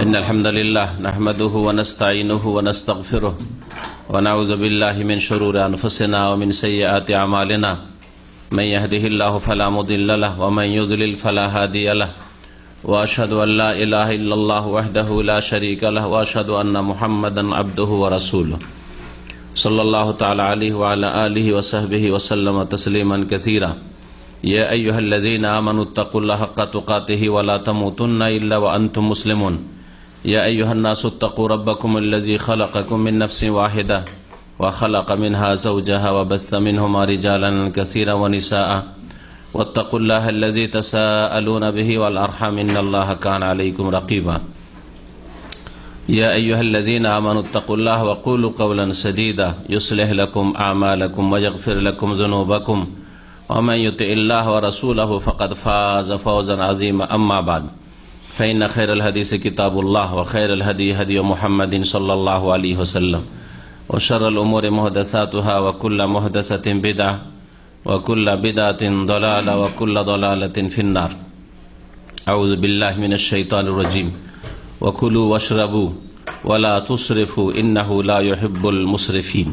إن الحمد لله نحمده ونستعينه ونستغفره ونعوذ بالله من شرور أنفسنا ومن سيئات أعمالنا من يهده الله فلا مضل له ومن يضلل فلا هادي له وأشهد أن لا إله إلا الله وحده لا شريك له وأشهد أن محمدا عبده ورسوله صلى الله تعالى عليه وعلى آله وصحبه وسلم تسليما كثيرا يا أيها الذين آمنوا اتقوا الله حق تقاته ولا تموتن إلا وأنتم مسلمون يا أيها الناس اتقوا ربكم الذي خلقكم من نفس واحدة وخلق منها زوجها وبث منهما رجالا كثيرا ونساء واتقوا الله الذي تساءلون به والأرحام إن الله كان عليكم رقيبا يا أيها الذين آمنوا اتقوا الله وقولوا قولا سديدا يصلح لكم أعمالكم ويغفر لكم ذنوبكم ومن يطع الله ورسوله فقد فاز فوزا عظيما أما بعد فإن خير الحديث كتاب الله وخير الهدي هدي محمد صلى الله عليه وسلم وشر الأمور محدثاتها وكل محدثة بدعة وكل بدعة ضلالة وكل ضلالة في النار أعوذ بالله من الشيطان الرجيم وكلوا واشربوا ولا تسرفوا إنه لا يحب المسرفين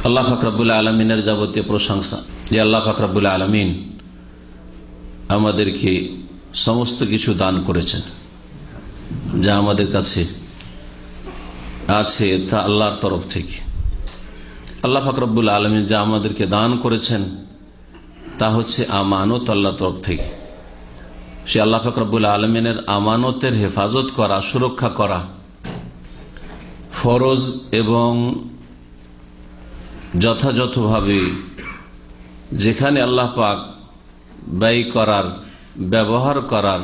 আল্লাহ পাক রব্বুল আলামিনের যাবতীয় প্রশংসা যে আল্লাহ পাক রব্বুল আলামিন আমাদেরকে সমস্ত কিছু দান করেছেন যা আমাদের কাছে আছে তা আল্লাহর তরফ থেকে। আল্লাহ পাক রব্বুল আলামিন যা আমাদেরকে দান করেছেন তা হচ্ছে আমানত আল্লাহর তরফ থেকে। সে আল্লাহ পাক রব্বুল আলামিনের আমানতের হেফাজত করা, সুরক্ষা করা ফরজ এবং যথাযথভাবে যেখানে আল্লাহ পাক ব্যয় করার, ব্যবহার করার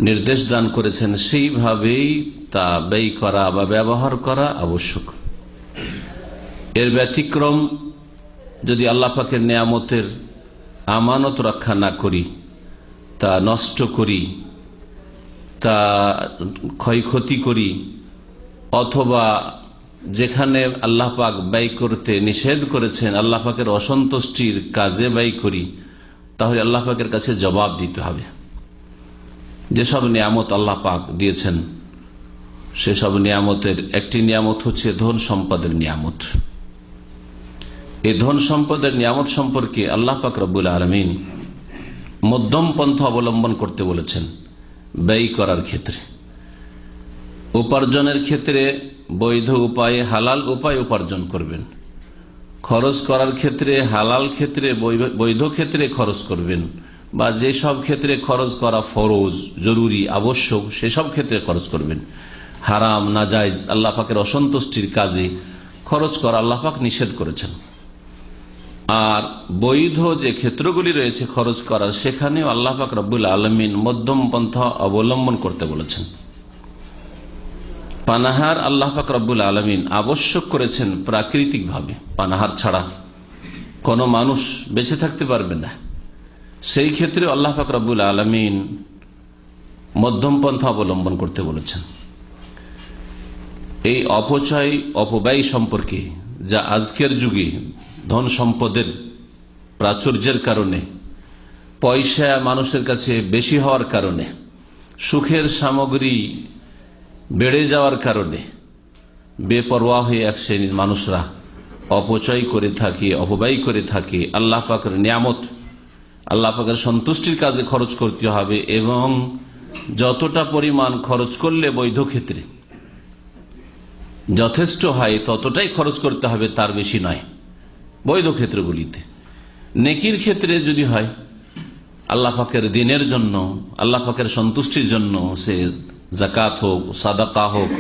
নির্দেশ দান করেছেন সেইভাবেই তা ব্যয় করা বা ব্যবহার করা আবশ্যক। এর ব্যতিক্রম যদি আল্লাহ পাকের নেয়ামতের আমানত রক্ষা না করি, তা নষ্ট করি, তা ক্ষয়ক্ষতি করি, অথবা যেখানে আল্লাহ পাক ব্যয় করতে নিষেধ করেছেন আল্লাহ পাকের অসন্তুষ্টির কাজে ব্যয় করি, তাহলে আল্লাহ পাকের কাছে জবাব দিতে হবে। যেসব নিয়ামত আল্লাহ পাক দিয়েছেন সেসব নিয়ামতের একটি নিয়ামত হচ্ছে ধন সম্পদের নিয়ামত। এই ধন সম্পদের নিয়ামত সম্পর্কে আল্লাহ পাক রব্বুল আলামিন মধ্যম পন্থা অবলম্বন করতে বলেছেন। ব্যয় করার ক্ষেত্রে, উপার্জনের ক্ষেত্রে বৈধ উপায়ে, হালাল উপায় উপার্জন করবেন। খরচ করার ক্ষেত্রে হালাল ক্ষেত্রে, বৈধ ক্ষেত্রে খরচ করবেন, বা যেসব ক্ষেত্রে খরচ করা ফরজ, জরুরি, আবশ্যক সেসব ক্ষেত্রে খরচ করবেন। হারাম, নাজায়েজ, আল্লাহ পাকের অসন্তুষ্টির কাজে খরচ করা আল্লাহ পাক নিষেধ করেছেন। আর বৈধ যে ক্ষেত্রগুলি রয়েছে খরচ করার, সেখানেও আল্লাহ পাক রব্বুল আলামিন মধ্যম পন্থা অবলম্বন করতে বলেছেন। পানাহার আল্লাহ পাক রব্বুল আলামিন আবশ্যক করেছেন প্রাকৃতিক ভাবে। পানাহার ছাড়া কোনো মানুষ বেঁচে থাকতে পারবে না। সেই ক্ষেত্রে আল্লাহ পাক রব্বুল আলামিন মধ্যম পন্থা অবলম্বন করতে বলেছেন। এই অপচয়, অপব্যয় সম্পর্কে, যা আজকের যুগে ধন সম্পদের প্রাচুর্যের কারণে, পয়সা মানুষের কাছে বেশি হওয়ার কারণে, সুখের সামগ্রী বেড়ে যাওয়ার কারণে বেপরোয়া হয়ে এক শ্রেণীর মানুষরা অপচয় করে থাকে, অপব্যয় করে থাকে। আল্লাহ পাকের নিয়ামত, আল্লাহ পাকের সন্তুষ্টির কাজে খরচ করতে হবে, এবং যতটা পরিমাণ খরচ করলে বৈধ ক্ষেত্রে যথেষ্ট হয় ততটাই খরচ করতে হবে, তার বেশি নয়। বৈধ ক্ষেত্রগুলিতে, নেকির ক্ষেত্রে যদি হয় আল্লাহ পাকের দিনের জন্য, আল্লাহ পাকের সন্তুষ্টির জন্য, সে যাকাত হোক, সাদাকা হোক,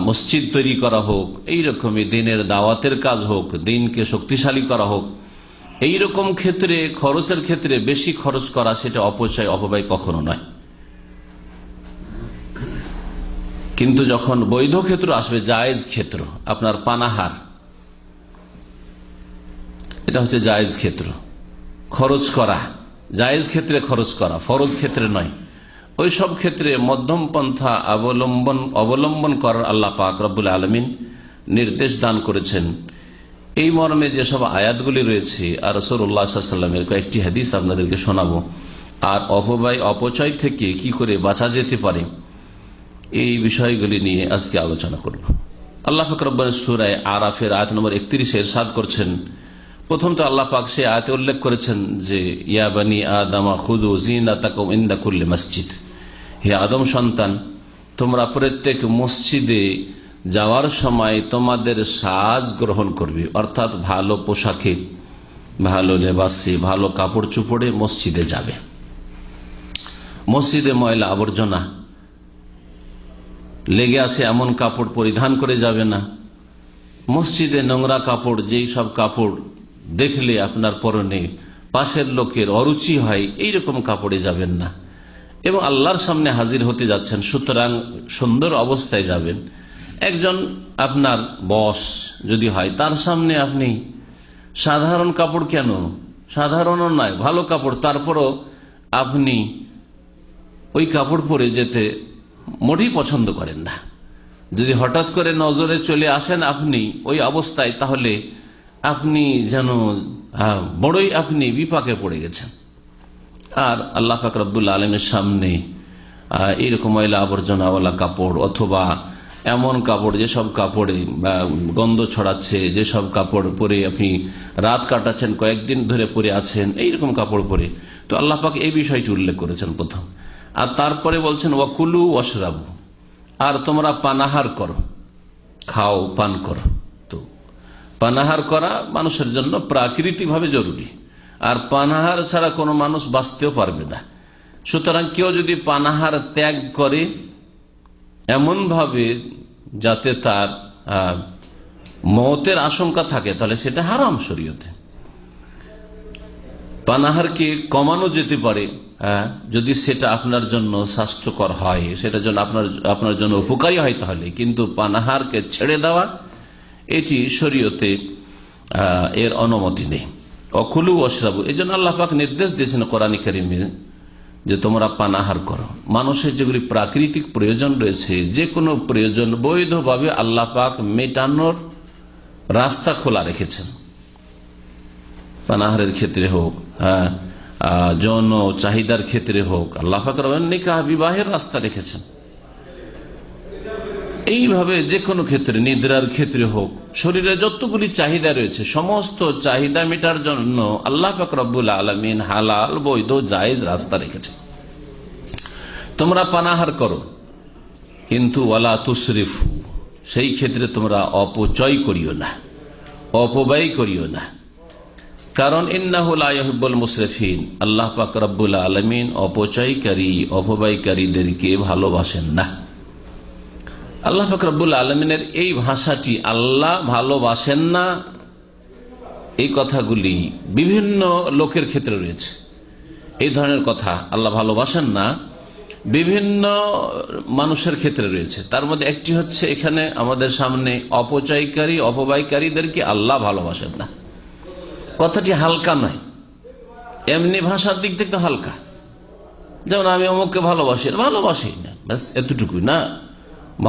মসজিদ তৈরি করা হোক, এইরকমই দিনের দাওয়াতের কাজ হোক, দিনকে শক্তিশালী করা হোক, এইরকম ক্ষেত্রে খরচের ক্ষেত্রে বেশি খরচ করা সেটা অপচয়, অপব্যয় কখনো নয়। কিন্তু যখন বৈধ ক্ষেত্র আসবে, জায়েজ ক্ষেত্র, আপনার পানাহার, এটা হচ্ছে জায়েজ ক্ষেত্র। খরচ করা জায়েজ ক্ষেত্রে খরচ করা, ফরজ ক্ষেত্রে নয়। ওই সব ক্ষেত্রে মধ্যম পন্থা অবলম্বন করার আল্লাহ পাক রব্বুল আলামিন নির্দেশ দান করেছেন। এই মর্মে যেসব আয়াতগুলি রয়েছে আর রাসূলুল্লাহ সাল্লাল্লাহু আলাইহি ওয়াসাল্লামের কয়েকটি হাদিস আপনাদেরকে শোনাবো, আর অপব্যয় অপচয় থেকে কি করে বাঁচা যেতে পারে, এই বিষয়গুলি নিয়ে আজকে আলোচনা করব। আল্লাহ পাক রব্বুল সূরা আরাফের আয়াত নম্বর 31 ইরশাদ করছেন, প্রথম তো আল্লাহ পাক সে আয়াতে উল্লেখ করেছেন যে ইয়া বানি আদম খুযু যিনাতাকুম ইনদা কুল্লি মসজিদ, হে আদম সন্তান, তোমরা প্রত্যেক মসজিদে যাওয়ার সময় তোমাদের সাজ গ্রহণ করবে, অর্থাৎ ভালো পোশাকে, ভালো লেবাসে, ভালো কাপড় চুপড়ে মসজিদে যাবে। মসজিদে ময়লা আবর্জনা লেগে আছে এমন কাপড় পরিধান করে যাবে না। মসজিদে নোংরা কাপড়, যেই সব কাপড় দেখলে আপনার পরনে পাশের লোকের অরুচি হয়, এইরকম কাপড়ে যাবেন না। এবং আল্লাহর সামনে হাজির হতে যাচ্ছেন, সুতরাং সুন্দর অবস্থায় যাবেন। একজন আপনার বস যদি হয়, তার সামনে আপনি সাধারণ কাপড়, কেন সাধারণও নয়, ভালো কাপড়, তারপরও আপনি ওই কাপড় পরে যেতে মোটেই পছন্দ করেন না। যদি হঠাৎ করে নজরে চলে আসেন আপনি ওই অবস্থায়, তাহলে আপনি যেন বড়ই আপনি বিপাকে পড়ে গেছেন। আর আল্লাহ পাক রব্বুল আলামিনের সামনে এইরকম ময়লা আবর্জনাওয়ালা কাপড়, অথবা এমন কাপড় যেসব কাপড়ে গন্ধ ছড়াচ্ছে, যেসব কাপড় পরে আপনি রাত কাটাচ্ছেন, কয়েকদিন ধরে পরে আছেন, এইরকম কাপড় পরে, তো আল্লাহ পাক এই বিষয়টি উল্লেখ করেছেন প্রথম। আর তারপরে বলছেন ওয়াকুলু ওয়াশরাবু, আর তোমরা পানাহার করো, খাও, পান করো। তো পানাহার করা মানুষের জন্য প্রাকৃতিকভাবে জরুরি, আর পানাহার ছাড়া কোনো মানুষ বাঁচতেও পারবে না। সুতরাং কেউ যদি পানাহার ত্যাগ করে এমন ভাবে যাতে তার মওতের আশঙ্কা থাকে, তাহলে সেটা হারাম শরীয়তে। পানাহারকে কমানো যেতে পারে যদি সেটা আপনার জন্য স্বাস্থ্যকর হয়, সেটা জন্য আপনার জন্য উপকারী হয় তাহলে, কিন্তু পানাহারকে ছেড়ে দেওয়া এটি শরীয়তে এর অনুমতি নেই। অকুলু ওয়াশরাবু, এই জন্য আল্লাহ পাক নির্দেশ দিয়েছেন কোরআনে কারিমে যে তোমরা পানাহার করো। মানুষের যেগুলি প্রাকৃতিক প্রয়োজন রয়েছে, যে কোনো প্রয়োজন বৈধভাবে আল্লাহ পাক মেটানোর রাস্তা খোলা রেখেছেন। পানাহারের ক্ষেত্রে হোক, যৌন চাহিদার ক্ষেত্রে হোক, আল্লাহ পাক নিকাহ বিবাহের রাস্তা রেখেছেন। এইভাবে যে কোনো ক্ষেত্রে, নিদ্রার ক্ষেত্রে হোক, শরীরে যতগুলি চাহিদা রয়েছে সমস্ত চাহিদা মেটার জন্য আল্লাহ পাক রব্বুল আলামিন হালাল, বৈধ, জায়েজ রাস্তা রেখেছে। তোমরা পানাহার করো, কিন্তু ওয়ালা তুসরিফু, সেই ক্ষেত্রে তোমরা অপচয় করিও না, অপব্যয় করিও না। কারণ ইন্নাহু লা ইউহিব্বুল মুসরিফিন, আল্লাহ পাক রব্বুল আলামিন অপচয়কারী, অপব্যয়কারীদেরকে ভালোবাসেন না। আল্লাহ পাক রব্বুল আলামিনের এই ভাষাটি, আল্লাহ ভালোবাসেন না, এই কথাগুলি বিভিন্ন লোকের ক্ষেত্রে রয়েছে। এই ধরনের কথা, আল্লাহ ভালোবাসেন না, বিভিন্ন মানুষের ক্ষেত্রে রয়েছে। তার মধ্যে একটি হচ্ছে এখানে আমাদের সামনে, অপচয়কারী, অপব্যয়কারীদেরকে আল্লাহ ভালোবাসেন না। কথাটি হালকা নয়, এমনি ভাষার দিক থেকে হালকা, যেমন আমি অমুককে ভালোবাসি না, ব্যাস এতটুকুই না।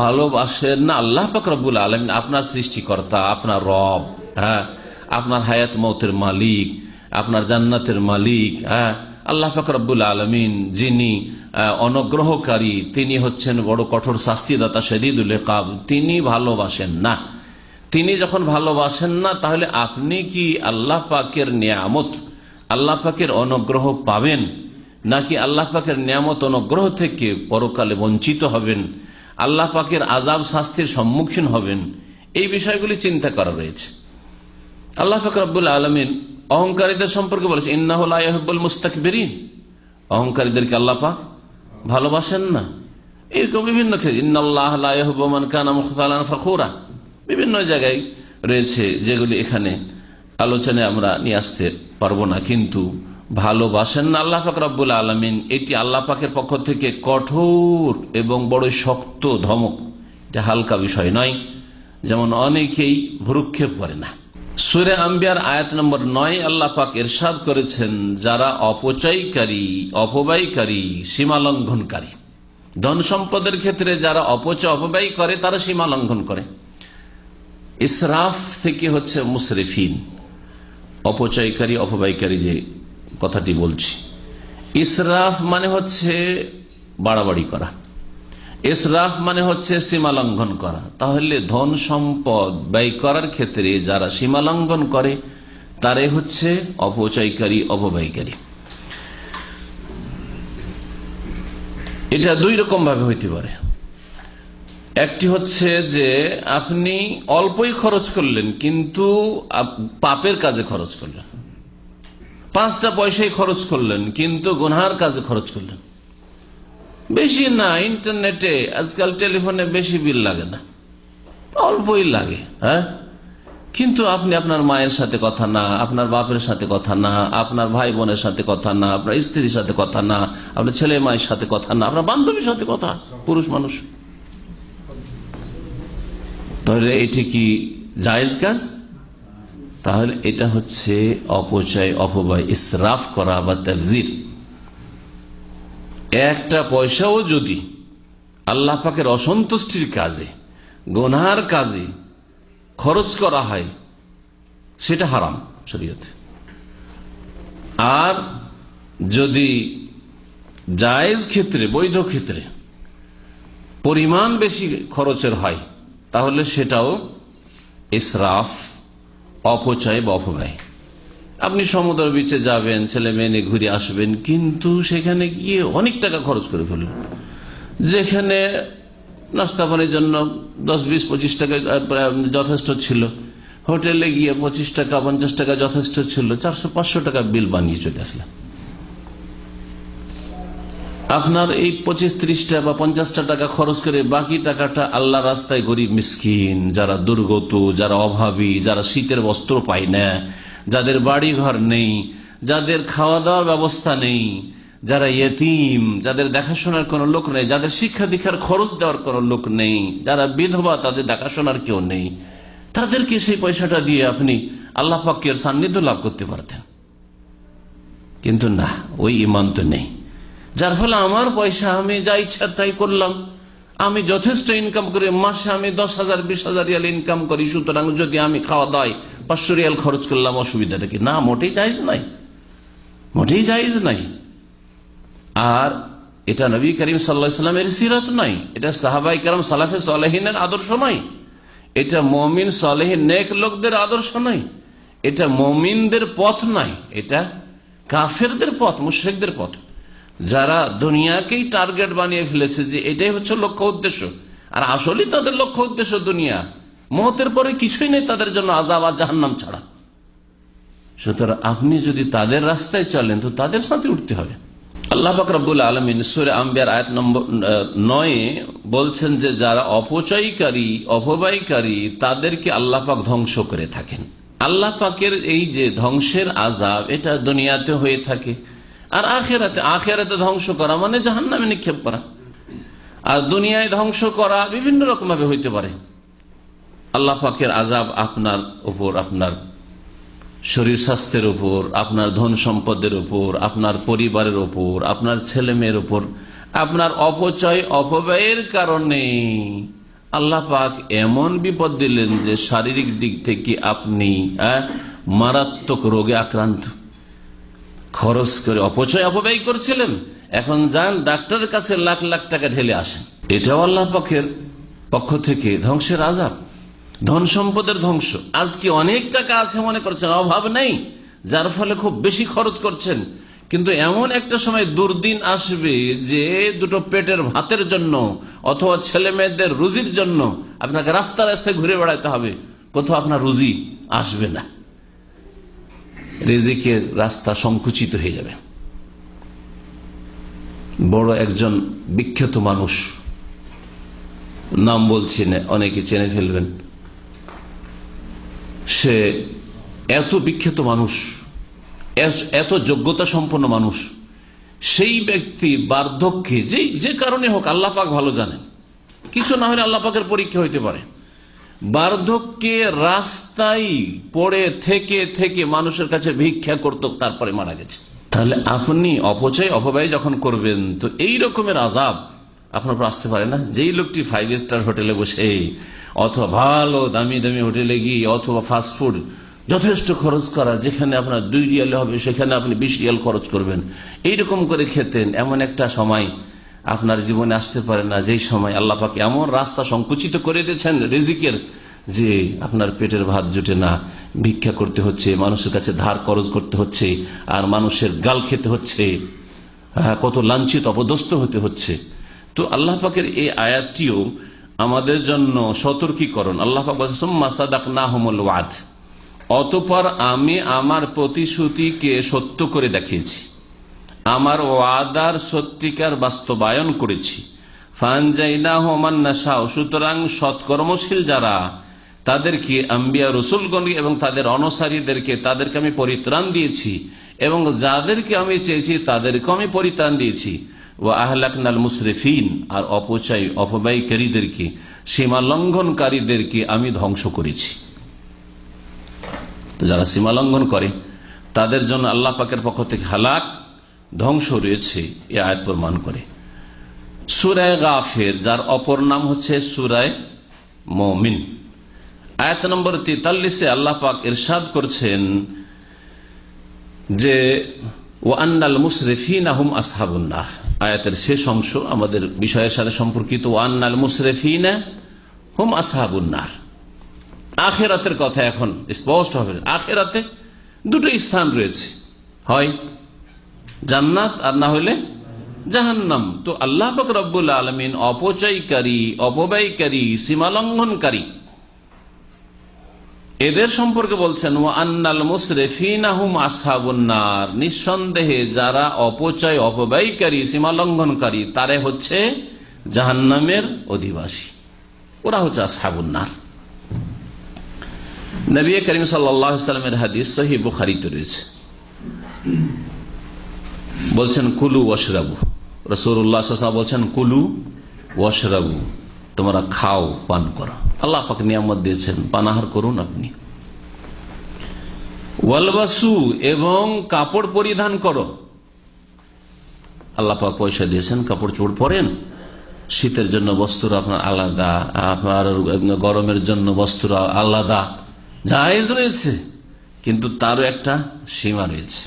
ভালোবাসেন না আল্লাহ পাক রব্বুল আলামিন, আপনার সৃষ্টিকর্তা, আপনার রব, আপনার হায়াত মওতের মালিক, আপনার জান্নাতের মালিক, আল্লাহ পাক রব্বুল আলামিন যিনি অনুগ্রহকারী, তিনি হচ্ছেন বড় কঠোর শাস্তিদাতা, শদীদুল ইকাব, তিনি ভালোবাসেন না। তিনি যখন ভালোবাসেন না, তাহলে আপনি কি আল্লাহ পাকের নিয়ামত, আল্লাহ পাকের অনুগ্রহ পাবেন, নাকি আল্লাহ পাকের নিয়ামত অনুগ্রহ থেকে পরকালে বঞ্চিত হবেন, আল্লাহ পাকের আযাব শাস্তির সম্মুখীন হবেন? এই বিষয়গুলি চিন্তা করা রয়েছে। আল্লাহ পাক রব্বুল আলামিন অহংকারীদের সম্পর্কে বলেছে ইন্নাহু লা ইউহিব্বুল মুস্তাকবিরিন, অহংকারীদেরকে আল্লাহ পাক ভালোবাসেন না। এরকম বিভিন্ন ক্ষেত্রে ইন্নাল্লাহা লা ইউহিব্বু মান কানা মুখতালান ফখুরা, বিভিন্ন জায়গায় রয়েছে, যেগুলি এখানে আলোচনায় আমরা নিয়ে আসতে পারবো না। কিন্তু ভালোবাসেন না আল্লাহ পাক রব্বুল আলামিন, এটি আল্লাহ পাকের পক্ষ থেকে কঠোর এবং বড় শক্ত ধমক, এটা হালকা বিষয় নয়, যেমন অনেকেই ভ্রুক্ষেপ করে না। সূরা আম্বিয়ার আয়াত নম্বর 9 আল্লাহ পাক ইরশাদ করেছেন, যারা অপচয়কারী, অপব্যয়কারী, সীমা লঙ্ঘনকারী, ধন সম্পদের ক্ষেত্রে যারা অপচয় অপব্যয় করে, তারা সীমা লঙ্ঘন করে। ইসরাফ থেকে হচ্ছে মুসরিফিন, অপচয়কারী, অপব্যয়কারী, যে কথাটি বলছি, ইসরাফ মানে হচ্ছে বাড়াবাড়ি করা, ইসরাফ মানে হচ্ছে সীমালঙ্ঘন করা। তাহলে ধন সম্পদ ব্যয় করার ক্ষেত্রে যারা সীমালঙ্ঘন করে তারাই হচ্ছে অপচয়কারী, অপব্যয়কারী। এটা দুই রকম ভাবে হইতে পারে। একটি হচ্ছে যে আপনি অল্পই খরচ করলেন কিন্তু পাপের কাজে খরচ করলেন, 5টা পয়সাই খরচ করলেন কিন্তু গুনহার কাজে খরচ করলেন। বেশি না, ইন্টারনেটে আজকাল টেলিফোনে বেশি বিল লাগে না, অল্পই লাগে, হ্যাঁ। কিন্তু আপনি আপনার মায়ের সাথে কথা না, আপনার বাপের সাথে কথা না, আপনার ভাই বোনের সাথে কথা না, আপনার স্ত্রীর সাথে কথা না, আপনার ছেলে মায়ের সাথে কথা না, আপনার বান্ধবীর সাথে কথা, পুরুষ মানুষ। তাহলে এটি কি জায়েজ কাজ? তাহলে এটা হচ্ছে অপচয়, অপব্যয়, ইসরাফ করা বা তাবযির। একটা পয়সাও যদি আল্লাহ পাকের অসন্তুষ্টির কাজে, গুনার কাজে খরচ করা হয় সেটা হারাম শরীয়তে। আর যদি জায়েজ ক্ষেত্রে, বৈধ ক্ষেত্রে পরিমাণ বেশি খরচের হয় তাহলে সেটাও ইসরাফ, অপচয় বা অপব্যয়। আপনি সমুদ্র বিচে যাবেন, ছেলে মেয়ে নিয়ে ঘুরে আসবেন, কিন্তু সেখানে গিয়ে অনেক টাকা খরচ করে ফেলবেন। যেখানে নাস্তা পানির জন্য 10, 20, 25 টাকা যথেষ্ট ছিল, হোটেলে গিয়ে 25 টাকা 50 টাকা যথেষ্ট ছিল, 400, 500 টাকা বিল বানিয়ে চলে আসলেন। আপনার এই 25, 30টা বা 50টা টাকা খরচ করে বাকি টাকাটা আল্লাহ রাস্তায় গরিব মিসকিন, যারা দুর্গত, যারা অভাবী, যারা শীতের বস্ত্র পায় না, যাদের বাড়ি ঘর নেই, যাদের খাওয়া দাওয়ার ব্যবস্থা নেই, যারা ইয়েতিম, যাদের দেখাশোনার কোনো লোক নেই, যাদের শিক্ষা দীক্ষার খরচ দেওয়ার কোনো লোক নেই, যারা বিধবা, তাদের দেখাশোনার কেউ নেই, তাদেরকে সেই পয়সাটা দিয়ে আপনি আল্লাহ পাকের সান্নিধ্য লাভ করতে পারতেন। কিন্তু না, ওই ঈমান তো নেই। যার ফলে আমার পয়সা আমি যা ইচ্ছা তাই করলাম, আমি যথেষ্ট ইনকাম করি, মাসে আমি 10,000, 20,000 রিয়াল ইনকাম করি, সুতরাং যদি আমি খাওয়া দাওয়ায় 500 রিয়াল খরচ করলাম, অসুবিধাটা কি? না, মোটেই জায়েজ নাই, মোটেই জায়েজ নাই। আর এটা নবী করিম সাল্লাল্লাহু আলাইহি ওয়াসাল্লামের সিরাত নাই, এটা সাহাবায়ে কেরাম সালাফে সালেহিনের আদর্শ নয়, এটা মুমিন সালেহিন নেক লোকদের আদর্শ নয়, এটা মুমিনদের পথ নয়, এটা কাফেরদের পথ, মুশরিকদের পথ, যারা দুনিয়াকেই টার্গেট বানিয়ে ফেলেছে যে এটাই হচ্ছে লক্ষ্য উদ্দেশ্য। আর আসলে তাদের লক্ষ্য উদ্দেশ্য দুনিয়া, মওতের পরে কিছুই নেই তাদের জন্য, আযাব আর জাহান্নাম ছাড়া। সুতরাং আপনি যদি তাদের রাস্তায় চলেন তো তাদের সাথে উঠতে হবে। আল্লাহ পাক রব্বুল আলামিন সূরা আম্বিয়ার আয়াত নম্বর 9 বলছেন যে যারা অপচয়কারী, অপব্যয়কারী, তাদেরকে আল্লাহ পাক ধ্বংস করে থাকেন। আল্লাহ পাকের এই যে ধ্বংসের আযাব, এটা দুনিয়াতে হয়ে থাকে আর আখিরাতে। আখিরাতে ধ্বংস করা মানে জাহান্নামে নিক্ষেপ করা, আর দুনিয়ায় ধ্বংস করা বিভিন্ন রকম ভাবে হইতে পারে। আল্লাহ পাকের আযাব আপনার উপর, আপনার শরীর স্বাস্থ্যের উপর, আপনার ধন সম্পদের উপর, আপনার পরিবারের উপর, আপনার ছেলে মেয়ের উপর, আপনার অপচয় অপব্যয়ের কারণে আল্লাহ পাক এমন বিপদ দিলেন যে শারীরিক দিক থেকে আপনি মারাত্মক রোগে আক্রান্ত। খরচ করে অপচয় অপব্যয় করছিলেন, এখন যান ডাক্তারের কাছে লাখ লাখ টাকা ঢেলে আসেন। এটাও আল্লাহ পাকের পক্ষ থেকে ধ্বংসের আযাব, ধন সম্পদের ধ্বংস। আজকে অনেক টাকা আছে মনে করছেন, অভাব নেই, যার ফলে খুব বেশি খরচ করছেন, কিন্তু এমন একটা সময় দুর্দিন আসবে যে দুটো পেটের ভাতের জন্য অথবা ছেলে মেয়েদের রুজির জন্য আপনাকে রাস্তা রাস্তায় ঘুরে বেড়াতে হবে, কোথাও আপনার রুজি আসবে না, রিজিকের রাস্তা সংকুচিত হয়ে যাবে। বড় একজন বিখ্যাত মানুষ, নাম বলছি না, অনেকে চেনে ফেলবেন, সে এত বিখ্যাত মানুষ, এত যোগ্যতা সম্পন্ন মানুষ, সেই ব্যক্তি বার্ধক্যে যে কারণে হোক, আল্লাহ পাক ভালো জানেন, কিছু না হলে আল্লাহ পাকের পরীক্ষা হইতে পারে, বার্ধক্যে রাস্তায় পড়ে থেকে থেকে মানুষের কাছে ভিক্ষা করত, তারপরে মারা গেছে। তাহলে আপনি অপচয় অপব্যয় যখন করবেন তো এই রকমের আযাব আপনার উপর আসতে পারে না? যেই লোকটি 5 স্টার হোটেলে বসে অথবা ভালো দামি দামি হোটেলে গিয়ে অথবা ফাস্টফুড যথেষ্ট খরচ করা, যেখানে আপনার 2 রিয়াল হবে সেখানে আপনি 20 রিয়াল খরচ করবেন, এইরকম করে খেতেন। এমন একটা সময় আপনার জীবনে আসতে পারে না যেই সময় আল্লাহ পাক এমন রাস্তা সংকুচিত করে দিয়েছেন রিজিকের, যে আপনার পেটের ভাত জুটে না, ভিক্ষা করতে হচ্ছে, মানুষের কাছে ধার করজ করতে হচ্ছে, আর মানুষের গাল খেতে হচ্ছে, কত লাঞ্ছিত অপদস্থ হতে হচ্ছে। তো আল্লাহ পাকের এই আয়াতটিও আমাদের জন্য সতর্কীকরণ। আল্লাহ পাক বলেছেন সুম্মা সাদাকনাহুমুল ওয়াদ, অতঃপর আমি আমার প্রতিশ্রুতিকে সত্য করে দেখিয়েছি, আমার ওয়াদার সত্যিকার বাস্তবায়ন করেছি। ফানজাইনাহু মান নাশাউ, সুতরাং সৎকর্মশীল যারা তাদেরকে, আম্বিয়া রসুলগণ এবং তাদের অনুসারীদেরকে, তাদেরকে আমি পরিত্রাণ দিয়েছি, এবং যাদেরকে আমি চেয়েছি তাদেরকে আমি পরিত্রাণ দিয়েছি। ওয়া আহলাকনাল মুসরিফিন, আর অপচয় অপব্যয়কারীদেরকে, সীমা লঙ্ঘনকারীদেরকে আমি ধ্বংস করেছি। তো যারা সীমা লঙ্ঘন করে তাদের জন্য আল্লাহ পাকের পক্ষ থেকে হালাক, ধ্বংস রয়েছে, এই আয়াত প্রমাণ করে। সূরা গাফির, যার অপর নাম হচ্ছে সূরা মুমিন, আয়াত নম্বর 43 আল্লাহ পাক ইরশাদ করছেন যে ওয়ান্নাল মুসরিফিনা হুম আসহাবুন নার। আয়াতের শেষ অংশ আমাদের বিষয়ের সাথে সম্পর্কিত। ওয়ান্নাল মুসরিফিনা হুম আসহাবুন নার, আখিরাতের কথা এখন স্পষ্ট হবে। আখিরাতে দুটো স্থান রয়েছে, হয় জান্নাত আর না হলে জাহান্নাম। তো আল্লাহ পাক রব্বুল আলামিন অপচয়কারী, অপব্যয়কারী, সীমালঙ্ঘনকারী এদের সম্পর্কে বলছেন ওয়া আন্নাল মুসরিফিনা হুম আসহাবুন নার, নিঃসন্দেহে যারা অপচয় অপব্যয়কারী, সীমালঙ্ঘনকারী তারা হচ্ছে জাহান্নামের অধিবাসী, ওরা হচ্ছে আসহাবুন নার। নবী করিম সাল্লাল্লাহু আলাইহি ওয়াসাল্লামের হাদিস সহিহ বুখারীতে রয়েছে, বলছেন কুলু ওয়াশরাবু, রাসূলুল্লাহ সাল্লাল্লাহু আলাইহি ওয়াসাল্লাম বলছেন কুলু ওয়াশরাবু, তোমরা খাও পান করো, আল্লাহ পাক নিয়ামত দিয়েছেন, পানাহার করুন আপনি। ওয়ালবাসু, এবং কাপড় পরিধান করো, আল্লাহ পাক পয়সা দিয়েছেন, কাপড় চোপড় পরেন, শীতের জন্য বস্ত্র আপনার আলাদা, আপনার গরমের জন্য বস্ত্র আলাদা, জায়েজ রয়েছে, কিন্তু তারও একটা সীমা রয়েছে,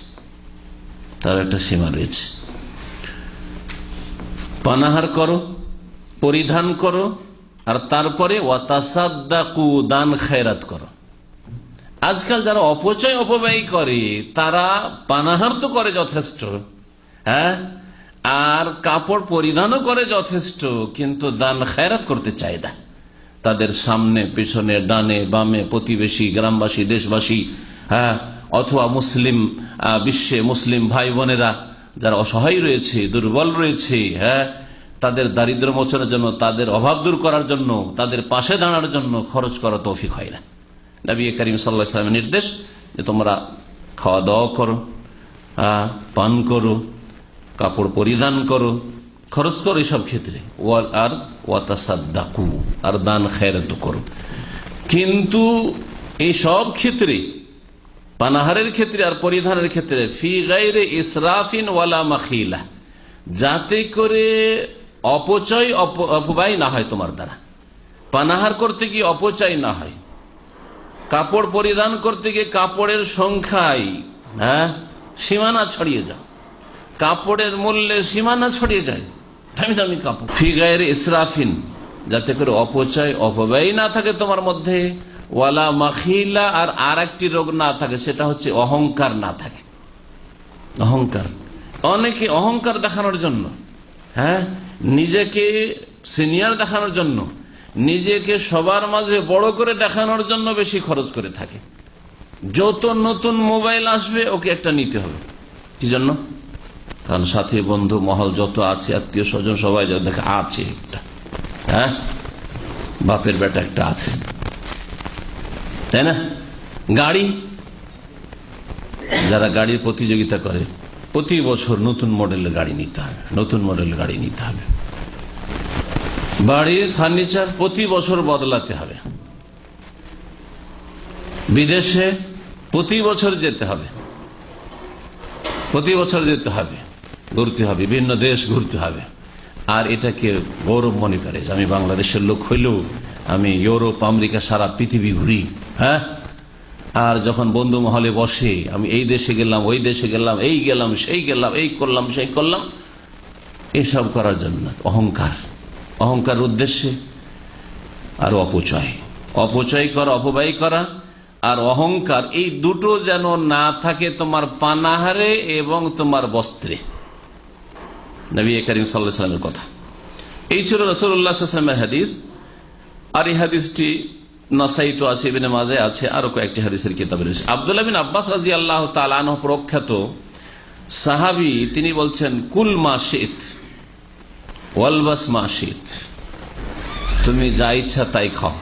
তার একটা সীমা রয়েছে। পানাহার করো, পরিধান করো, আর তারপরে ওয়াতাসাদ্দাকু, দান খেরাত করো। আজকাল যারা অপচয় অপব্যয় করে তারা পানাহার তো করে যথেষ্ট, হ্যাঁ, আর কাপড় পরিধানও করে যথেষ্ট, কিন্তু দান খেরাত করতে চায় না। তাদের সামনে পেছনে ডানে বামে প্রতিবেশী, গ্রামবাসী, দেশবাসী, হ্যাঁ, অথবা মুসলিম বিশ্বে মুসলিম ভাই বোনেরা যারা অসহায় রয়েছে, দুর্বল রয়েছে, হ্যাঁ, তাদের দারিদ্র মোচনের জন্য, তাদের অভাব দূর করার জন্য, তাদের পাশে দাঁড়ানোর জন্য খরচ করা তৌফিক হয় না। নবী করিম সাল্লাল্লাহু আলাইহি ওয়াসাল্লামের নির্দেশ যে তোমরা খাওয়া দাওয়া করো, পান করো, কাপড় পরিধান করো, খরচ করো এইসব ক্ষেত্রে, আর ওয়াতাসাদ্দাকু, আর দান খেরাত করো। কিন্তু এই সব ক্ষেত্রে, পানাহারের ক্ষেত্রে আর পরিধানের ক্ষেত্রে, ফি গায়রে ইসরাফিন ওয়ালা মাখিলা, যাতে করে অপচয় অপব্যয় না হয় তোমার দ্বারা। পানাহার করতে গিয়ে অপচয় না হয়, কাপড় পরিধান করতে গিয়ে কাপড়ের সংখ্যায় সীমানা ছড়িয়ে যায়, কাপড়ের মূল্যে সীমানা ছড়িয়ে যায়, দামি দামি কাপড়। ফি গায়রে ইসরাফিন, যাতে করে অপচয় অপব্যয় না থাকে তোমার মধ্যে, ওয়ালা মাখিলা, আর একটি রোগ না থাকে, সেটা হচ্ছে অহংকার না থাকে। অহংকার, অনেকে অহংকার দেখানোর জন্য, হ্যাঁ, নিজেকে সিনিয়র দেখানোর জন্য, নিজেকে সবার মাঝে বড় করে দেখানোর জন্য বেশি খরচ করে থাকে। যত নতুন মোবাইল আসবে ওকে একটা নিতে হবে, কি জন্য? কারণ সাথী বন্ধু মহল যত আছে, আত্মীয় স্বজন সবাই যা দেখে আছে একটা, হ্যাঁ, বাপের বেটা একটা আছে, তাই না? গাড়ি, যারা গাড়ির প্রতিযোগিতা করে, প্রতি বছর নতুন মডেলের গাড়ি নিতে হবে, নতুন মডেলের গাড়ি নিতে হবে। বাড়ির ফার্নিচার প্রতি বছর বদলাতে হবে। বিদেশে প্রতি বছর যেতে হবে, প্রতি বছর যেতে হবে, ঘুরতে হবে, বিভিন্ন দেশ ঘুরতে হবে। আর এটাকে গৌরব মনে করে যে আমি বাংলাদেশের লোক হইলেও আমি ইউরোপ, আমেরিকা, সারা পৃথিবী ঘুরি, হ্যাঁ, আর যখন বন্ধু মহলে বসে, আমি এই দেশে গেলাম, ওই দেশে গেলাম, এই গেলাম, সেই গেলাম, এই করলাম, সেই করলাম, এসব করার জন্য অহংকার উদ্দেশ্যে আর অপচয় করা, অপব্যয় করা আর অহংকার, এই দুটো যেন না থাকে তোমার পানাহারে এবং তোমার বস্ত্রে। নবী করিম সাল্লাল্লাহু আলাইহি ওয়াসাল্লামের কথা। এই ছিল রাসূলুল্লাহ সাল্লাল্লাহু আলাইহি ওয়াসাল্লামের হাদিস। আর এই হাদিসটি নাসাই তো আছে, ইবনে মাজাহ আছে, আরো কয়েকটি হাদিসের কিতাবে রয়েছে। আব্দুল্লাহ বিন আব্বাস রাদিয়াল্লাহু তাআলা আনহু প্রখ্যাত সাহাবী, তিনি বলছেন, কুল মা শিত ওয়ালবাস মা শিত, তুমি যা ইচ্ছা তাই খাও,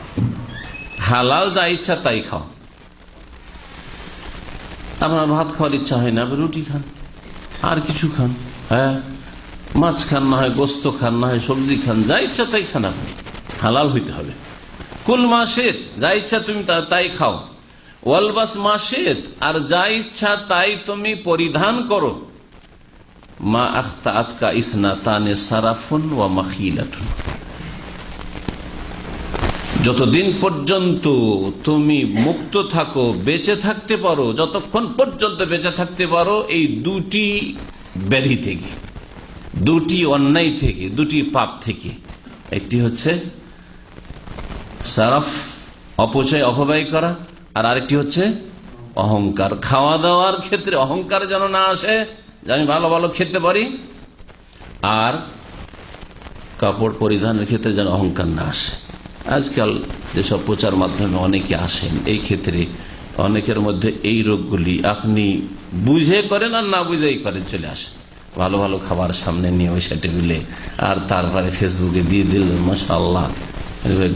হালাল যা ইচ্ছা তাই খাও। আপনার ভাত খাওয়ার ইচ্ছা হয় না, রুটি খান, আর কিছু খান, হ্যাঁ, মাছ খান, না হয় গোস্ত খান, না হয় সবজি খান, যা ইচ্ছা তাই খান, আপনি হালাল হইতে হবে। কুল মাসেদ, যা ইচ্ছা তুমি তাই খাও। ওয়ালবাস মাসেদ, আর যা ইচ্ছা তাই তুমি পরিধান করো। মা আখতাআতকা ইসনাতানে সারাফুন ওয়া মাখিলাতুন, যতদিন পর্যন্ত তুমি মুক্ত থাকো, বেঁচে থাকতে পারো, যতক্ষণ পর্যন্ত বেঁচে থাকতে পারো এই দুটি ব্যাধি থেকে, দুটি অন্যায় থেকে, দুটি পাপ থেকে। একটি হচ্ছে সারাফ, অপচয়, অপব্যয় করা, আর আরেকটি হচ্ছে অহংকার। খাওয়া দাওয়ার ক্ষেত্রে অহংকার যেন না আসে, যে আমি ভালো ভালো খেতে পারি, আর কাপড় পরিধানের ক্ষেত্রে যেন অহংকার না আসে। আজকাল যেসব প্রচার মাধ্যমে অনেকে আসেন, এই ক্ষেত্রে অনেকের মধ্যে এই রোগগুলি আপনি বুঝে করেন আর না বুঝেই করেন, চলে আসে ভালো ভালো খাবার সামনে নিয়ে ওই টেবিলে, আর তারপরে ফেসবুকে দিয়ে দিলেন, মাশাআল্লাহ।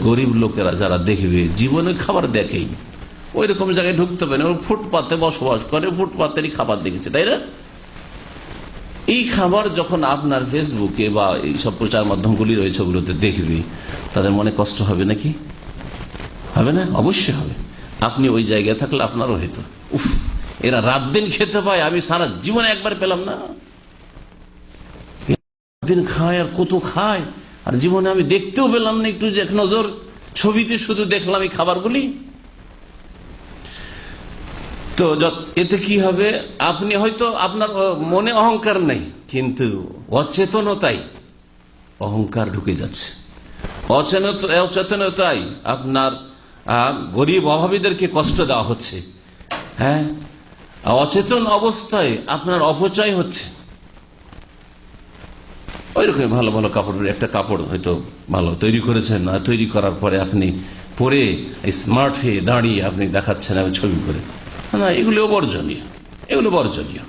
গরিব লোকেরা যারা দেখবে, জীবনে খাবার দেখেই ওই রকম জায়গায় ঢুকতে পারে, ফুটপাতে বসবাস করে, ফুটপাতেরই খাবার দেখেছে, তাই না? এই খাবার যখন আপনার ফেসবুকে বা এইসব প্রচার মাধ্যমগুলি রয়েছে ওগুলোতে দেখবে, তাদের মনে কষ্ট হবে নাকি? হবে না? অবশ্যই হবে। আপনি ওই জায়গায় থাকলে আপনারও হইতো, উফ, এরা রাত দিন খেতে পায়, আমি সারা জীবনে একবার পেলাম না। দিন খায় আর কত খায়, আর জীবনে আমি দেখতেও পেলাম না, একটু এক নজর ছবিতে শুধু দেখলাম এই খাবারগুলি। তো এতে কি হবে? আপনি হয়তো আপনার মনে অহংকার নেই, কিন্তু অচেতনতাই অহংকার ঢুকে যাচ্ছে। অচেতনতাই আপনার গরিব অভাবীদেরকে কষ্ট দেওয়া হচ্ছে, হ্যাঁ, অচেতন অবস্থায় আপনার অপচয় হচ্ছে। ওই রকম ভালো ভালো কাপড়, একটা কাপড় হয়তো ভালো তৈরি করেছেন, আর তৈরি করার পরে আপনি পরে স্মার্ট হয়ে দাঁড়িয়ে আপনি দেখাচ্ছেন আমি ছবি করে, না, এগুলো বর্জনীয়।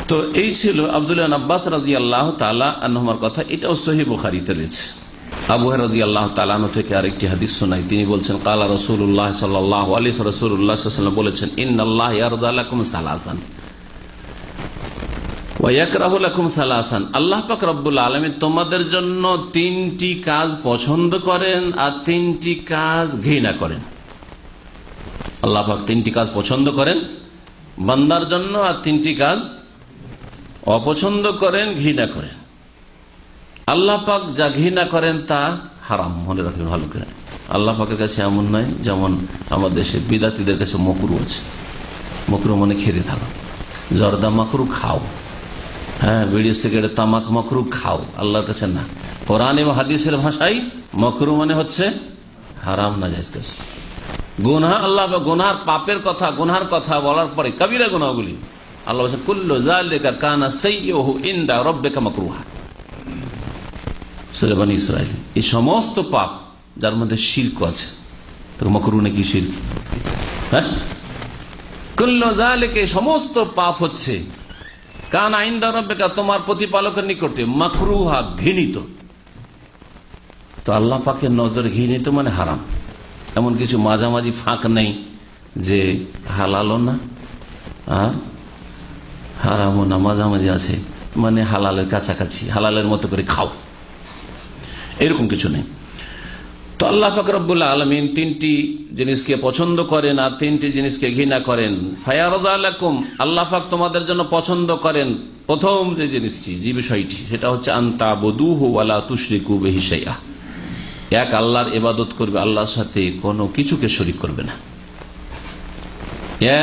তো এই ছিল আব্দুল্লাহ বিন আব্বাস রাদিয়াল্লাহু তাআলা আনহুমার কথা। এটাও সহিহ বুখারীতে রয়েছে। আবু হুরায়রা রাদিয়াল্লাহু তাআলা আনহু থেকে আরেকটি হাদিস শোনাই, তিনি বলছেন, ক্বালা রাসূলুল্লাহ সাল্লাল্লাহু আলাইহি রাসূলুল্লাহ সাল্লাল্লাহু আলাইহি ওয়াসাল্লাম বলেছেন, ইন্নাল্লাহ ইয়ারদা লাকুম সালাসান ওয়া ইয়াকরাহু লাকুম সালাসান, আল্লাহ পাক রব্বুল আলামিন তোমাদের জন্য তিনটি কাজ পছন্দ করেন আর তিনটি কাজ ঘৃণা করেন। আল্লাহ পাক তিনটি কাজ পছন্দ করেন বান্দার জন্য, আর তিনটি কাজ অপছন্দ করেন, ঘৃণা করেন। আল্লাহ পাক যা ঘৃণা করেন তা হারাম, মনে রাখবেন ভালো করে। আল্লাহ পাকের কাছে এমন নয় যেমন আমাদের দেশে বিদাতীদের কাছে মকরু আছে। মকরু মানে খেতে থাকো, জর্দা মাকরু খাও, হ্যাঁ, বিড়ি সিগারেট তামাক মাকরু খাও, আল্লাহর কাছে না। কোরআন এবং হাদিসের ভাষায় মাকরু মানে হচ্ছে হারাম, নাজায়েজ কাজ, গুনাহ। আল্লাহ গুনার পাপের কথা, গুনার কথা বলার পরে কবিরা গুনাহগুলি আল্লাহ বলেছেন, কুল্লু যালিকা কানা সাইয়্যুহু ইনদা রাব্বিকা মাকরুহা। সূরা বনী ইসরাঈল, এই সমস্ত পাপ যার মধ্যে শিরক আছে, তো মাকরু নাকি শিরক? হ্যাঁ, কুল্লু যালিকা, সমস্ত পাপ হচ্ছে কানা ইনদা রাব্বিকা, তোমার প্রতিপালকের নিকটে, মাকরুহা, ঘৃণিত। তো আল্লাহ পাকের নজর ঘৃণিত মানে হারাম। এমন কিছু মাঝামাঝি ফাঁক নেই যে হালালও না আর হারামও না, মাঝামাঝি আছে, মানে হালালের কাছাকাছি, হালালের মতো করে খাও, এরকম কিছু নেই। তো আল্লাহ পাক রব্বুল আলামিন তিনটি জিনিসকে পছন্দ করেন আর তিনটি জিনিসকে ঘৃণা করেন। ফায়ারদা লাকুম, আল্লাহ পাক তোমাদের জন্য পছন্দ করেন প্রথম যে জিনিসটি, যে বিষয়টি, সেটা হচ্ছে আনতাবুদুহু ওয়ালা তুশরিকু বিহি শাইআ, এক আল্লাহর ইবাদত করবে, আল্লাহর সাথে কোনো কিছুকে শরীক করবে না।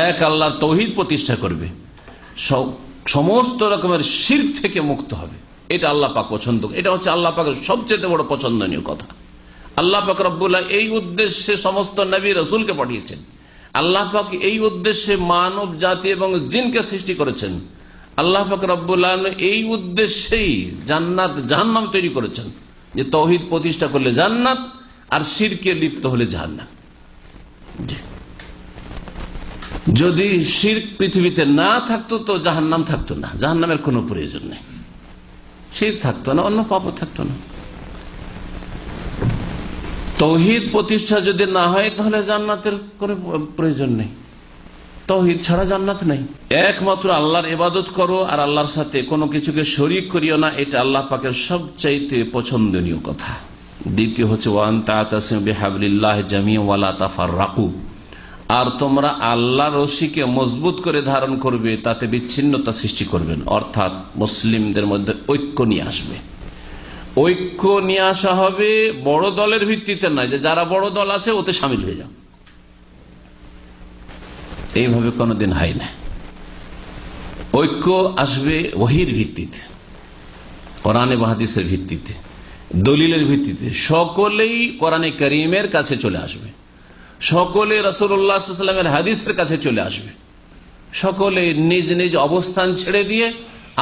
এক আল্লাহর তৌহিদ প্রতিষ্ঠা করবে, সমস্ত রকমের শিরক থেকে মুক্ত হবে। এটা আল্লাহ পাক পছন্দ, এটা হচ্ছে আল্লাহ পাকের সবচেয়ে বড় পছন্দনীয় কথা। আল্লাহ পাক রব্বুল আলামিন এই উদ্দেশ্যে সমস্ত নবী রাসূলকে পাঠিয়েছেন। আল্লাহ পাক এই উদ্দেশ্যে মানব জাতি এবং জিনকে সৃষ্টি করেছেন। আল্লাহ পাক রব্বুল আলামিন এই উদ্দেশ্যেই জান্নাত জাহান্নাম তৈরি করেছেন, যে তৌহিদ প্রতিষ্ঠা করলে জান্নাত আর শিরকে লিপ্ত হলে জাহান্নাম। যদি শিরক পৃথিবীতে না থাকতো তো জাহান্নাম থাকতো না, জাহান্নামের কোনো প্রয়োজন নেই। শিরক থাকতো না, অন্য পাপও থাকতো না। তৌহিদ প্রতিষ্ঠা যদি না হয় তাহলে জান্নাতের কোনো প্রয়োজন নেই। তৌহিদ ছাড়া জান্নাত নেই। একমাত্র আল্লাহর ইবাদত করো আর আল্লাহর সাথে কোনো কিছুকে শরীক করিও না, এটা আল্লাহ পাকের সবচাইতে পছন্দনীয় কথা। দ্বিতীয় হচ্ছে ওয়ান তাতাসিমু বিহাবলিল্লাহি জামিআন ওয়া লা তাফাররাকু, আর তোমরা আল্লাহর রশিকে মজবুত করে ধারণ করবে, তাতে বিচ্ছিন্নতা সৃষ্টি করবেন, অর্থাৎ মুসলিমদের মধ্যে ঐক্য নিয়ে আসবে। ঐক্য নিয়ে আসা হবে বড় দলের ভিত্তিতে নয়, যে যারা বড় দল আছে ওতে সামিল হয়ে যাও, এইভাবে কোনোদিন হয় না। ঐক্য আসবে ওহীর ভিত্তিতে, কোরআনে বা হাদিসের ভিত্তিতে, দলিলের ভিত্তিতে। সকলেই কোরআনে কারীমের কাছে চলে আসবে, সকলে রাসূলুল্লাহ সাল্লাল্লাহু আলাইহি ওয়াসাল্লামের হাদিসের কাছে চলে আসবে। সকলে নিজ নিজ অবস্থান ছেড়ে দিয়ে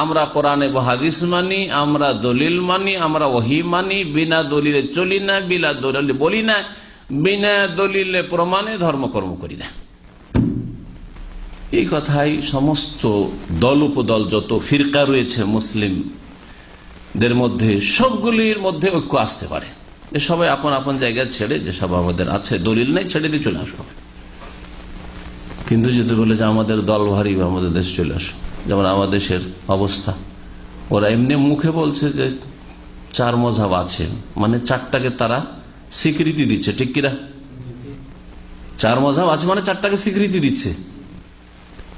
আমরা কোরআনে বা হাদিস মানি, আমরা দলিল মানি, আমরা ওহী মানি, বিনা দলিলে চলি না, বিনা দলিলে বলি না, বিনা দলিলে প্রমাণে ধর্মকর্ম করি না। এই কথাই সমস্ত দল উপদল যত ফিরকা রয়েছে মুসলিমদের মধ্যে, সবগুলির মধ্যে ঐক্য আসতে পারে। সবাই আপন আপন জায়গা ছেড়ে, যেসব আমাদের আছে দলিল নেই, ছেড়ে দিয়ে চলে আসো। কিন্তু যদি বলে যে আমাদের দল ভারী, আমাদের দেশ চলে আসো, যেমন আমাদের দেশের অবস্থা, ওরা এমনি মুখে বলছে যে 4 মযহাব আছে, মানে 4টাকে তারা স্বীকৃতি দিচ্ছে, ঠিক কিনা? 4 মযহাব আছে মানে 4টাকে স্বীকৃতি দিচ্ছে।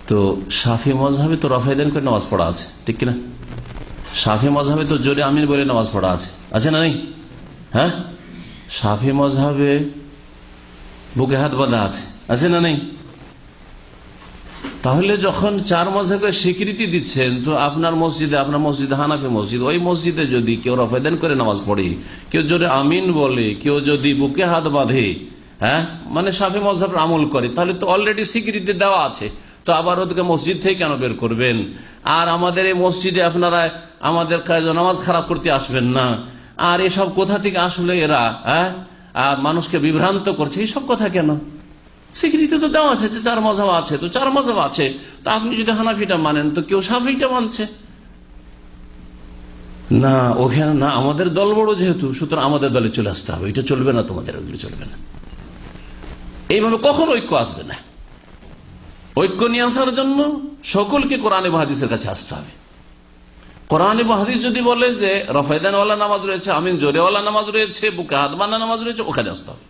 তো শাফি মযহাবে তো রফায়দান করে নামাজ পড়া আছে, ঠিক কিনা? শাফি মযহাবে তো জোরে আমিন বলে নামাজ পড়া আছে না নেই? হ্যাঁ, শাফি মযহাবে বুকে হাত বাঁধা আছে না নেই? তাহলে যখন 4 মযহাবকে স্বীকৃতি দিচ্ছেন, তো আপনার মসজিদে হানাফি মসজিদ, ওই মসজিদে যদি কেউ রফায়দান করে নামাজ পড়ে, কেউ জোরে আমিন বলে, কেউ যদি বুকে হাত বাঁধে, হ্যাঁ, মানে শাফি মযহাবের আমল করে, তাহলে তো অলরেডি স্বীকৃতি দেওয়া আছে। তো আবার ওদেরকে মসজিদ থেকে কেন বের করবেন? আর আমাদের এই মসজিদে আপনারা আমাদের নামাজ খারাপ করতে আসবেন না। আর এসব কোথা থেকে আসলে এরা মানুষকে বিভ্রান্ত করছে, এইসব কথা কেন? স্বীকৃতি তো দেওয়া আছে যে 4 মযহাব আছে, তো 4 মযহাব আছে, তো আপনি যদি হানাফিটা মানেন তো কেউ শাফিটা মানছে না, ওখানে না, আমাদের দল বড় যেহেতু, সুতরাং আমাদের দলে চলে আসতে হবে, এটা চলবে না, তোমাদের ওগুলো চলবে না। এইভাবে কখনো ঐক্য আসবে না। ঐক্য নিয়ে আসার জন্য সকলকে কোরআন এবং হাদিসের কাছে আসতে হবে। কোরআন এবং হাদিস যদি বলে যে রফায়দানওয়ালা নামাজ রয়েছে, আমিন জোরেওয়ালা নামাজ রয়েছে, বুকে হাত বাঁধা নামাজ রয়েছে, ওখানে আসতে হবে।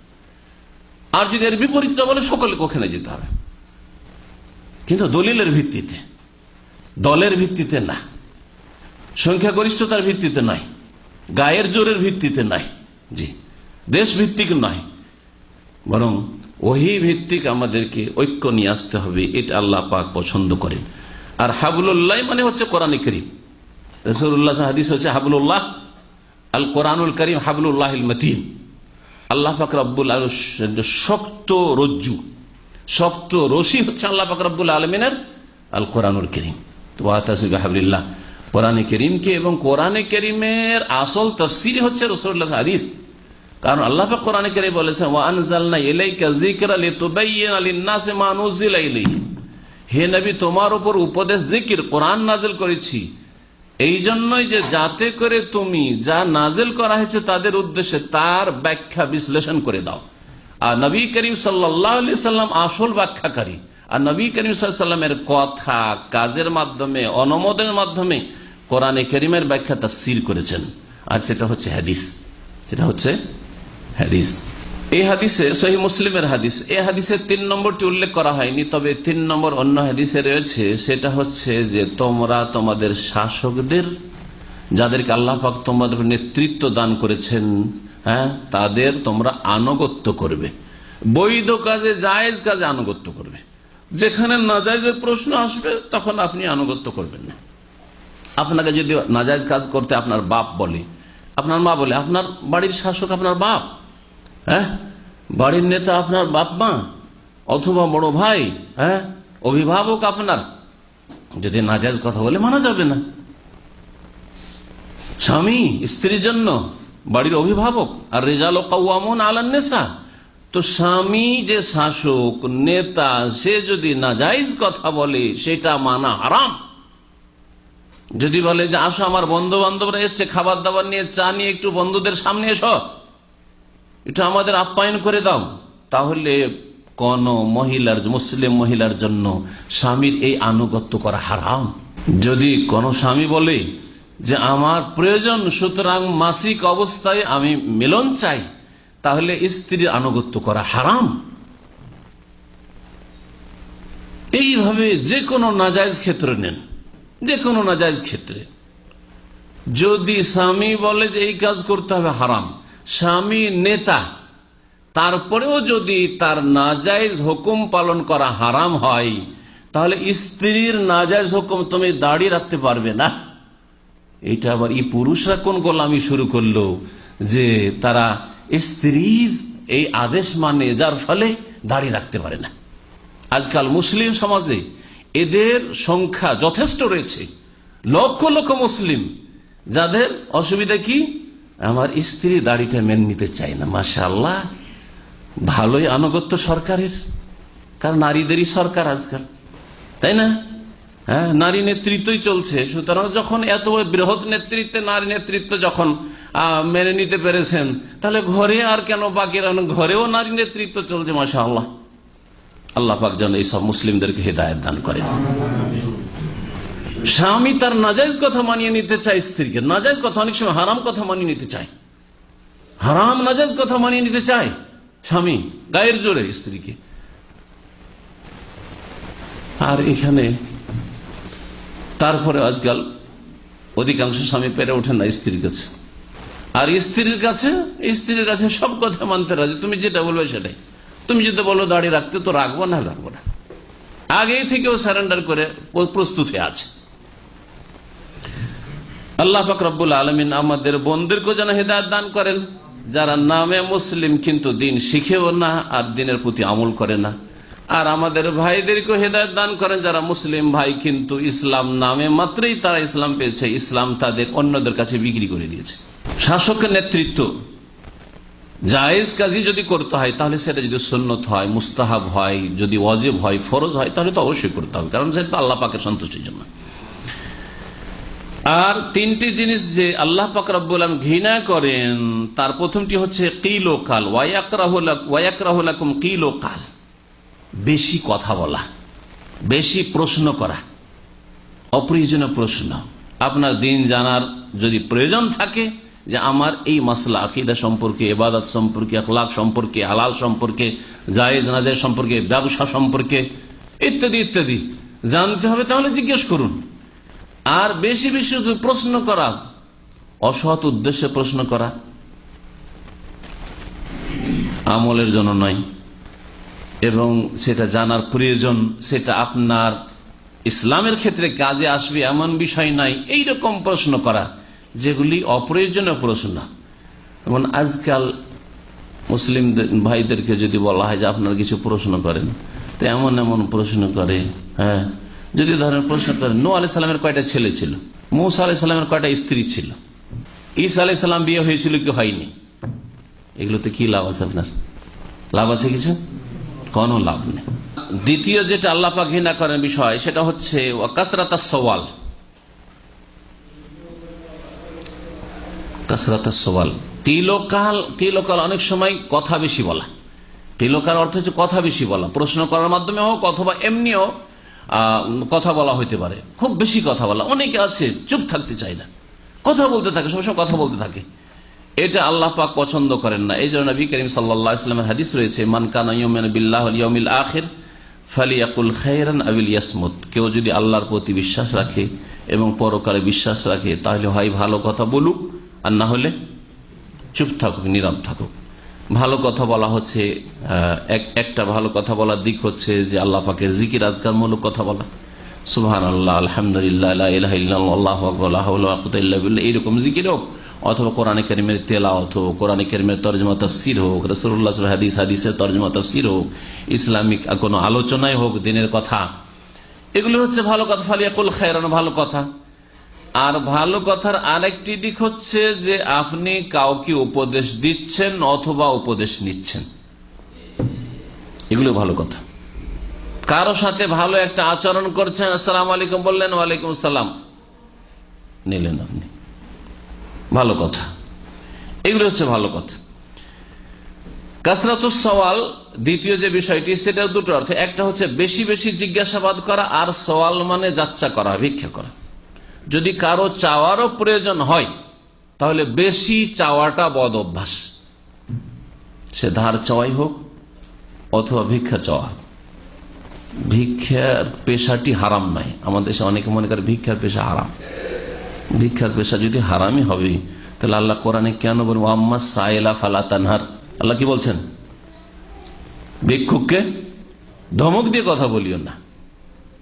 আর যদি এর বিপরীতটা বলে, সকলকে ওখানে যেতে হবে, কিন্তু দলিলের ভিত্তিতে, দলের ভিত্তিতে না, সংখ্যাগরিষ্ঠতার ভিত্তিতে নয়, গায়ের জোরের ভিত্তিতে নয়, জি, দেশ ভিত্তিক নয়, বরং ওহী ভিত্তিক আমাদেরকে ঐক্য নিয়ে আসতে হবে। এটা আল্লাহ পাক পছন্দ করেন। আর হাবলুল্লাহ মানে হচ্ছে কোরআন কারীম। রাসূলুল্লাহ হাদিস হচ্ছে হাবলুল্লাহ আল কোরআনুল কারীম হাবলুল্লাহিল মতিন। আল্লাহ পাক রব্বুল আলামিন শক্ত রজ্জু, শক্ত রশি হচ্ছে আল্লাহ পাক রব্বুল আলামিনের আল কোরআনুল কারীম। তো ওয়াতাসিমু বিহাবলিল্লাহ, কোরআন কারীমকে, এবং কোরআন কারীমের আসল তাফসীর হচ্ছে রাসূলুল্লাহর হাদিস। কারণ আল্লাহ পাক কোরআনে কারীমে বলেছেন ওয়া আনজালনা ইলাইকা যিকরা লিতুবাইয়িনা লিন-নাসি মা নুজিলা ইলাইহিম, হে নবী তোমার উপর উপদেশ জিকির কোরআন নাজিল করেছি এই জন্যই যে যাতে করে তুমি যা নাজিল করা হয়েছে তাদের উদ্দেশ্যে তার ব্যাখ্যা বিশ্লেষণ করে দাও। আর নবী করিম সাল্লাল্লাহু আলাইহি সাল্লাম আসল ব্যাখ্যাকারী, আর নবী করিম সাল্লাল্লাহু আলাইহি সাল্লামের কথা কাজের মাধ্যমে, অনুমোদনের মাধ্যমে কোরআনে কারীমের ব্যাখ্যা তাফসীর করেছেন, আর সেটা হচ্ছে হাদিস, সেটা হচ্ছে হাদিস। এই হাদিসে সহিহ মুসলিমের হাদিস, এই হাদিসের 3 নম্বরটি উল্লেখ করা হয়নি, তবে 3 নম্বর অন্য হাদিসে রয়েছে। সেটা হচ্ছে যে তোমরা তোমাদের শাসকদের, যাদেরকে আল্লাহ পাক তোমাদের নেতৃত্ব দান করেছেন, হ্যাঁ, তাদের তোমরা আনুগত্য করবে, বৈধ কাজে জায়েজ কাজে আনুগত্য করবে। যেখানে নাজায়েজের প্রশ্ন আসবে তখন আপনি আনুগত্য করবেন না। আপনাকে যদি নাজায়েজ কাজ করতে আপনার বাপ বলে, আপনার মা বলে, আপনার বাড়ির শাসক আপনার বাপ, হ্যাঁ, বাড়ির নেতা আপনার বাপ মা অথবা বড় ভাই, হ্যাঁ, অভিভাবক আপনার, যদি নাজায়েজ কথা বলে মানা যাবে না। স্বামী স্ত্রীর জন্য বাড়ির অভিভাবক, আর রিজালু কাওয়ামুন আলান নিসা, তো স্বামী যে শাসক নেতা সে যদি নাজায়েজ কথা বলে সেটা মানা হারাম। যদি বলে যে আসো আমার বন্ধু বান্ধবরা এসছে খাবার দাবার নিয়ে, চা নিয়ে, একটু বন্ধুদের সামনে এসো, একটু আমাদের আপ্যায়ন করে দাও, তাহলে কোন মহিলার, মুসলিম মহিলার জন্য স্বামীর এই আনুগত্য করা হারাম। যদি কোন স্বামী বলে যে আমার প্রয়োজন সুতরাং মাসিক অবস্থায় আমি মিলন চাই, তাহলে স্ত্রীর আনুগত্য করা হারাম। এইভাবে যে কোনো নাজায়েজ ক্ষেত্রে নেন, যে কোনো নাজায়েজ ক্ষেত্রে যদি স্বামী বলে যে এই কাজ করতে হবে, হারাম। স্বামী নেতা, তারপরেও যদি তার নাজায়েজ হুকুম পালন করা হারাম হয়, তাহলে স্ত্রীর নাজায়েজ হুকুম তুমি দাঁড়িয়ে রাখতে পারবে না। এটা আবার এই পুরুষরা কোন গোলামি শুরু করলো যে তারা স্ত্রীর এই আদেশ মানে, যার ফলে দাঁড়িয়ে রাখতে পারে না। আজকাল মুসলিম সমাজে এদের সংখ্যা যথেষ্ট রয়েছে, লক্ষ লক্ষ মুসলিম যাদের অসুবিধা কি, আমার স্ত্রী দাড়িটা মেনে নিতে চায় না। মাশাআল্লাহ, ভালোই আনুগত্য সরকারের, কারণ নারীদেরই সরকার আজকাল, তাই না? হ্যাঁ, নারী নেতৃত্বই চলছে। সুতরাং যখন এত বৃহৎ নেতৃত্বে নারী নেতৃত্ব যখন মেনে নিতে পেরেছেন, তাহলে ঘরে আর কেন বাকি, ঘরেও নারী নেতৃত্ব চলছে। মাশাআল্লাহ, আল্লাহ পাক যেন এইসব মুসলিমদেরকে হেদায়েত দান করেন। স্বামী তার নাজায়েজ কথা মানিয়ে নিতে চায় স্ত্রীকে, নাজায়েজ কথা, অনেক সময় হারাম কথা মানিয়ে নিতে চায়, হারাম নাজায়েজ কথা মানিয়ে নিতে চায় স্বামী গায়ের জোরে স্ত্রীকে। আর এখানে তারপরে আজকাল অধিকাংশ স্বামী পেরে ওঠে না স্ত্রীর কাছে, আর স্ত্রীর কাছে সব কথা মানতে রাজি, তুমি যেটা বলবে সেটাই। তুমি যদি বলো দাঁড়িয়ে রাখতে, তো রাখবো না, রাখবো না, আগে থেকেও সারেন্ডার করে প্রস্তুত হয়ে আছে। আল্লাহ পাক রব্বুল আলামিন আমাদের বোনদেরকে যেন হেদায়েত দান করেন, যারা নামে মুসলিম কিন্তু দিন শিখেও না আর দিনের প্রতি আমল করে না। আর আমাদের ভাইদেরকে হেদায়েত দান করেন যারা মুসলিম ভাই কিন্তু ইসলাম নামে মাত্রই তারা ইসলাম পেয়েছে, ইসলাম তাদের অন্যদের কাছে বিক্রি করে দিয়েছে। শাসকের নেতৃত্ব জায়েজ কাজী যদি করতে হয়, তাহলে সেটা যদি সুন্নত হয়, মুস্তাহাব হয়, যদি ওয়াজিব হয়, ফরজ হয়, তাহলে তো অবশ্যই করতে হবে, কারণ সেটা আল্লাহ পাকের সন্তুষ্টির জন্য। আর তিনটি জিনিস যে আল্লাহ পাক রব্বুল আলামিন ঘৃণা করেন, তার প্রথমটি হচ্ছে কিল ও কাল, ওয়ায়াকরাহু লাকুম কিল ও কাল, বেশি কথা বলা, বেশি প্রশ্ন করা, অপ্রয়োজনীয় প্রশ্ন। আপনার দিন জানার যদি প্রয়োজন থাকে যে আমার এই মাসলা আকীদা সম্পর্কে, ইবাদত সম্পর্কে, আখলাক সম্পর্কে, হালাল সম্পর্কে, জায়েজ নাজায়েজ সম্পর্কে, ব্যবসা সম্পর্কে ইত্যাদি ইত্যাদি জানতে হবে, তাহলে জিজ্ঞেস করুন। আর বেশি বেশি প্রশ্ন করা, অসৎ উদ্দেশ্যে প্রশ্ন করা, আমলের জন্য নয়, এবং সেটা জানার প্রয়োজন, সেটা আপনার ইসলামের ক্ষেত্রে কাজে আসবে এমন বিষয় নাই, এইরকম প্রশ্ন করা যেগুলি অপ্রয়োজনীয় প্রশ্ন। এবং আজকাল মুসলিম ভাইদেরকে যদি বলা হয় যে আপনারা কিছু প্রশ্ন করেন, তো এমন এমন প্রশ্ন করে। হ্যাঁ, যদি ধরেন প্রশ্ন করেন নূহ আলাইহিস সালামের কয়টা ছেলে ছিল, মূসা আলাইহিস সালামের কয়টা স্ত্রী ছিল, ঈসা আলাইহিস সালাম বিয়ে হয়েছিল কি হয়নি, এগুলোতে কি লাভ আছে? আপনার লাভ আছে কিছু? কোনো লাভ নেই। দ্বিতীয় যেটা আল্লাহ পাক ঘৃণা করেন বিষয়, সেটা হচ্ছে কাসরাতাস সওয়াল, কাসরাতাস সওয়াল, তিলকাল, অনেক সময় কথা বেশি বলা। তিলকাল অর্থ হচ্ছে কথা বেশি বলা, প্রশ্ন করার মাধ্যমে হোক অথবা এমনিও কথা বলা হইতে পারে, খুব বেশি কথা বলা। অনেকে আছে চুপ থাকতে চায় না, কথা বলতে থাকে, সবসময় কথা বলতে থাকে, এটা আল্লাহ পাক পছন্দ করেন না। এই জন্য নবী করিম সাল্লাল্লাহু আলাইহি ওয়াসাল্লামের হাদিস রয়েছে, মান কানা ইউমিনু বিল্লাহি ওয়াল ইয়াউমিল আখির ফালিয়াকুল খায়রান আও লিয়াসমুত, কেউ যদি আল্লাহর প্রতি বিশ্বাস রাখে এবং পরকালে বিশ্বাস রাখে, তাহলে হয় ভালো কথা বলুক, আর না হলে চুপ থাকুক, নীরব থাকুক। ভালো কথা বলা হচ্ছে, একটা ভালো কথা বলার দিক হচ্ছে যে আল্লাহ পাকের জিকির আজকার মূলক কথা বলা, সুবহানাল্লাহ, আলহামদুলিল্লাহ, লা ইলাহা ইল্লাল্লাহ, আল্লাহু আকবার, লা হাওলা ওয়া কুওয়াতা ইল্লা বিল্লাহ, এইরকম জিকির হোক, অথবা কোরআনে কারীমের তেলাওয়াত হোক, কোরআনে কারীমের তরজমা তাফসীর হোক, রাসূলুল্লাহ সাল্লাল্লাহু আলাইহি ওয়াসাল্লাম হাদিসের তরজমা তাফসীর হোক, ইসলামিক কোনো আলোচনায় হোক, দিনের কথা, এগুলো হচ্ছে ভালো কথা। ফালিয়াকুল খায়রান, ভালো কথা। আর ভালো কথার আরেকটি দিক হচ্ছে যে আপনি কাউকে উপদেশ দিচ্ছেন অথবা উপদেশ নিচ্ছেন, এগুলো ভালো কথা। কারো সাথে ভালো একটা আচরণ করছেন, আসসালামু আলাইকুম বললেন, ওয়ালাইকুম আসসালাম নিলেন, আপনি ভালো কথা, এগুলো হচ্ছে ভালো কথা। কাসরাতুস সওয়াল, দ্বিতীয় যে বিষয়টি, সেটা দুটো অর্থ। একটা হচ্ছে বেশি বেশি জিজ্ঞাসাবাদ করা, আর সওয়াল মানে যাচ্চা করা, ভিক্ষা করা। যদি কারো চাওয়ারও প্রয়োজন হয় তাহলে বেশি চাওয়াটা বদ অভ্যাস, সে ধার চাওয়াই হোক অথবা ভিক্ষা চাওয়া। ভিক্ষার পেশাটি হারাম নয়। আমাদের দেশে অনেকে মনে করে ভিক্ষার পেশা হারাম। ভিক্ষার পেশা যদি হারামই হবে তাহলে আল্লাহ কোরআনে কেন বলবো আম্মা সাইলা ফালা তানহার? আল্লাহ কি বলছেন? ভিক্ষুককে ধমক দিয়ে কথা বলিও না।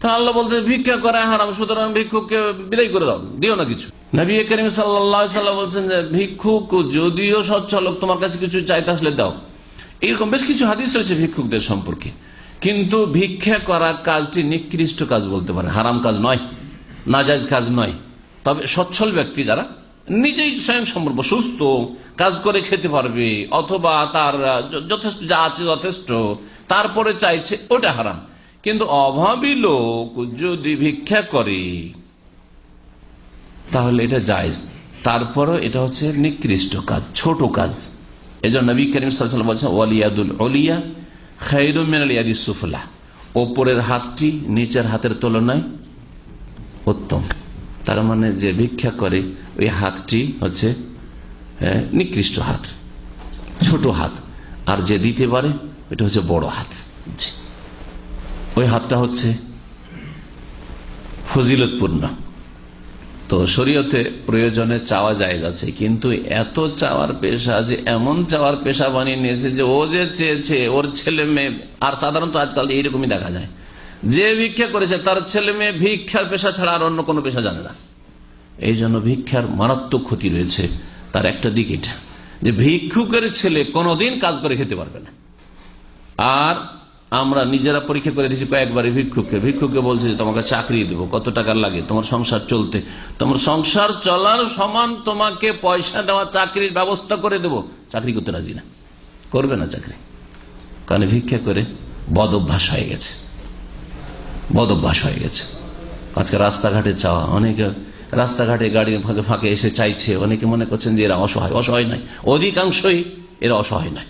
তা আল্লাহ বলতে ভিক্ষা করা হারাম, সুতরাং ভিক্ষুককে বিদায় করে দাও, দিও না কিছু। নবী করিম সাল্লাল্লাহু আলাইহি ওয়াসাল্লাম বলছেন যে ভিক্ষুক যদিও সচ্ছল লোক, তোমার কাছে কিছু চাইতে আসলে দাও। এরকম বেশ কিছু হাদিস রয়েছে ভিক্ষুকদের সম্পর্কে। কিন্তু ভিক্ষা করা কাজটি নিকৃষ্ট কাজ বলতে পারে, হারাম কাজ নয়, নাজায়েজ কাজ নয়। তবে সচ্ছল ব্যক্তি যারা নিজেই স্বয়ং সম্ভব সুস্থ, কাজ করে খেতে পারবে, অথবা তার যথেষ্ট যা আছে যথেষ্ট, তারপরে চাইছে, ওটা হারাম। কিন্তু অভাবী লোক যদি ভিক্ষা করে তাহলে এটা জায়েজ, তারপরও এটা হচ্ছে নিকৃষ্ট কাজ, ছোট কাজ। এজন্য নবী করিম সাল্লাল্লাহু আলাইহি ওয়াসাল্লাম বলেছেন ওয়ালিয়াদুল উলিয়া খায়রুম মিনাল ইয়াদিস সুফলা, ওপরের হাতটি নিচের হাতের তুলনায় উত্তম। তার মানে যে ভিক্ষা করে ওই হাতটি হচ্ছে নিকৃষ্ট হাত, ছোট হাত, আর যে দিতে পারে এটা হচ্ছে বড় হাত। ওই হাতটা হচ্ছে ফজিলতপূর্ণ। তো শরীয়তে প্রয়োজনে চাওয়া জায়েজ আছে, কিন্তু এত চাওয়ার পেশা যে এমন চাওয়ার পেশা বানিয়ে নিয়েছে যে ও যে চেয়েছে ওর ছেলে মেয়ে, আর সাধারণত আজকাল এইরকমই দেখা যায়, যে ভিক্ষা করেছে তার ছেলে মেয়ে ভিক্ষার পেশা ছাড়া আর অন্য কোনো পেশা জানে না। এই জন্য ভিক্ষার মারাত্মক ক্ষতি রয়েছে। তার একটা দিক এটা যে ভিক্ষুকের ছেলে কোনোদিন কাজ করে খেতে পারবে না। আর আমরা নিজেরা পরীক্ষা করে দিয়েছি কয়েকবারে ভিক্ষুককে বলছে যে তোমাকে চাকরি দেবো, কত টাকা লাগে তোমার সংসার চলতে, তোমার সংসার চলার সমান তোমাকে পয়সা দেওয়া চাকরির ব্যবস্থা করে দেবো, চাকরি করতে রাজি না, করবে না চাকরি। কারণ ভিক্ষা করে বদ অভ্যাস হয়ে গেছে, বদ অভ্যাস হয়ে গেছে। আজকে রাস্তাঘাটে চাওয়া, অনেকে রাস্তাঘাটে গাড়ির ফাঁকে ফাঁকে এসে চাইছে, অনেকে মনে করছেন যে এরা অসহায়। অসহায় নয়, অধিকাংশই এরা অসহায় নয়।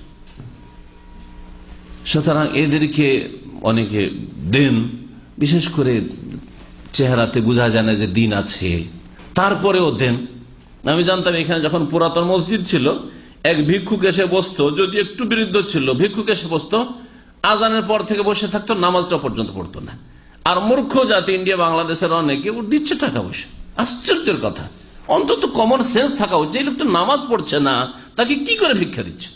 সুতরাং এদেরকে অনেকে দেন, বিশেষ করে চেহারাতে বোঝা যায় না যে দিন আছে, তারপরেও দেন। আমি জানতাম এখানে যখন পুরাতন মসজিদ ছিল, এক ভিক্ষুক এসে বসতো, যদি একটু বৃদ্ধ ছিল, ভিক্ষুক এসে বসতো, আজানের পর থেকে বসে থাকতো, নামাজটা পর্যন্ত পড়তো না। আর মূর্খ জাতি ইন্ডিয়া বাংলাদেশের অনেকে দিচ্ছে টাকা পয়সা। আশ্চর্যের কথা, অন্তত কমন সেন্স থাকা উচিত। যে লোকটা নামাজ পড়ছে না তাকে কি করে ভিক্ষা দিচ্ছে?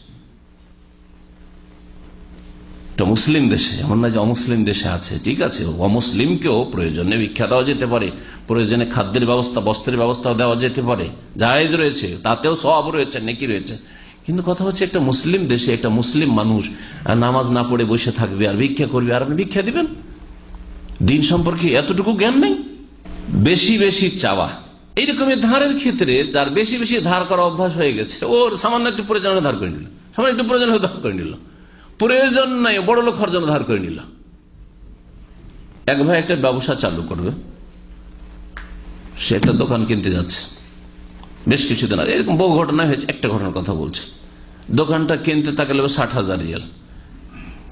মুসলিম দেশে, এমন না যে অমুসলিম দেশে আছে, ঠিক আছে, অমুসলিমকেও প্রয়োজনে ভিক্ষা দেওয়া যেতে পারে, প্রয়োজনে খাদ্যের ব্যবস্থা, বস্ত্রের ব্যবস্থা দেওয়া যেতে পারে, জায়েজ রয়েছে, তাতেও সওয়াব রয়েছে, নেকি রয়েছে। কিন্তু কথা হচ্ছে একটা মুসলিম দেশে একটা মুসলিম মানুষ নামাজ না পড়ে বসে থাকবে আর ভিক্ষা করবে, আর আপনি ভিক্ষা দিবেন? দিন সম্পর্কে এতটুকু জ্ঞান নেই। বেশি বেশি চাওয়া, এইরকমের ধারের ক্ষেত্রে যার বেশি বেশি ধার করা অভ্যাস হয়ে গেছে, ওর সামান্য একটু প্রয়োজনে ধার করে নিল, সামান্য একটু প্রয়োজন হয়ে ধার করে নিল, প্রয়োজন নাই বড় লোক হওয়ার জন্য ধার করে নিল। এক ভাই একটা ব্যবসা চালু করবে, সে একটা দোকান কিনতে যাচ্ছে, বেশ কিছুদিন আগে এরকম বহু ঘটনা হয়েছে। একটা ঘটনার কথা বলছে, দোকানটা কিনতে তাকে লাগবে 60,000 রিয়াল।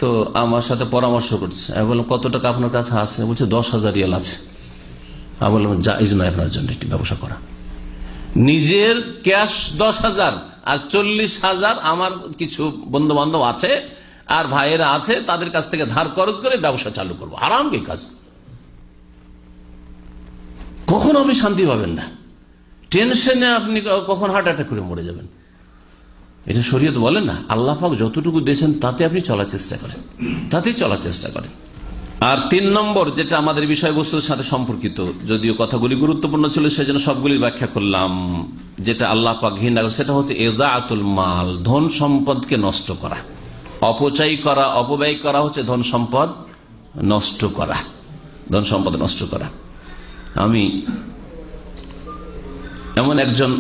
তো আমার সাথে পরামর্শ করছে, আমি বললাম কত টাকা আপনার কাছে আছে? বলছে 10,000 রিয়াল আছে। আমি বললাম জায়েজ নয় আপনার জন্য একটি ব্যবসা করা। নিজের ক্যাশ 10,000 আর 40,000 আমার কিছু বন্ধু বান্ধব আছে আর ভাইয়েরা আছে, তাদের কাছ থেকে ধার খরচ করে ব্যবসা চালু করবো। আরাম কি কাজ? কখন আপনি শান্তি পাবেন না, টেনশনে আপনি কখন হার্ট অ্যাটাক করে মরে যাবেন। এটা শরীয়ত বলে না। আল্লাহ পাক যতটুকু দিয়েছেন তাতে আপনি চলার চেষ্টা করেন, তাতেই চলার চেষ্টা করেন। আর 3 নম্বর যেটা আমাদের বিষয়বস্তুর সাথে সম্পর্কিত, যদিও কথাগুলি গুরুত্বপূর্ণ ছিল সেজন্য সবগুলির ব্যাখ্যা করলাম, যেটা আল্লাহ পাক ঘৃণা করে সেটা হচ্ছে ইযাআতুল মাল, ধন সম্পদকে নষ্ট করা, অপচয় করা, অপব্যয় করা হচ্ছে ধন সম্পদ নষ্ট করা, ধন সম্পদ নষ্ট করা। আমি এমন একজন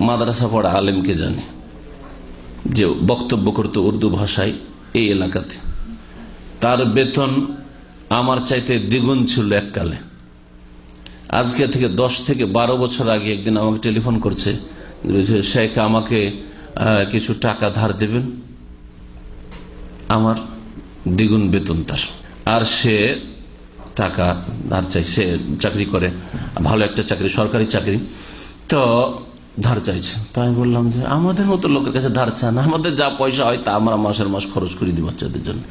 মাদ্রাসা পড়া আলেমকে জানি যে বক্তব্য করত উর্দু ভাষায় এই এলাকাতে। তার বেতন আমার চাইতে দ্বিগুণ ছিল এককালে। আজকে থেকে 10 থেকে 12 বছর আগে একদিন আমাকে টেলিফোন করছে, শেখ আমাকে কিছু টাকা ধার দেবেন, আমার দ্বিগুণ বেতন তার। আর সে টাকা ধার চাই, সে চাকরি করে, ভালো একটা চাকরি, সরকারি চাকরি, তো ধার চাইছে। তো আমি বললাম যে আমাদের মতো লোকের কাছে ধার চান, আমাদের যা পয়সা হয় তা আমরা মাসের মাস খরচ করে দিই বাচ্চাদের জন্য।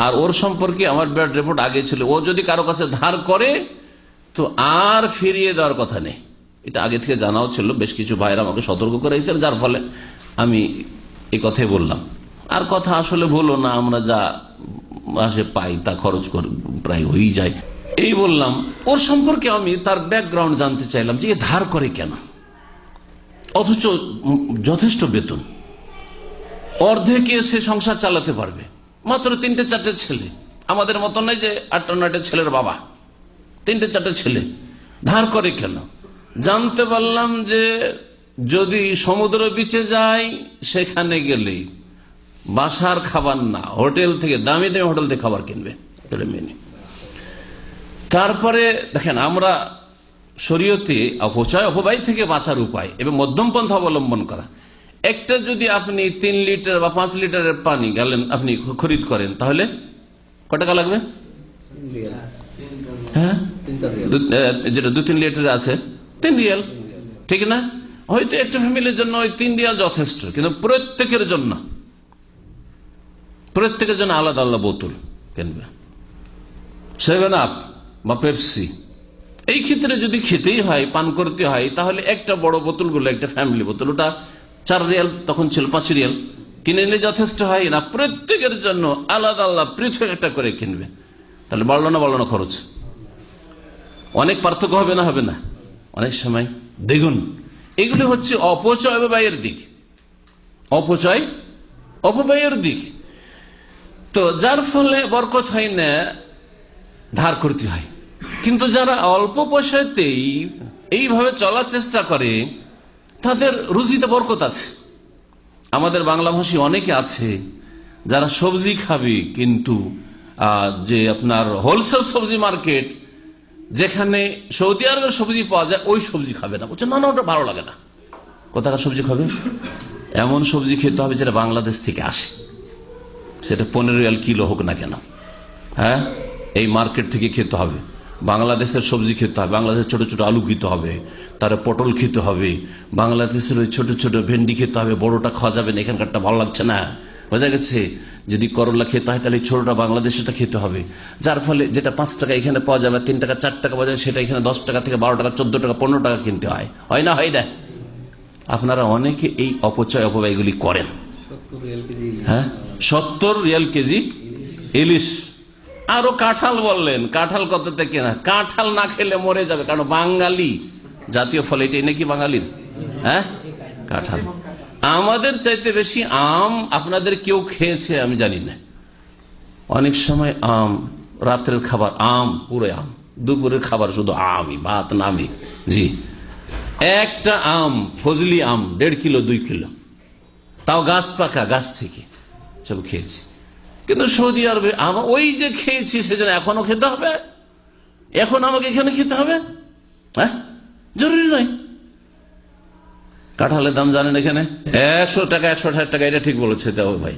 আর ওর সম্পর্কে আমার ব্যাড রিপোর্ট আগে ছিল, ও যদি কারো কাছে ধার করে তো আর ফিরিয়ে দেওয়ার কথা নেই। এটা আগে থেকে জানাও ছিল, বেশ কিছু ভাইরা আমাকে সতর্ক করেছেন, যার ফলে আমি এই কথাই বললাম। আর কথা আসলে ভুলো না, আমরা যা মাসে পাই তা খরচ করে প্রায় হয়েই যায়। এই বললাম, ওর সম্পর্কে আমি তার ব্যাকগ্রাউন্ড জানতে চাইলাম যে ধার করে কেন, অথচ যথেষ্ট বেতন, অর্ধেকে সে সংসার চালাতে পারবে, মাত্র 3-4টে ছেলে, আমাদের মতো নয় যে 8-9টা ছেলের বাবা, 3-4টে ছেলে, ধার করে কেন? জানতে পারলাম যে যদি সমুদ্র বিচে যায় সেখানে গেলেই বাসার খাবার না, হোটেল থেকে দামি দামি হোটেল থেকে খাবার কিনবে। তারপরে দেখেন, আমরা শরীয়তে অপচয় অপব্যয় থেকে বাঁচার উপায় এবং মধ্যম পন্থা অবলম্বন করা। একটা যদি আপনি 3 লিটার বা 5 লিটারের পানি গেলেন আপনি খরিদ করেন, তাহলে কত টাকা লাগবে? হ্যাঁ, যেটা 2-3 লিটার আছে 3 রিয়াল, ঠিক না? হয়তো একটা ফ্যামিলির জন্য ওই 3 রিয়াল যথেষ্ট, কিন্তু প্রত্যেকের জন্য আলাদা আলাদা বোতল কিনবে, 7 আপ বা পেপসি। এই ক্ষেত্রে যদি খেতেই হয়, পান করতে হয়, তাহলে একটা বড় বোতলগুলো, একটা ফ্যামিলি বোতল, ওটা 4 রিয়াল, তখন ছিল 5 রিয়াল, কিনে নিলে যথেষ্ট হয় না? প্রত্যেকের জন্য আলাদা আলাদা পৃথক একটা করে কিনবে, তাহলে বাড়লো না খরচ? অনেক পার্থক্য হবে না? হবে না? অনেক সময় দ্বিগুণ। এগুলি হচ্ছে অপচয় অপব্যয়ের দিক, অপচয় অপব্যয়ের দিক। তো যার ফলে বরকত হয় না, ধার করতে হয়। কিন্তু যারা অল্প পয়সাতেই এইভাবে চলার চেষ্টা করে তাদের রুজিতে বরকত আছে। আমাদের বাংলাভাষী অনেকে আছে যারা সবজি খাবে, কিন্তু যে আপনার হোলসেল সবজি মার্কেট, যেখানে সৌদি আরবের সবজি পাওয়া যায়, ওই সবজি খাবে না। বলছে না, ওটা ভালো লাগে না। কোথাকার সবজি খাবে? এমন সবজি খেতে হবে যেটা বাংলাদেশ থেকে আসে, সেটা 15 রিয়াল কিলো হোক না কেন। হ্যাঁ, এই মার্কেট থেকে খেতে হবে, বাংলাদেশের সবজি খেতে হবে, বাংলাদেশের ছোট ছোট আলু খেতে হবে, তারা পটল খেতে হবে, বাংলাদেশের ওই ছোট ছোট ভেন্ডি খেতে হবে, বড়টা খাওয়া যাবে না, এখানকারটা ভালো লাগছে না। বোঝা গেছে? যদি করলা খেতে হয় তাহলে ছোটটা বাংলাদেশটা খেতে হবে। যার ফলে যেটা 5 টাকা এখানে পাওয়া যাবে, 3 টাকা 4 টাকা পাওয়া যাবে, সেটা এখানে 10 টাকা থেকে 12 টাকা 14 টাকা 15 টাকা কিনতে হয়। হয় না? হয় না? আপনারা অনেকে এই অপচয় অপব্যয়গুলি করেন। হ্যাঁ, 70 রিয়াল কেজি ইলিশ। আরো কাঁঠাল বললেন, কাঁঠাল কত থেকে না? কাঁঠাল না খেলে মরে যাবে, কারণ বাঙালি জাতীয় ফল, এটাই নাকি বাঙালির। হ্যাঁ, কাঁঠাল। আমাদের চাইতে বেশি আম আপনাদের কেউ খেয়েছে আমি জানি না। অনেক সময় আম, রাত্রের খাবার আম, পুরো আম, দুপুরের খাবার শুধু আমই, ভাত নামি। জি, একটা আম, ফজলি আম 1.5 কিলো 2 কিলো, তাও গাছ পাকা, গাছ থেকে সব খেয়েছি। কিন্তু সৌদি আরবে ওই যে খেয়েছি সেজন্য এখনো খেতে হবে, এখন আমাকে এখানে খেতে হবে? হ্যাঁ, জরুরি নয়। কাঁঠালের দাম জানেন এখানে 100 টাকা 160 টাকা, এটা ঠিক বলেছে দেও ভাই।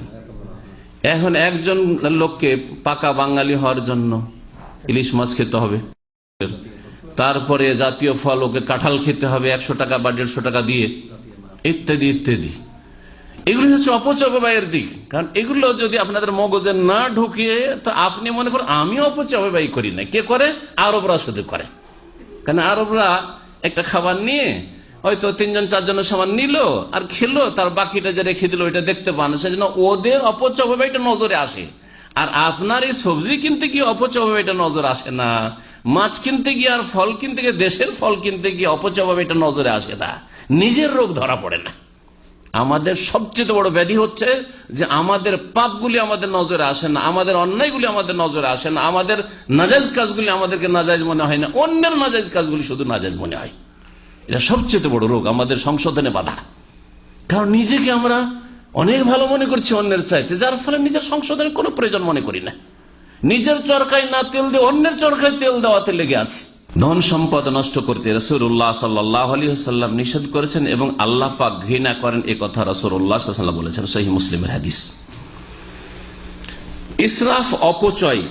এখন একজন লোককে পাকা বাঙালি হওয়ার জন্য ইলিশ মাছ খেতে হবে, তারপরে জাতীয় ফল ওকে কাঁঠাল খেতে হবে 100 টাকা বা 150 টাকা দিয়ে, ইত্যাদি ইত্যাদি। এগুলি হচ্ছে অপচয় ব্যয়ের দিক। কারণ এগুলো যদি আপনাদের মগজে না ঢুকিয়ে, তো আপনি মনে করেন আমি অপচয় ব্যয় করি না। কে করে? আরবরা শুধু করে। কারণ আরবরা একটা খাবার নিয়ে হয়তো 3 জন 4 জনের সমান নিল আর খেলো, তার বাকিটা যে রেখে দিল ওইটা দেখতে পান, সেজন্য ওদের অপচয় হবে এটা নজরে আসে। আর আপনার এই সবজি কিনতে গিয়ে অপচয় হবে এটা নজরে আসে না, মাছ কিনতে গিয়ে আর ফল কিনতে গিয়ে, দেশের ফল কিনতে গিয়ে অপচয় হবে এটা নজরে আসে না, নিজের রোগ ধরা পড়ে না। আমাদের সবচেয়ে বড় ব্যাধি হচ্ছে যে আমাদের পাপগুলি আমাদের নজরে আসে না, আমাদের অন্যায়গুলি আমাদের নজরে আসে না, আমাদের নাজায়েজ কাজগুলি আমাদেরকে নাজায়েজ মনে হয় না, অন্যের নাজায়েজ কাজগুলি শুধু নাজায়েজ মনে হয়। এটা সবচেয়ে বড় রোগ, আমাদের সংশোধনে বাধা। কারণ নিজেকে আমরা অনেক ভালো মনে করছি অন্যের চাইতে, যার ফলে নিজের সংশোধনের কোনো প্রয়োজন মনে করি না। নিজের চরকায় না তেল দিয়ে অন্যের চরকায় তেল দেওয়াতে লেগে আছে। ধন সম্পদ নষ্ট করতে রাসূলুল্লাহ সাল্লাল্লাহু আলাইহি ওয়াসাল্লাম নিষেধ করেছেন এবং আল্লাহ পাক ঘৃণা করেন, এ কথা রাসূলুল্লাহ সাল্লাল্লাহু আলাইহি ওয়াসাল্লাম বলেছেন, সহিহ মুসলিমের হাদিস। ইসরাফ অপচয়,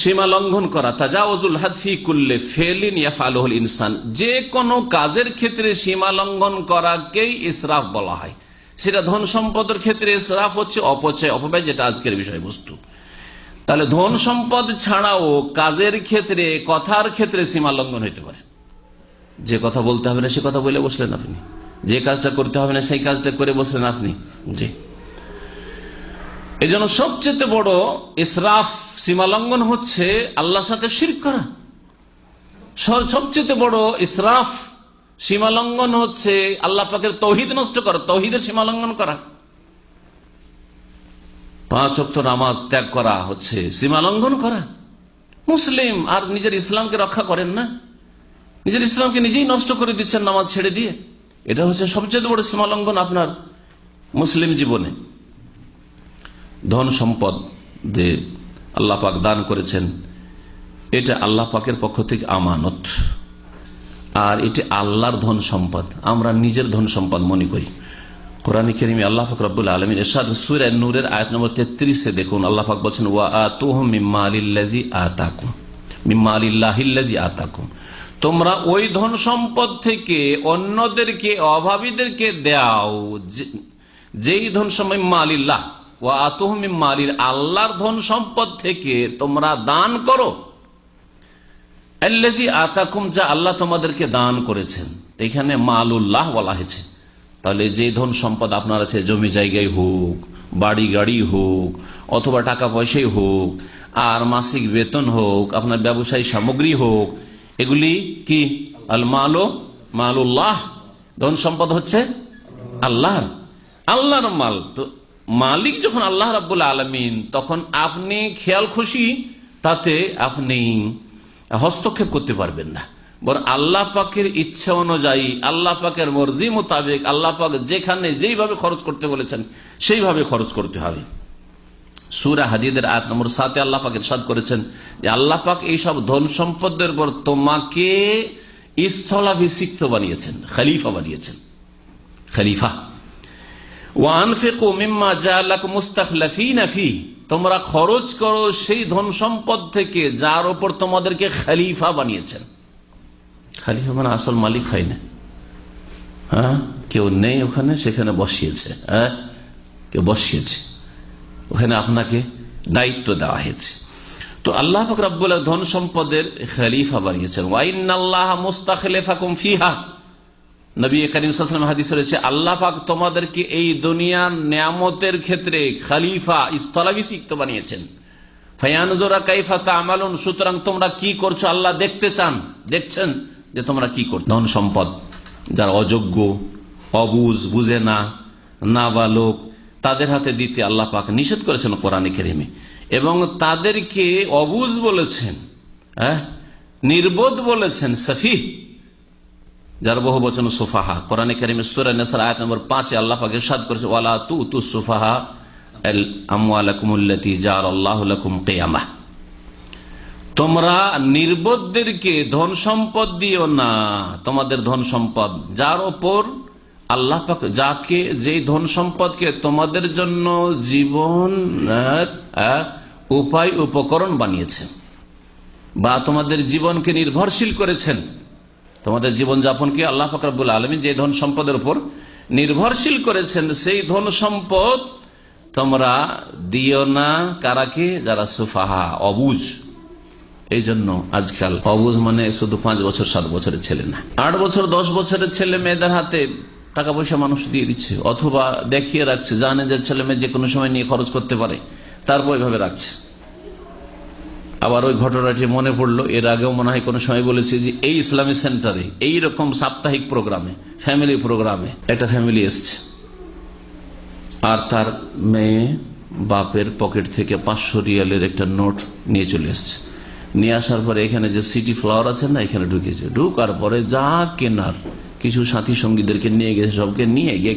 সীমা লঙ্ঘন করা, তাজাওয়াজুল হাদ ফি কুল্লি ফি'লিন ইয়াফআলুহুল ইনসান, যে কোনো কাজের ক্ষেত্রে সীমা লঙ্ঘন করাকেই ইসরাফ বলা হয়। সেটা ধন সম্পদের ক্ষেত্রে ইসরাফ হচ্ছে অপচয়, অপব্যয়, যেটা আজকের বিষয়বস্তু। তাহলে ধন সম্পদ ছাড়াও কাজের ক্ষেত্রে, কথার ক্ষেত্রে সীমা লঙ্ঘন হইতে পারে। যে কথা বলতে হবে না সে কথা বলে বসলেন আপনি, যে কাজটা করতে হবে না সেই কাজটা করে বসলেন আপনি। জি, এই জন্য সবচেয়ে বড় ইসরাফ, সীমা লঙ্ঘন হচ্ছে আল্লাহর সাথে শিরক করা। সবচেয়ে বড় ইসরাফ, সীমা লঙ্ঘন হচ্ছে আল্লাহ পাকের তৌহিদ নষ্ট করা, তৌহিদের সীমা লঙ্ঘন করা। 5 ওয়াক্ত নামাজ ত্যাগ করা হচ্ছে সীমা লঙ্ঘন করা। মুসলিম আর নিজের ইসলামকে রক্ষা করেন না, নিজের ইসলামকে নিজেই নষ্ট করে দিচ্ছেন নামাজ ছেড়ে দিয়ে। এটা হচ্ছে সবচেয়ে বড় সীমা লঙ্ঘন আপনার মুসলিম জীবনে। ধন সম্পদ যে আল্লাহ পাক দান করেছেন, এটা আল্লাহ পাকের পক্ষ থেকে আমানত, আর এটি আল্লাহর ধন সম্পদ, আমরা নিজের ধন সম্পদ মনে করি। কোরআন কারীমে আল্লাহ পাক রব্বুল আলামিন ইরশাদ, সূরা নূরের আয়াত নম্বর 33 দেখুন, আল্লাহ পাক বলেন, ওয়া আতুহুম মিম্মালিল্লাযী আতাকুম, মিম্মালিল্লাহিল্লাযী আতাকুম, তোমরা ওই ধন সম্পদ থেকে অন্যদেরকে, অভাবীদেরকে দাও, যেই ধন সম্পদ, মালিল্লাহ ওয়া আতুহুম মিম্মালিল, আল্লাহর ধন সম্পদ থেকে তোমরা দান করো, আল্লাযী আতাকুম, যা আল্লাহ তোমাদেরকে দান করেছেন। এখানে মালুল্লাহ বলা হয়েছে। তাহলে যে ধন সম্পদ আপনার আছে, জমি জায়গায় হোক, বাড়ি গাড়ি হোক, অথবা টাকা পয়সাই হোক, আর মাসিক বেতন হোক, আপনার ব্যবসায়ী সামগ্রী হোক, এগুলি কি আল মালু মালুল্লাহ, ধন সম্পদ হচ্ছে আল্লাহর, আল্লাহর মাল। তো মালিক যখন আল্লাহ রাব্বুল আলামিন, তখন আপনি খেয়াল খুশি তাতে আপনি হস্তক্ষেপ করতে পারবেন না, বরং আল্লাহ পাকের ইচ্ছা অনুযায়ী, আল্লাহ পাকের মর্জি মোতাবেক, আল্লাহ পাক যেখানে যেইভাবে খরচ করতে বলেছেন সেইভাবে খরচ করতে হবে। সূরা হাদীদের আয়াত নম্বর 7 আল্লাহ পাক ইরশাদ করেছেন যে আল্লাহ পাক এইসব ধন সম্পদের উপর তোমাকে স্থলাভিষিক্ত বানিয়েছেন, খলিফা বানিয়েছেন, খলিফা। ওয়া আনফিকু মিম্মা জাআলাকুম মুস্তাখলাফিনা ফীহি, তোমরা খরচ করো সেই ধন সম্পদ থেকে যার উপর তোমাদেরকে খলিফা বানিয়েছেন। খলিফা মানে আসল মালিক হয় না, হ্যাঁ, কেউ নেই ওখানে, সেখানে বসিয়েছে, হ্যাঁ, কেউ বসিয়েছে ওখানে, আপনাকে দায়িত্ব দেওয়া হয়েছে। তো আল্লাহ পাক রব্বুল আলামিন ধন সম্পদের খলিফা বানিয়েছেন। ওয়া ইন্নাল্লাহা মুস্তাখলিফাকুম ফিহা, নবী করিম সাল্লাল্লাহু আলাইহি ওয়াসাল্লাম হাদিসে রয়েছে, আল্লাহ পাক তোমাদেরকে এই দুনিয়ার নিয়ামতের ক্ষেত্রে খলিফা, স্থলাভিষিক্ত বানিয়েছেন। ফায়ানজুরা কাইফা তা'মালুন, সুতরাং তোমরা কি করছো আল্লাহ দেখতে চান, দেখছেন যে তোমরা কি করছো। ধন সম্পদ যারা অযোগ্য, অবুঝ, বুঝে না, নাবালক, তাদের হাতে দিতে আল্লাহ পাক নিষেধ করেছেন কোরআনে কারীমে, এবং তাদেরকে অবুঝ বলেছেন, নির্বোধ বলেছেন, সফিহ, যার বহু বচন সুফাহা। কোরআনে কারীমে সূরা নিসার আয়াত নম্বর 5 আল্লাহ পাক ইরশাদ করেছে, ওয়ালা তুতুস সুফাহা আমওয়ালাকুমুল্লাতী জাআলাল্লাহু লাকুম কিয়ামাহ, তোমরা নির্বোধদেরকে ধন সম্পদ দিও না, তোমাদের ধন সম্পদ যার ওপর আল্লাহ পাক, যাকে, যেই ধন সম্পদকে তোমাদের জন্য জীবন উপায় উপকরণ বানিয়েছেন, বা তোমাদের জীবনকে নির্ভরশীল করেছেন, তোমাদের জীবন যাপনকে আল্লাহ পাক রব্বুল আলামিন যে ধন সম্পদের উপর নির্ভরশীল করেছেন, সেই ধন সম্পদ তোমরা দিও না। কারাকে? যারা সুফাহা, অবুঝ, এই জন্য আজকাল অবুঝ মানে শুধু 5 বছর 7 বছরের ছেলে না, 8 বছর 10 বছরের ছেলে মেয়েদের হাতে টাকা পয়সা মানুষ দিয়ে দিচ্ছে, অথবা দেখিয়ে রাখছে, জানে যে ছেলে মেয়ে যে কোনো সময় নিয়ে খরচ করতে পারে, তারপর এভাবে রাখছে। আবার ওই ঘটনাটি মনে পড়লো, এর আগেও মনে হয় কোনো সময় বলেছি যে এই ইসলামী সেন্টারে এইরকম সাপ্তাহিক প্রোগ্রামে, ফ্যামিলি প্রোগ্রামে একটা ফ্যামিলি এসছে, আর তার মেয়ে বাপের পকেট থেকে 500 রিয়ালের একটা নোট নিয়ে চলে এসছে। নিয়ে আসার পরে এখানে যে সিটি ফ্লাওয়ার আছে না, এখানে ঢুকেছে। ঢুকার পরে যা কেনার, কিছু সাথী সঙ্গীদেরকে নিয়ে গেছে, সবকে নিয়ে গিয়ে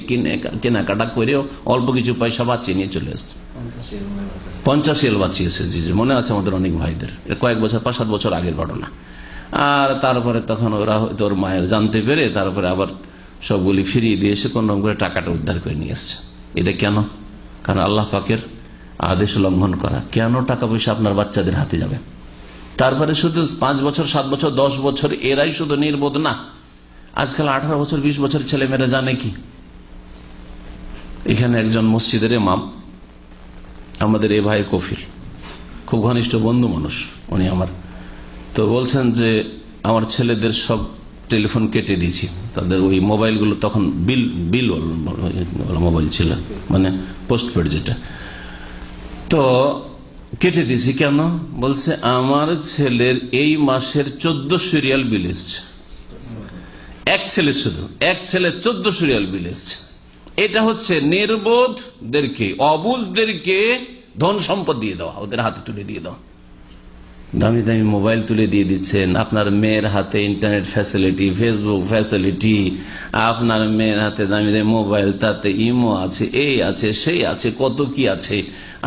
কেনাকাটা করে অল্প কিছু পয়সা বাঁচিয়ে নিয়ে চলে এসছে। 50 রিয়াল বাঁচিয়েছে। জি, মনে আছে আমাদের অনেক ভাইদের, কয়েক বছর 5-7 বছর আগের ঘটনা। আর তারপরে তখন ওরা হয়তো ওর মায়ের জানতে পেরে তারপরে আবার সবগুলি ফিরিয়ে দিয়ে এসে কোন রকম করে টাকাটা উদ্ধার করে নিয়ে এসছে। এটা কেন? কারণ আল্লাহ পাকের আদেশ লঙ্ঘন করা। কেন টাকা পয়সা আপনার বাচ্চাদের হাতে যাবে? তারপরে শুধু 5 বছর 7 বছর 10 বছর এরাই শুধু নির্বোধ না, আজকাল 18 বছর 20 বছর ছেলে মেয়েরা জানে কি। এখানে একজন মসজিদের ইমাম, আমাদের এই ভাই কফিল, খুব ঘনিষ্ঠ বন্ধু মানুষ উনি আমার, তো বলছেন যে আমার ছেলেদের সব টেলিফোন কেটে দিয়েছি, তাদের ওই মোবাইলগুলো তখন বিল মোবাইল ছিল, মানে পোস্টপেড যেটা, তো কেটে দিয়েছি। কেন? বলছে আমার ছেলের এই মাসের 1400 রিয়াল বিল এসছে। এক ছেলে, শুধু এক ছেলে 1400 রিয়াল বিল এসছে। এটা হচ্ছে নির্বোধদেরকে, অবুঝদেরকে ধন সম্পদ দিয়ে দেওয়া, ওদের হাতে তুলে দিয়ে দেওয়া। দামি দামি মোবাইল তুলে দিয়ে দিচ্ছেন, আপনার মেয়ের হাতে ইন্টারনেট ফ্যাসিলিটি, ফেসবুক ফ্যাসিলিটি, আপনার মেয়ের হাতে দামি দামি মোবাইল, তাতে ইমো আছে, এই আছে, সেই আছে, কত কি আছে,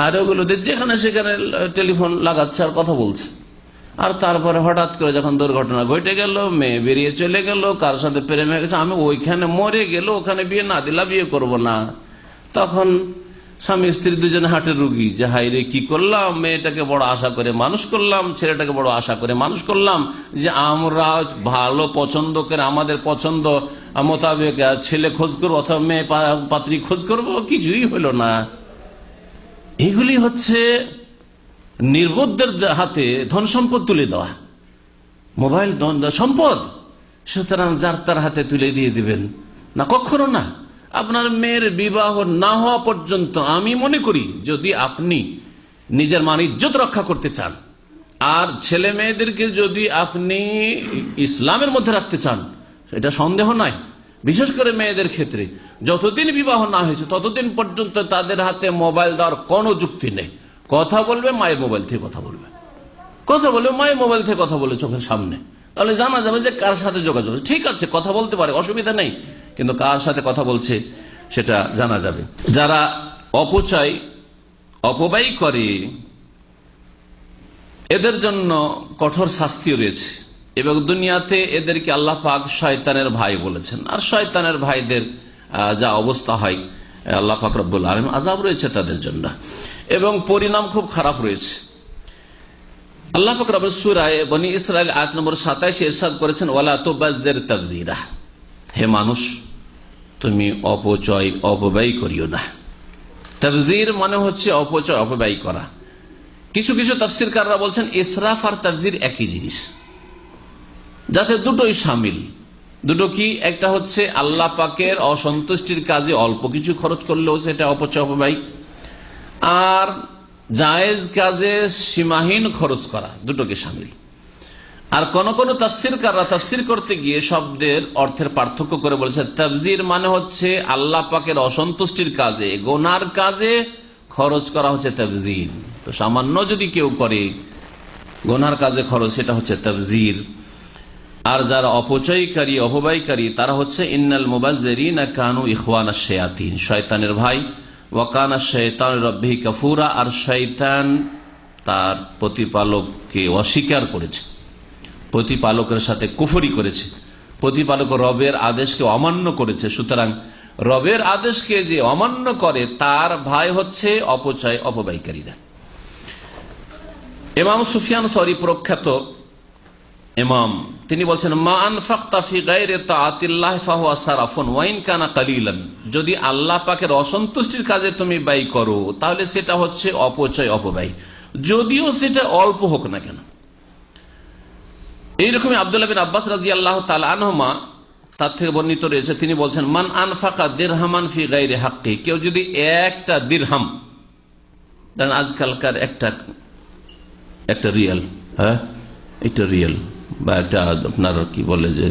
আর ওগুলোতে যেখানে সেখানে টেলিফোন লাগাচ্ছে আর কথা বলছে। আর তারপরে হঠাৎ করে যখন দুর্ঘটনা ঘটে গেল, মেয়ে বেরিয়ে চলে গেল, কার সাথে প্রেম হয়ে গেছে, আমি ওইখানে মরে গেল, ওখানে বিয়ে না দিলা বিয়ে করব না, তখন স্বামী স্ত্রী দুজনে হাটের রুগী, যে হাই রে কি করলাম, মেয়েটাকে বড় আশা করে মানুষ করলাম, ছেলেটাকে বড় আশা করে মানুষ করলাম, যে আমরা ভালো পছন্দ করে আমাদের পছন্দ মোতাবেক ছেলে খোঁজ করবো অথবা মেয়ে পাত্রী খোঁজ করবো, কিছুই হলো না। এগুলি হচ্ছে নির্বোধদের হাতে ধন সম্পদ তুলে দেওয়া, মোবাইল সম্পদ, সুতরাং যার তার হাতে তুলে দিয়ে দিবেন না, কখনো না। আপনার মেয়ের বিবাহ না হওয়া পর্যন্ত আমি মনে করি, যদি আপনি নিজের মান ইজ্জত রক্ষা করতে চান আর ছেলে মেয়েদেরকে যদি আপনি ইসলামের মধ্যে রাখতে চান, এটা সন্দেহ নাই। বিশেষ করে মেয়েদের ক্ষেত্রে যতদিন বিবাহ না হয়েছে ততদিন পর্যন্ত তাদের হাতে মোবাইল দেওয়ার কোনো যুক্তি নেই। কথা বলবে মায়ের মোবাইল থেকে কথা বলবে, কথা বলবে মায়ের মোবাইল থেকে কথা বলে চোখের সামনে, তাহলে জানা যাবে যে কার সাথে যোগাযোগ। ঠিক আছে, কথা বলতে পারে, অসুবিধা নেই, কিন্তু কার সাথে কথা বলছে সেটা জানা যাবে। যারা অপব্যয় করে এদের জন্য কঠোর শাস্তিও রয়েছে, এবং দুনিয়াতে এদেরকে আল্লাহ পাক শয়তানের ভাই বলেছেন। আর শয়তানের ভাইদের যা অবস্থা হয়, আল্লাহ পাক রব্বুল আলামিন আযাব রয়েছে তাদের জন্য, এবং পরিণাম খুব খারাপ রয়েছে। আল্লাহ পাক রব্বুল সূরা বনী ইসরাইল আয়াত নম্বর 27 ইরশাদ করেছেন, ওয়ালা তুবাযজির তাবযীরা, হে মানুষ তুমি অপব্যয় করিও না। তাবযীর মানে হচ্ছে অপচয়, অপব্যয় করা। কিছু কিছু তাফসীরকাররা বলছেন ইসরাফ আর তাবযীর একই জিনিস, যাতে দুটোই শামিল। দুটো কি? একটা হচ্ছে আল্লাহ পাকের অসন্তুষ্টির কাজে অল্প কিছু খরচ করলেও সেটা অপচয়, অপব্যয়, আর জায়েজ কাজে সীমাহীন খরচ করা, দুটোকে শামিল। আর কোন কোন তাফসীরকাররা তাফসীর করতে গিয়ে শব্দের অর্থের পার্থক্য করে বলেছে, তাবযীর মানে হচ্ছে আল্লাহ পাকের অসন্তুষ্টির কাজে, গুনার কাজে খরচ করা হচ্ছে তাবযীর। তো সামান্য যদি কেউ করে গুনার কাজে খরচ, সেটা হচ্ছে তাবযীর। আর যারা অপচয়কারী, অপব্যয়কারী, তারা হচ্ছে ইন্নাল মুবাযযিরিনা কানু ইখওয়ানাশ শায়াতিন, শয়তানের ভাই, ওয়া কানা শাইতানু রাব্বিহি কাফুরা, আর শয়তান তার প্রতিপালককে অস্বীকার করেছে, প্রতিপালকের সাথে কুফরি করেছে, প্রতিপালক রবের আদেশকে অমান্য করেছে। সুতরাং রবের আদেশকে যে অমান্য করে তার ভাই হচ্ছে অপচয়, অপব্যয়কারীরা। ইমাম সুফিয়ান সৌরি প্রখ্যাত ইমাম, তিনি বলছেন, মা আনফাকতা ফি গায়রি তাআতিল্লাহ ফাহুয়া সারাফুন ওয়া ইন কানা কালিলান, যদি আল্লাহ পাকের অসন্তুষ্টির কাজে তুমি ব্যয় করো তাহলে সেটা হচ্ছে অপচয়, অপব্যয়, যদিও সেটা অল্প হোক না কেন। এইরকমই আব্দুল্লাহ বিন আব্বাস রাদিয়াল্লাহু তাআলা আনহুমা তার থেকে বর্ণিত রয়েছে, তিনি বলছেন, মান আনফাকা দিরহামান ফি গায়রি হাক্কি, কেউ যদি একটা দিরহাম, আজকালকার একটা রিয়াল, হ্যাঁ একটা রিয়াল বা একটা আপনার কি বলে যে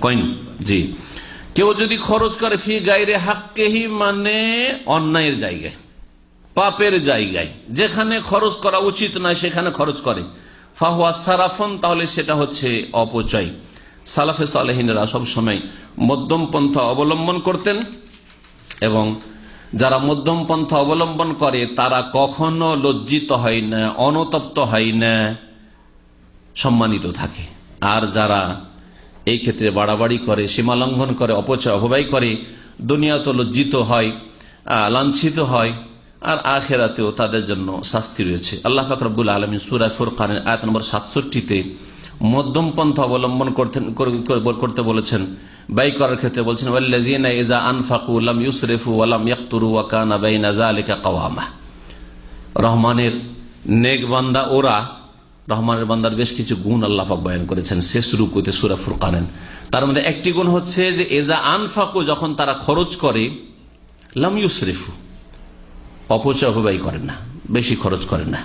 কয়েন, জি, কেউ যদি খরচ করে ফি গায়রি হাক্কিহি মানে অন্যায়ের জায়গায়, পাপের জায়গায়, যেখানে খরচ করা উচিত নয় সেখানে খরচ করে, ফাহুয়া সারাফন, তাহলে সেটা হচ্ছে অপচয়। সালাফে সালেহিনরা সবসময় মধ্যম পন্থা অবলম্বন করতেন এবং যারা মধ্যম পন্থা অবলম্বন করে তারা কখনো লজ্জিত হয় না, অনুতপ্ত হয় না, সম্মানিত থাকে। আর যারা এই ক্ষেত্রে বাড়াবাড়ি করে, সীমা লঙ্ঘন করে, অপচয় অপব্যয় করে, দুনিয়া তো লজ্জিত হয়, লাঞ্ছিত হয়, আর আখেরাতেও তাদের জন্য শাস্তি রয়েছে। আল্লাহ পাক রব্বুল আলামিন সূরা ফুরকানের আয়াত নম্বর 67-তে মধ্যম পন্থা অবলম্বন করতে বলেছেন। ব্যয় করার ক্ষেত্রে বলছেন, ওয়াল্লাযীনা ইযা আনফাকু লাম ইউসরিফু ওয়া লাম ইয়াকতুরু ওয়া কানা বাইনা যালিকা কাওয়ামা। রহমানের নেক বান্দা ওরা, রহমানের বান্দার বেশ কিছু গুণ আল্লাহ পাক বয়ান করেছেন শেষ রুকুতে সূরা ফুরকানের। তার মধ্যে একটি গুণ হচ্ছে যে ইযা আনফাকু, যখন তারা খরচ করে, লাম ইউসরিফু, অপচয় অপব্যয় করেন না, বেশি খরচ করেন না,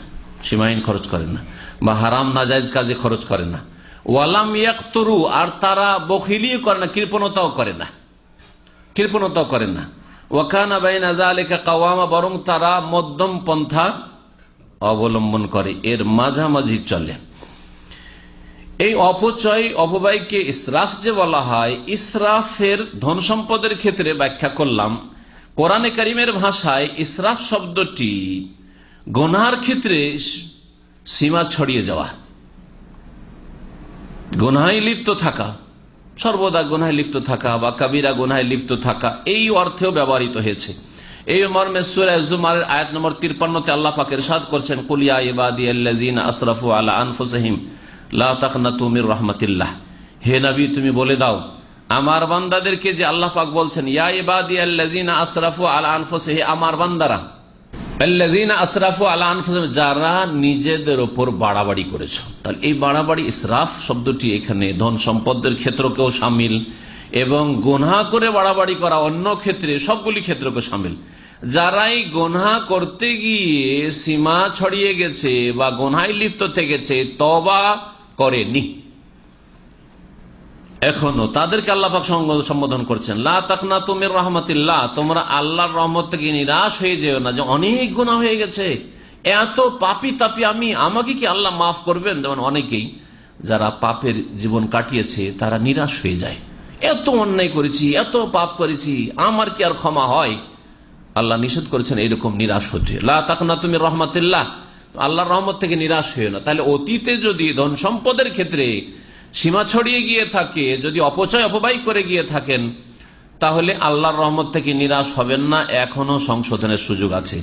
সীমাহীন খরচ করেন না, বা হারাম নাজায়েজ কাজে খরচ করেন না। ওয়ালাম ইয়াকতুরু, আর তারা বখিলিও করে না, কৃপণতাও করেন না। ওয়া কানা বাইনা যালিকা কাওয়ামা, বরং তারা মধ্যম পন্থা অবলম্বন করে, এর মাঝামাঝি চলে। এই অপচয় অপব্যয়কে ইসরাফ যে বলা হয়, ইসরাফের ধন সম্পদের ক্ষেত্রে ব্যাখ্যা করলাম। কোরআনে কারিমের ভাষায় ইসরাফ শব্দটি গুনাহের ক্ষেত্রে সীমা ছড়িয়ে যাওয়া, গুনাহে লিপ্ত থাকা, সর্বদা গুনাহে লিপ্ত থাকা বা কাবিরা গুনাহে লিপ্ত থাকা, এই অর্থেও ব্যবহৃত হয়েছে। এই মর্মে সূরা জুমারের আয়াত নম্বর 53-তে আল্লাহ পাক ইরশাদ করছেন, কুল ইয়া ইবাদিয়াল্লাযীনা আসরাফু আলা আনফুসিহিম লা তাকনাতু মির রাহমাতিল্লাহ। হে নবী, তুমি বলে দাও আমার বান্দাদেরকে, যে আল্লাহ পাক বলছেন ইয়া ইবাদিয়াল্লাযীনা আসরাফু আলা আনফুসিহিম, আমার বান্দারা, আল্লাযীনা আসরাফু আলা আনফুসিহিম, যারা নিজেদের উপর বাড়াবাড়ি করেছে। তাহলে এই বাড়াবাড়ি, ইসরাফ শব্দটি এখানে ধন সম্পদের ক্ষেত্রকেও শামিল এবং গুনাহ করে বাড়াবাড়ি করা অন্য ক্ষেত্রে, সবগুলি ক্ষেত্রকে শামিল। যারাই গুনাহ করতে গিয়ে সীমা ছড়িয়ে গেছে বা গুনাহে লিপ্ত থেকেছে, তওবা করেনি এখনো, তাদেরকে আল্লাহ পাক সম্বোধন করছেন, লা তাকনাতু মির রাহমাতিল্লাহ, তোমরা আল্লাহর রহমত থেকে নিরাশ হয়ে যেও না, যে অনেক গুনাহ হয়ে গেছে, এত পাপী তাপি আমি, আমাকে কি আল্লাহ মাফ করবেন? যেমন অনেকেই যারা পাপের জীবন কাটিয়েছে তারা নিরাশ হয়ে যায়, এত অন্যায় করেছি, এত পাপ করেছি, আমার কি আর ক্ষমা হয়? আল্লাহ নিষেধ করেছেন এইরকম নিরাশ হতে। লা তাকনাতু মির রাহমাতিল্লাহ, আল্লাহর রহমত থেকে নিরাশ হয়ে না। তাহলে অতীতে যদি ধন সম্পদের ক্ষেত্রে সীমা ছড়িয়ে গিয়ে থাকে, যদি অপচয় অপব্যয় করে গিয়ে থাকেন, তাহলে আল্লাহর রহমত থেকে নিরাশ হবেন না, এখনো সংশোধনের সুযোগ আছে।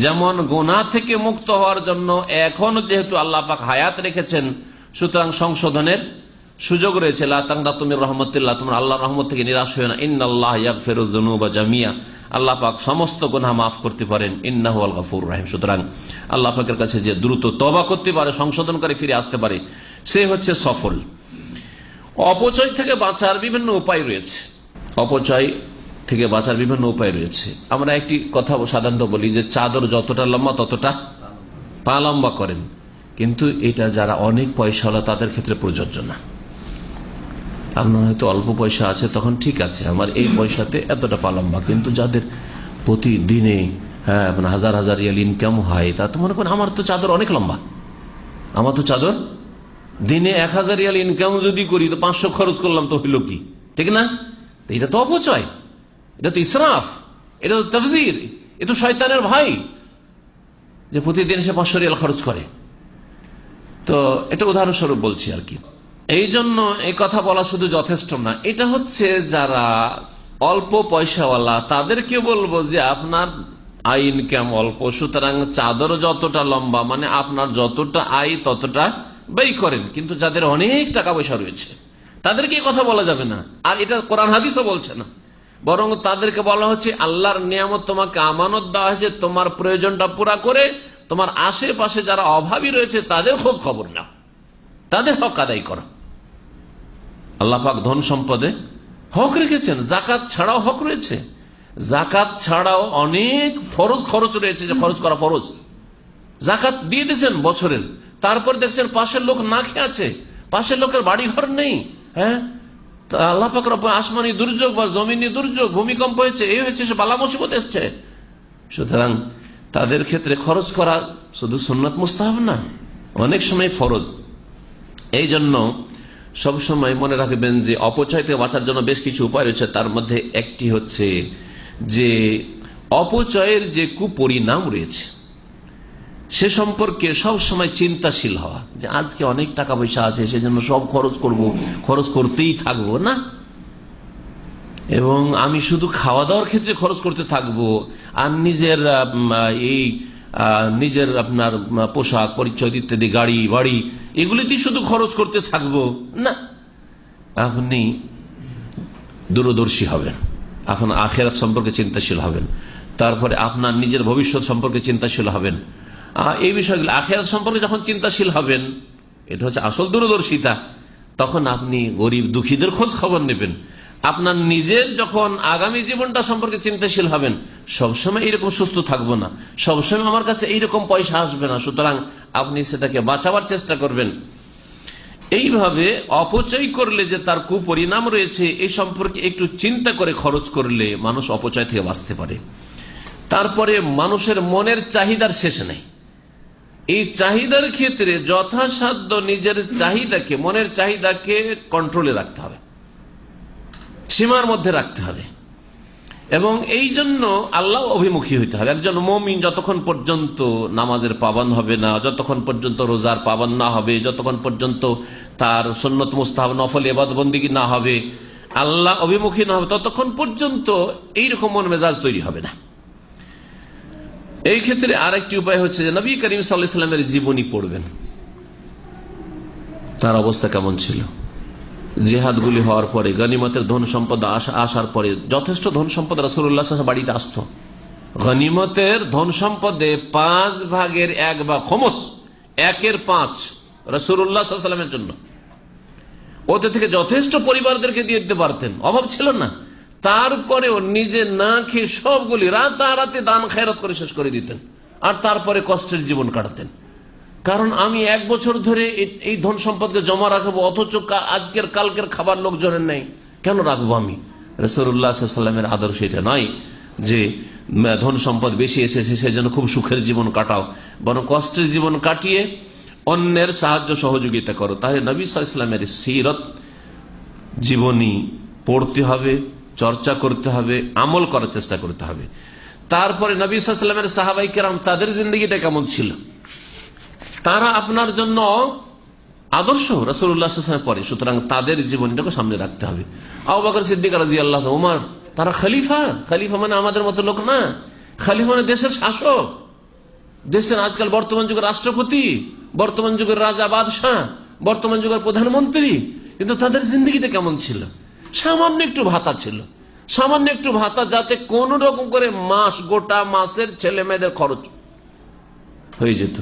যেমন গুনাহ থেকে মুক্ত হওয়ার জন্য এখনো যেহেতু আল্লাহ পাক হায়াত রেখেছেন, সুতরাং সংশোধনের সুযোগ রয়েছে। লা তাকনাতু মির রাহমাতিল্লাহ, তোমরা আল্লাহর রহমত থেকে নিরাশ হয়ে না। ইন্নাল্লাহ ইয়াগফিরুয যুনুবা জামিয়া, আল্লাহ পাক সমস্ত গুনাহ মাফ করতে পারেন। ইন্নাহু আল গফুর রহিম। সুতরাং আল্লাহ পাকের কাছে যে দ্রুত তওবা করতে পারে, সংশোধন করে ফিরে আসতে পারে, সে হচ্ছে সফল। অপচয় থেকে বাঁচার বিভিন্ন উপায় রয়েছে, অপচয় থেকে বাঁচার বিভিন্ন উপায় রয়েছে। আমরা একটি কথা সাধারণত বলি যে চাদর যতটা লম্বা ততটা পা লম্বা করেন, কিন্তু এটা যারা অনেক পয়সাওয়ালা তাদের ক্ষেত্রে প্রযোজ্য না। আপনার হয়তো অল্প পয়সা আছে, তখন ঠিক আছে, আমার এই পয়সাতে এতটা পা লম্বা, কিন্তু যাদের প্রতিদিনে হাজার হাজার রিয়াল ইনকাম হয়, তা তো মনে করেন আমার তো চাদর অনেক লম্বা, আমার তো চাদর দিনে 1000 রিয়াল ইনকাম যদি করি তো 500 খরচ করলাম, তো হইল কি? ঠিক না? এটা তো অপচয়, এটা তো ইসরাফ, এটা তো তাফজির, এ তো শয়তানের ভাই, যে প্রতিদিন সে 500 রিয়াল খরচ করে। তো এটা উদাহরণস্বরূপ বলছি আর কি। এই জন্য এই কথা বলা শুধু যথেষ্ট না, এটা হচ্ছে যারা অল্প পয়সাওয়ালা তাদেরকে বলবো যে আপনার আয় ইনকাম অল্প, সুতরাং চাদর যতটা লম্বা মানে আপনার যতটা আয় ততটা ব্যয় করেন। কিন্তু যাদের অনেক টাকা পয়সা রয়েছে তাদেরকে কথা বলা যাবে না, আর এটা কোরআন হাদিসও বলছে না, বরং তাদেরকে বলা হচ্ছে আল্লাহর নিয়ামত তোমাকে আমানত দেওয়া হয়েছে, তোমার প্রয়োজনটা পুরা করে তোমার আশেপাশে যারা অভাবী রয়েছে তাদের খোঁজ খবর নাও। তাদের হক আদায় করা। আল্লাহ পাক ধন সম্পদে হক রেখেছেন, জাকাত ছাড়াও হক রয়েছে, জাকাত ছাড়াও অনেক ফরজ খরচ রয়েছে, যে খরচ করা ফরজ। জাকাত দিয়ে দিয়েছেন বছরের, তারপর দেখছেন পাশের লোক না খেয়ে আছে, পাশের লোকের বাড়ি ঘর নেই। হ্যাঁ, আল্লাহ পাক রব্বুল আসমানি দুর্যোগ বা জমিনি দুর্যোগ, ভূমিকম্প হয়েছে, এই হয়েছে, সে বালা মুসিবত এসছে। সুতরাং তাদের ক্ষেত্রে খরচ করা শুধু সুন্নাত মুস্তাহাব না, অনেক সময় ফরজ। এই জন্য সবসময় মনে রাখবেন যে অপচয় থেকে বাঁচার জন্য বেশ কিছু উপায় রয়েছে। তার মধ্যে একটি হচ্ছে যে অপচয়ের যে কুপরিণাম রয়েছে সে সম্পর্কে সব সময় চিন্তাশীল হওয়া, যে আজকে অনেক টাকা পয়সা আছে সেজন্য সব খরচ করব, খরচ করতেই থাকবো না, এবং আমি শুধু খাওয়া দাওয়ার ক্ষেত্রে খরচ করতে থাকবো, আর নিজের আপনার পোশাক পরিচ্ছদ ইত্যাদি, গাড়ি বাড়ি, এগুলিতেই শুধু খরচ করতে থাকবো না। আপনি দূরদর্শী হবেন, এখন আখিরাত সম্পর্কে চিন্তাশীল হবেন, তারপরে আপনার নিজের ভবিষ্যৎ সম্পর্কে চিন্তাশীল হবেন। এই বিষয়গুলো আখিরাত সম্পর্কে যখন চিন্তাশীল হবেন, এটা হচ্ছে আসল দূরদর্শিতা, তখন আপনি গরিব দুঃখীদের খোঁজ খবর নেবেন। আপনার নিজের যখন আগামী জীবনটা সম্পর্কে চিন্তাশীল হবেন, সবসময় এইরকম সুস্থ থাকবো না, সবসময় আমার কাছে এইরকম পয়সা আসবে না, সুতরাং আপনি সেটাকে বাঁচাবার চেষ্টা করবেন। এইভাবে অপচয় করলে যে তার কুপরিণাম রয়েছে এই সম্পর্কে একটু চিন্তা করে খরচ করলে মানুষ অপচয় থেকে বাঁচতে পারে। তারপরে মানুষের মনের চাহিদার শেষ নেই। এই চাহিদার ক্ষেত্রে যথাসাধ্য নিজের চাহিদাকে, মনের চাহিদাকে কন্ট্রোলে রাখতে হবে, সীমার মধ্যে রাখতে হবে, এবং এই জন্য আল্লাহ অভিমুখী হইতে হবে। একজন মুমিন যতক্ষণ পর্যন্ত নামাজের পাবন্দ হবে না, যতক্ষণ পর্যন্ত রোজার পাবন্দ না হবে, যতক্ষণ পর্যন্ত তার সুন্নত মুস্তাহাব নফল ইবাদত বন্দেগী না হবে, আল্লাহ অভিমুখী না হবে, ততক্ষণ পর্যন্ত এইরকম মন মেজাজ তৈরি হবে না। এই ক্ষেত্রে আরেকটি উপায় হচ্ছে যে নবী করিম সাল্লাল্লাহু আলাইহি ওয়াসাল্লামের জীবনী পড়বেন। তার অবস্থা কেমন ছিল? জিহাদগুলি হওয়ার পরে, গনিমতের ধন সম্পদ আসার পরে, যথেষ্ট ধন সম্পদ রাসূলুল্লাহ সাল্লাল্লাহু আলাইহি ওয়াসাল্লাম বাড়িতে আসতো। গনিমতের ধন সম্পদে 5/1 বা খমস 1/5 রাসূলুল্লাহ সাল্লাল্লাহু আলাইহি ওয়াসাল্লামের জন্য, ওতে থেকে যথেষ্ট পরিবারদেরকে দিয়ে দিতে পারতেন, অভাব ছিল না। তারপরেও নিজে না খেয়ে সবগুলি রাতারাতি দান খেরাত করে শেষ করে দিতেন, আর তারপরে কষ্টের জীবন কাটাতেন। কারণ আমি 1 বছর ধরে এই ধন সম্পদকে জমা রাখবো, অথচ আজকের কালকের খাবার লোকজনের নেই, কেন রাখবো আমি? রাসূলুল্লাহ সাল্লাল্লাহু আলাইহি ওয়াসাল্লামের আদর্শ এটা নয় যে ধন সম্পদ বেশি এসেছে সেজন্য খুব সুখের জীবন কাটাও, বরং কষ্টের জীবন কাটিয়ে অন্যের সাহায্য সহযোগিতা করো। তাহলে নবী সাল্লাল্লাহু আলাইহি ওয়াসাল্লামের সিরত জীবনী পড়তে হবে, চর্চা করতে হবে, আমল করার চেষ্টা করতে হবে। তারপরে নবী সাল্লাল্লাহু আলাইহি ওয়াসাল্লামের সাহাবায়ে কেরাম, তাদের জিন্দেগিটা কেমন ছিল, তারা আপনার জন্য আদর্শ রাসূলুল্লাহ সাল্লাল্লাহু আলাইহি ওয়াসাল্লামের পরে, সুতরাং তাদের জীবনটাকে সামনে রাখতে হবে। আবু বকর সিদ্দিক রাদিয়াল্লাহু আনহু, ওমর, তারা খলিফা। খলিফা মানে আমাদের মতো লোক না, খলিফা মানে দেশের শাসক, দেশের আজকাল বর্তমান যুগের রাষ্ট্রপতি, বর্তমান যুগের রাজা বাদশাহ, বর্তমান যুগের প্রধানমন্ত্রী। কিন্তু তাদের জিন্দগিটা কেমন ছিল? সামান্য একটু ভাতা ছিল, সামান্য একটু ভাতা, যাতে কোন রকম করে গোটা মাসের ছেলে মেয়েদের খরচ হয়ে যেত।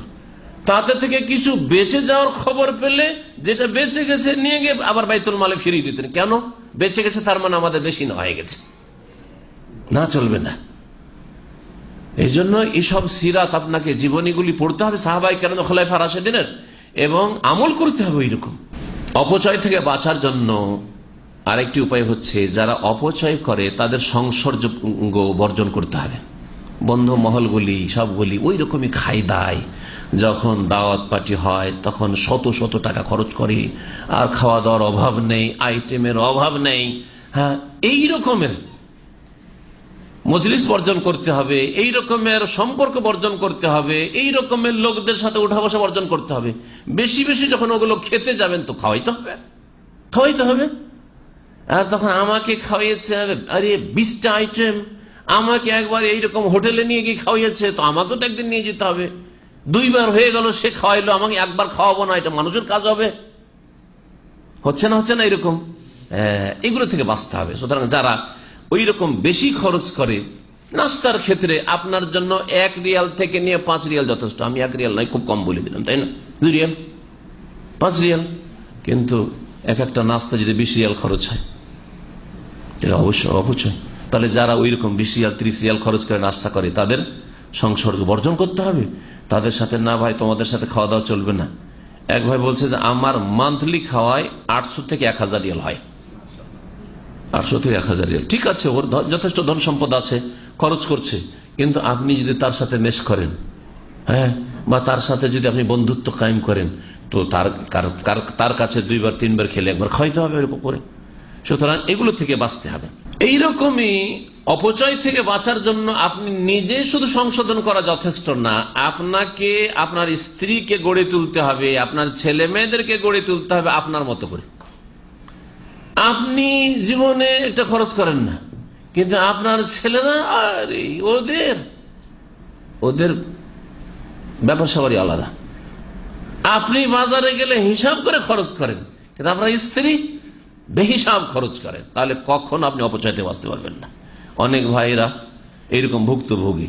তাতে থেকে কিছু বেঁচে যাওয়ার খবর পেলে যেটা বেঁচে গেছে নিয়ে গিয়ে আবার বাইতুল মালে ফিরিয়ে দিতেন। কেন? বেঁচে গেছে তার মানে আমাদের বেশি না হয়ে গেছে, না, চলবে না। এই জন্য এইসব সিরাত আপনাকে, জীবনীগুলি পড়তে হবে সাহাবায়ে কেরাম, খোলাফায়ে রাশিদিনের, এবং আমল করতে হবে ওই রকম। অপচয় থেকে বাঁচার জন্য আরেকটি উপায় হচ্ছে, যারা অপচয় করে তাদের সংসর্গ বর্জন করতে হবে। বন্ধু মহলগুলি সবগুলি ওই রকমই খাই দায়, যখন দাওয়াত পার্টি হয় তখন শত শত টাকা খরচ করে, আর খাওয়া দাওয়ার অভাব নেই, আইটেমের অভাব নেই। হ্যাঁ, এই রকমের মজলিস বর্জন করতে হবে, এই রকমের সম্পর্ক বর্জন করতে হবে, এই রকমের লোকদের সাথে উঠা বসা বর্জন করতে হবে। বেশি বেশি যখন ওগুলো খেতে যাবেন তো খাওয়াইতে হবে। আর তখন আমাকে খাওয়াইছে, আরে 20টা আইটেম, আমাকে একবার এইরকম হোটেলে নিয়ে গিয়ে খাওয়াইছে, তো আমাকেও তো একদিন নিয়ে যেতে হবে। 2 বার হয়ে গেল সে খাওয়াইলো, আমাকে একবার খাওয়াবো না, এটা মানুষের কাজ হবে? হচ্ছে না এরকম। এগুলো থেকে বাঁচতে হবে। সুতরাং যারা ওই রকম বেশি খরচ করে, নাস্তার ক্ষেত্রে আপনার জন্য 1 রিয়াল থেকে নিয়ে 5 রিয়াল যথেষ্ট। আমি 1 রিয়াল নয়, খুব কম বলে দিলাম, তাই না, 2 রিয়াল, 5 রিয়াল, কিন্তু এক একটা নাস্তা যদি 20 রিয়াল খরচ হয়, এটা অবশ্যই অপচয়। তাহলে যারা ওই রকম 20 রিয়াল 30 রিয়াল খরচ করে নাস্তা করে তাদের সংসর্গ বর্জন করতে হবে। তাদের সাথে না ভাই তোমাদের সাথে খাওয়া দাওয়া চলবে না। এক ভাই বলছে যে আমার মান্থলি খাওয়ায় 800 থেকে 1000 রিয়াল হয়। 800 থেকে 1000 রিয়াল, ঠিক আছে, ওর যথেষ্ট ধন সম্পদ আছে, খরচ করছে। কিন্তু আপনি যদি তার সাথে মেশ করেন, হ্যাঁ, বা তার সাথে যদি আপনি বন্ধুত্ব কায়েম করেন, তো তার কাছে 2 বার 3 বার খেলে একবার খাইতে হবে এরকম করে। সুতরাং এগুলো থেকে বাঁচতে হবে। এইরকমই অপচয় থেকে বাঁচার জন্য আপনি নিজে শুধু সংশোধন করা যথেষ্ট না, আপনাকে আপনার স্ত্রীকে গড়ে তুলতে হবে, আপনার ছেলে মেয়েদেরকে গড়ে তুলতে হবে আপনার মতো করে। আপনি জীবনে একটা খরচ করেন না, কিন্তু আপনার ছেলেরা আরে ওদের ব্যাপার সবারই আলাদা। আপনি বাজারে গেলে হিসাব করে খরচ করেন, কিন্তু আপনার স্ত্রী বেহিসাব খরচ করেন, তাহলে কখন আপনি অপচয়তে বাঁচতে পারবেন না। অনেক ভাইরা এইরকম ভুক্তভোগী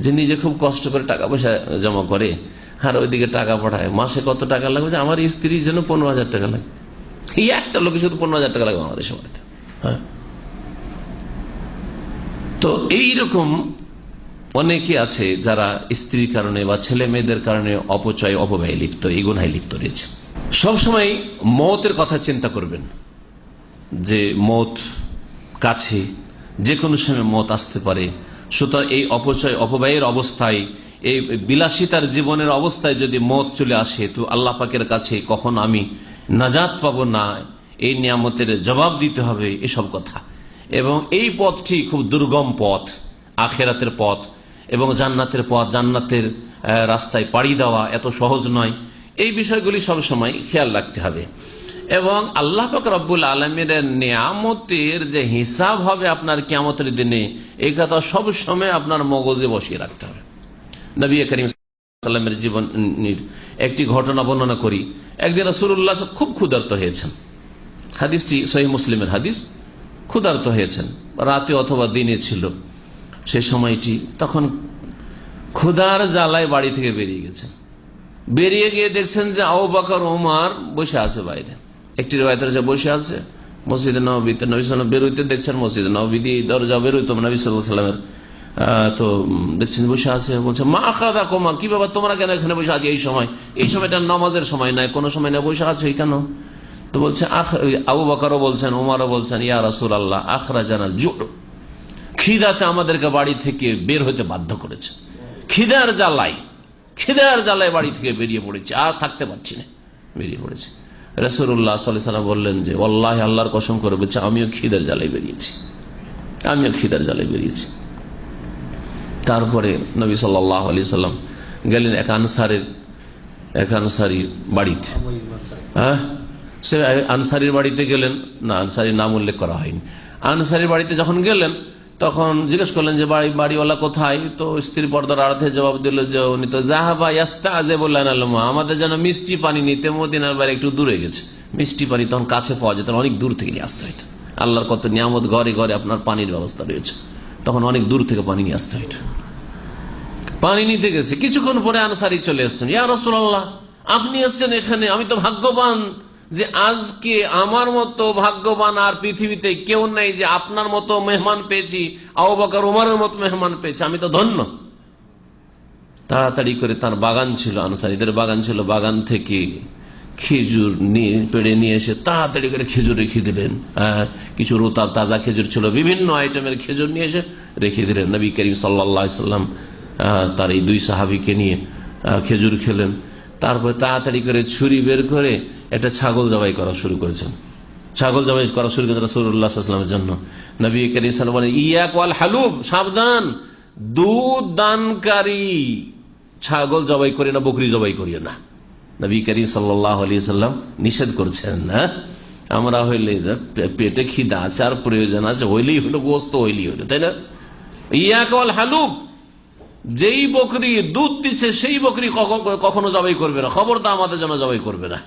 যে নিজে খুব কষ্ট করে টাকা পয়সা জমা করে আর ওইদিকে টাকা পাঠায়। মাসে কত টাকা লাগবে? আমার স্ত্রীর জন্য 15,000 টাকা লাগে। এই একটা লোকে শুধু 15,000 টাকা লাগবে আমাদের বাড়িতে। হ্যাঁ, তো এইরকম অনেকে আছে যারা স্ত্রীর কারণে বা ছেলে মেয়েদের কারণে অপচয় অপব্যয় লিপ্ত, এই গুনায় লিপ্ত রয়েছে। সবসময় মওতের কথা চিন্তা করবেন যে মওত কাছে, যে কোনো সময় মওত আসতে পারে। সুতরাং এই অপচয় অপব্যয়ের অবস্থায়, এই বিলাসিতার জীবনের অবস্থায় যদি মওত চলে আসে, তো আল্লাহ পাকের কাছে কখন আমি নাজাত পাবো না, এই নিয়ামতের জবাব দিতে হবে, এসব কথা। এবং এই পথটি খুব দুর্গম পথ, আখেরাতের পথ এবং জান্নাতের পথ, জান্নাতের রাস্তায় পাড়ি দেওয়া এত সহজ নয়। এই বিষয়গুলি সবসময় খেয়াল রাখতে হবে। এবং আল্লাহ পাক রব্বুল আলামিনের নিয়ামতের যে হিসাব হবে আপনার কিয়ামতের দিনে, এই কথা সবসময় আপনার মগজে বসিয়ে রাখতে হবে। নবী করিম সাল্লাল্লাহু আলাইহি ওয়াসাল্লামের জীবনের একটি ঘটনা বর্ণনা করি। একদিন রাসূলুল্লাহ খুব ক্ষুধার্ত হয়েছেন, হাদিসটি সহিহ মুসলিমের হাদিস। ক্ষুধার্ত হয়েছেন, রাতে অথবা দিনে ছিল সেই সময়টি। তখন ক্ষুধার জ্বালায় বাড়ি থেকে বেরিয়ে গেছেন। বেরিয়ে গিয়ে দেখছেন যে আবু বকর ওমর বসে আছে বাইরে। একটি রিওয়ায়াতে যে বসে আছে মসজিদে নববীতে, নবী সাল্লাল্লাহু আলাইহি ওয়াসাল্লাম বেরোইতে দেখছেন মসজিদে নববী দিয়ে দরজা বেরোইতো নবী সাল্লাল্লাহু আলাইহি ওয়াসাল্লামের, তো দেখছেন বসে আছে। বলছে মা আখাদা কোমা, কি বাবা তোমরা কেন এখানে বসে আছো এই সময়? এই সময়টা নামাজের সময় নয়, কোনো সময় না, বসে আছো কেন? তো বলছে আবু বকরও বলছেন, ওমরও বলছেন, ইয়া রাসূলুল্লাহ আখরাজানাল জু', খিদাতে আমাদেরকে বাড়ি থেকে বের হতে বাধ্য করেছে। খিদার জ্বালায় বাড়ি থেকে বেরিয়ে পড়েছে, আর থাকতে পারছি না, বেরিয়ে পড়েছে। রাসূলুল্লাহ সাল্লাল্লাহু আলাইহি ওয়াসাল্লাম বললেন যে ওয়াল্লাহি, আল্লাহর কসম করে বলছে, আমিও খিদার জ্বালায় বেরিয়েছি। তারপরে নবী সাল্লাল্লাহু আলাইহি ওয়াসাল্লাম গেলেন এক আনসারীর বাড়িতে। হ্যাঁ, সে আনসারীর বাড়িতে গেলেন, না আনসারীর নাম উল্লেখ করা হয়নি। আনসারীর বাড়িতে যখন গেলেন তখন জিজ্ঞেস করলেন যে বাড়িওয়ালা কোথায়? তো স্ত্রী পর্দার আড়াতে জবাব দিল যে উনি তো যাহাবা ইয়াস্তাযিবু লানাল মা, আমাদের জন্য মিষ্টি পানি নিতে মদিনার বাইরে একটু দূরে গেছে। মিষ্টি পানি তখন কাছে পাওয়া যেত, অনেক দূর থেকে নিয়ে আসতে হইত। আল্লাহর কত নিয়ামত, ঘরে ঘরে আপনার পানির ব্যবস্থা রয়েছে, তখন অনেক দূর থেকে পানি নিয়ে আসতে হইত। পানি নিতে গেছে, কিছুক্ষণ পরে আনসারী চলে এসছেন। ইয়া রাসূলুল্লাহ, আপনি এসছেন এখানে, আমি তো ভাগ্যবান যে আজকে আমার মতো ভাগ্যবান আর পৃথিবীতে কেউ নেই যে আপনার মতো মেহমান পেয়েছি, আবু বকর ওমরের মতো মেহমান পেয়েছি, আমি তো ধন্য। তাড়াতাড়ি করে তার বাগান ছিল, আনসারীদের বাগান ছিল, বাগান থেকে খেজুর পেড়ে নিয়ে এসে তাড়াতাড়ি করে খেজুর রেখে দিলেন। কিছু রোতাব তাজা খেজুর ছিল, বিভিন্ন আইটেমের খেজুর নিয়ে এসে রেখে দিলেন। নবী করিম সাল্লাল্লাহু আলাইহি ওয়াসাল্লাম তার এই 2 সাহাবীকে নিয়ে খেজুর খেলেন। তারপর তাড়াতাড়ি করে ছুরি বের করে একটা ছাগল জবাই করা শুরু করেছেন। রাসূলুল্লাহ সাল্লাল্লাহু আলাইহি ওয়াসাল্লামের জন্য। নবী করিম সাল্লাল্লাহু আলাইহি ওয়াসাল্লাম ইয়াক ওয়াল হালুব, সাবধান, দুধ দানকারী ছাগল জবাই করি না, বকরি জবাই করিও না। নবী করিম সাল্লাল্লাহু আলাইহি ওয়াসাল্লাম নিষেধ করছেন। না, আমরা হইলে পেটে খিদা আছে আর প্রয়োজন আছে, হইলেই হলো, গোস্ত হইলেই হলো, তাই না? ইয়াক ওয়াল হালুব, যেই বকরি দুধ দিচ্ছে সেই বকরি কখনো জবাই করবে না, খবরদার আমাদের জন্য জবাই করবে না।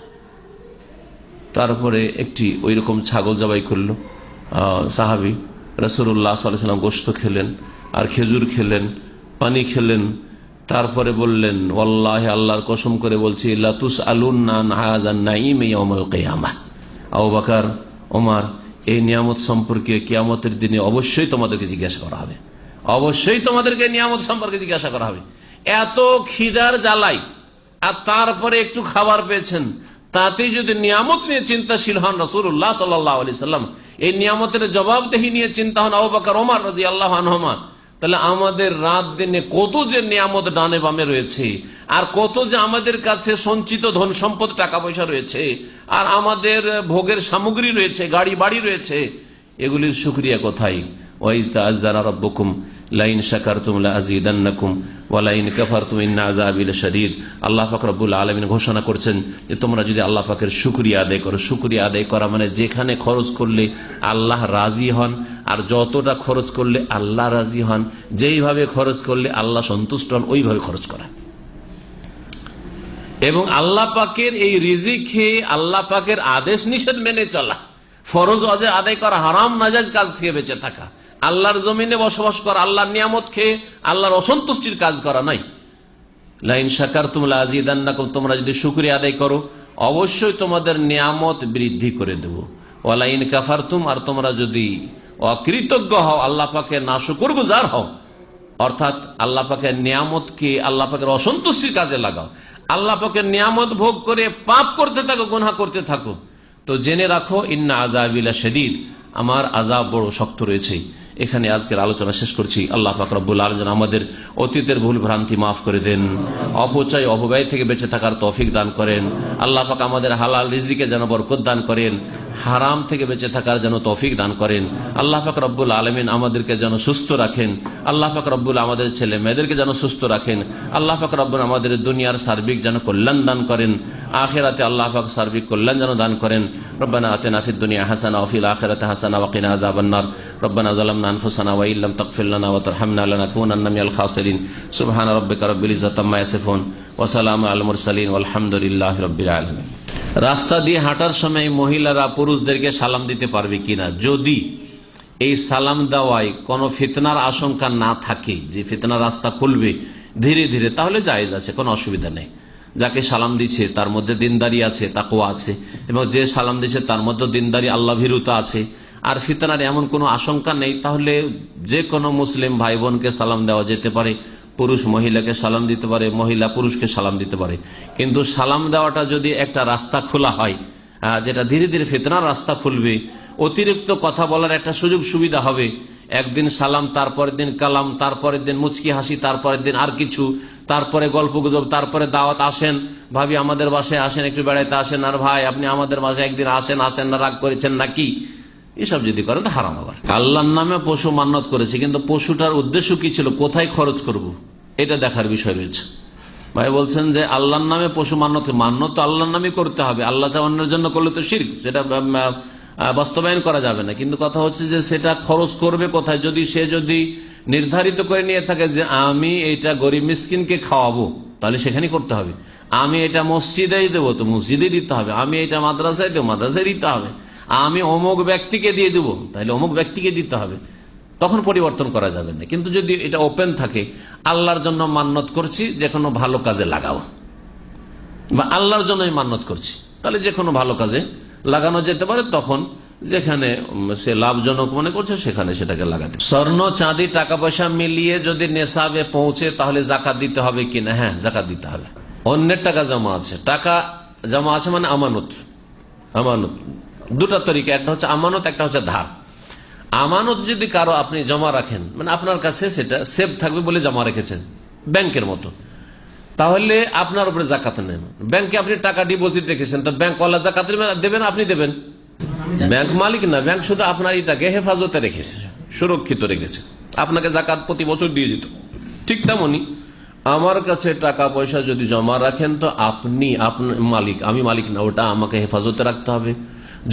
তারপরে একটি ওই রকম ছাগল জবাই করলো সাহাবী। রাসূলুল্লাহ সাল্লাল্লাহু আলাইহি ওয়াসাল্লাম গোশত খেলেন আর খেজুর খেলেন, পানি খেলেন। তারপরে বললেন, ওয়াল্লাহি আল্লাহর কসম করে বলছি, লা তুসআলুন্না আন হাযান নাঈম ইয়াউমাল কিয়ামাহ। আবু বকর, ওমর, এই নিয়ামত সম্পর্কে কিয়ামতের দিনে অবশ্যই তোমাদেরকে জিজ্ঞাসা করা হবে, অবশ্যই তোমাদেরকে নিয়ামত সম্পর্কে জিজ্ঞাসা করা হবে। এত খিদার জ্বালাই আর তারপরে একটু খাবার পেয়েছেন, তাতে যদি নিয়ামত নিয়ে চিন্তাশীল হন রাসূলুল্লাহ সাল্লাল্লাহু আলাইহি সাল্লাম, এই নিয়ামতের জবাবদেহি নিয়ে চিন্তা হন আবু বকর, ওমর রাদিয়াল্লাহু আনহুমা, তাহলে আমাদের রাত দিনে কত যে নিয়ামত ডানে বামে রয়েছে, আর কত যে আমাদের কাছে সঞ্চিত ধন সম্পদ টাকা পয়সা রয়েছে, আর আমাদের ভোগের সামগ্রী রয়েছে, গাড়ি বাড়ি রয়েছে, এগুলির শুকরিয়া কোথায়? ওয়াইজ তাআযানা রাব্বুকুম লাইন শাকারতুম লাযীদান্নাকুম ওয়া লাইন কাফারতুম ইন্না আযাবি লাশাদীদ। আল্লাহ পাক রব্বুল আলামিন ঘোষণা করছেন যে তোমরা যদি আল্লাহ পাকের শুকরিয়া আদায় করো। শুকরিয়া আদায় করা মানে যেখানে খরচ করলে আল্লাহ রাজি হন, আর যতটা খরচ করলে আল্লাহ রাজি হন, যেইভাবে খরচ করলে আল্লাহ সন্তুষ্ট হন, ওইভাবে খরচ করা। এবং আল্লাহ পাকের এই রিজিক খেয়ে আল্লাহ পাকের আদেশ নিষেধ মেনে চলা, ফরজ ওয়াজিব আদায় করা, হারাম নাজায়েজ কাজ থেকে বেঁচে থাকা, আল্লাহর জমিনে বসবাস করা, আল্লাহর নিয়ামত খেয়ে আল্লাহর অসন্তুষ্টির কাজ করা নাই। লাইন শাকারতুম লাযীদান্নাকুম, তোমরা যদি শুকরিয়া আদায় করো অবশ্যই তোমাদের নিয়ামত বৃদ্ধি করে দেব। ওয়া লাইন কাফারতুম, আর তোমরা যদি অকৃতজ্ঞ হও, আল্লাহ পাকের নাশুকরগুজার হও, অর্থাৎ আল্লাহ পাকের নিয়ামতকে আল্লাহ পাকের অসন্তুষ্টির কাজে লাগাও, আল্লাহ পাকের নিয়ামত ভোগ করে পাপ করতে থাকো, গুনাহ করতে থাকো, তো জেনে রাখো ইন্না আযাবি লাশাদীদ, আমার আযাব বড় শক্ত রয়েছে। এখানে আজকের আলোচনা শেষ করছি। আল্লাহ পাক রব্বুল আলামিন আমাদের অতীতের ভুল ভ্রান্তি মাফ করে দেন, অপচয় অপব্যয় থেকে বেঁচে থাকার তৌফিক দান করেন। আল্লাহ পাক আমাদের হালাল রিজিকে যেন বরকত দান করেন, হারাম থেকে বেঁচে থাকার যেন তৌফিক দান করেন। আল্লাহ পাক রব্বুল আলামিন আমাদেরকে যেন সুস্থ রাখেন। আল্লাহ পাক রব্বুল আমাদের ছেলে মেয়েদেরকে যেন সুস্থ রাখেন। আল্লাহ পাক রব্বুল আমাদের দুনিয়ার সার্বিক যেন কল্যাণ দান করেন, আখিরাতে আল্লাহ পাক সার্বিক কল্যাণ যেন দান করেন। রব্বানা আতিনা ফিদ দুনিয়া হাসানা ওয়া ফিল আখিরাতি হাসানা ওয়া কিনা আযাবান নার। রব্বানা যালামনা আনফুসানা ওয়া ইল্লাম তাগফির লানা ওয়া তারহামনা লানাকুনান্না মিনাল খাসিরিন। সুবহানা রাব্বিকা রাব্বিল ইজ্জাতি আম্মা ইয়াসিফুন ওয়া সালামুন আলাল মুরসালিন ওয়ালহামদুলিল্লাহি রাব্বিল আলামিন। রাস্তা দিয়ে হাঁটার সময় মহিলারা পুরুষদেরকে সালাম দিতে পারবে কিনা? যদি এই সালাম দেওয়ায় কোনো ফিতনার আশঙ্কা না থাকে, যে ফিতনার রাস্তা খুলবে ধীরে ধীরে, তাহলে জায়েজ আছে, কোনো অসুবিধা নেই। যাকে সালাম দিচ্ছে তার মধ্যে দিনদারি আছে, তাকওয়া আছে, এবং যে সালাম দিচ্ছে তার মধ্যে দিনদারি আল্লাহ ভীরুতা আছে, আর ফিতনার এমন কোনো আশঙ্কা নেই, তাহলে যে কোনো মুসলিম ভাই বোনকে সালাম দেওয়া যেতে পারে। পুরুষ মহিলাকে সালাম দিতে পারে, মহিলা পুরুষকে সালাম দিতে পারে। কিন্তু সালাম দেওয়াটা যদি একটা রাস্তা খোলা হয়, যেটা ধীরে ধীরে ফিতনার রাস্তা খুলবে, অতিরিক্ত কথা বলার একটা সুযোগ সুবিধা হবে, একদিন সালাম, তারপরের দিন কালাম, তারপরের দিন মুচকি হাসি, তারপরের দিন আর কিছু, তারপরে গল্প গুজব, তারপরে দাওয়াত, আসেন ভাবি আমাদের বাসায় আসেন, একটু বেড়াইতে আসেন, আর ভাই আপনি আমাদের বাসায় একদিন আসেন, আসেন না, রাগ করেছেন নাকি, এসব যদি করেন তো হারাম। আবার আল্লাহর নামে পশু মান্নত করেছে, কিন্তু পশুটার উদ্দেশ্য কি ছিল, কোথায় খরচ করব, এটা দেখার বিষয় রয়েছে। ভাই বলছেন যে আল্লাহর নামে পশু মান্নত তো আল্লাহর নামে করতে হবে, আল্লাহ যা অন্যের জন্য করলে তো শিরক, সেটা বাস্তবায়ন করা যাবে না। কিন্তু কথা হচ্ছে যে সেটা খরচ করবে কোথায়, যদি নির্ধারিত করে নিয়ে থাকে যে আমি এটা গরিব মিসকিনকে খাওয়াবো, তাহলে সেখানে করতে হবে। আমি এটা মসজিদেই দেবো, তো মসজিদে দিতে হবে। আমি এটা মাদ্রাসায় দেবো, মাদ্রাসায় দিতে হবে। আমি অমুক ব্যক্তিকে দিয়ে দেবো, তাহলে অমুক ব্যক্তিকে দিতে হবে, তখন পরিবর্তন করা যাবে না। কিন্তু যদি এটা ওপেন থাকে, আল্লাহর জন্য মান্নত করছি, যে কোনো ভালো কাজে লাগাও, বা আল্লাহর জন্যই মান্নত করছি, তাহলে যে কোনো ভালো কাজে লাগানো যেতে পারে, তখন যেখানে সে লাভজনক মনে করছে সেখানে সেটাকে লাগাতে। স্বর্ণ চাঁদি টাকা পয়সা মিলিয়ে যদি নেশাবে পৌঁছে, তাহলে জাকাত দিতে হবে কিনা? হ্যাঁ, জাকাত দিতে হবে। অন্যের টাকা জমা আছে, টাকা জমা আছে মানে আমানত। আমানত দুটা তরিকা, একটা হচ্ছে আমানত, একটা হচ্ছে ধার। আমানত যদি কারো আপনি জমা রাখেন, মানে আপনার কাছে সেটা সেভ থাকবে বলে জমা রেখেছেন, ব্যাংকের মতো, তাহলে আপনার উপরে জাকাত নেন। ব্যাংকে আপনি টাকা ডিপোজিট রেখেছেন, তো ব্যাংক ওয়ালা জাকাত দেবেন, আপনি দেবেন? ব্যাংক মালিক না, ব্যাংক শুধু আপনার এটাকে হেফাজতে রেখেছে, সুরক্ষিত রেখেছে, আপনাকে জাকাত প্রতি বছর দিয়ে যেত। ঠিক তেমনি আমার কাছে টাকা পয়সা যদি জমা রাখেন, তো আপনি আপনার মালিক, আমি মালিক না, ওটা আমাকে হেফাজতে রাখতে হবে।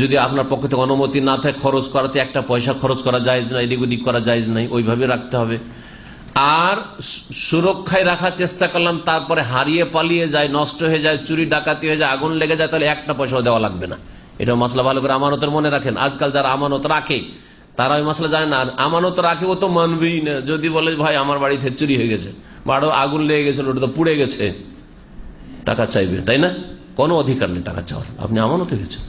যদি আপনার পক্ষ থেকে অনুমতি না থাকে খরচ করাতে, একটা পয়সা খরচ করা জায়েজ না, এদিক ওদিক করা জায়েজ নাই, ওইভাবে রাখতে হবে। আর সুরক্ষায় রাখার চেষ্টা করলাম, তারপরে হারিয়ে পালিয়ে যায়, নষ্ট হয়ে যায়, চুরি ডাকাতি হয়ে যায়, আগুন লেগে যায়, তাহলে একটা পয়সাও দেওয়া লাগবে না। এটা মাসলা ভালো করে আমানতের মনে রাখেন। আজকাল যারা আমানত রাখে তারা ওই মাসলা জানে না, আমানত রাখে ও তো মানবেই না। যদি বলে ভাই আমার বাড়িতে চুরি হয়ে গেছে, বাড়ো আগুন লেগে গেছিল, ওটা তো পুড়ে গেছে, টাকা চাইবে, তাই না? কোনো অধিকার নেই টাকা চাওয়ার, আপনি আমানত গেছেন।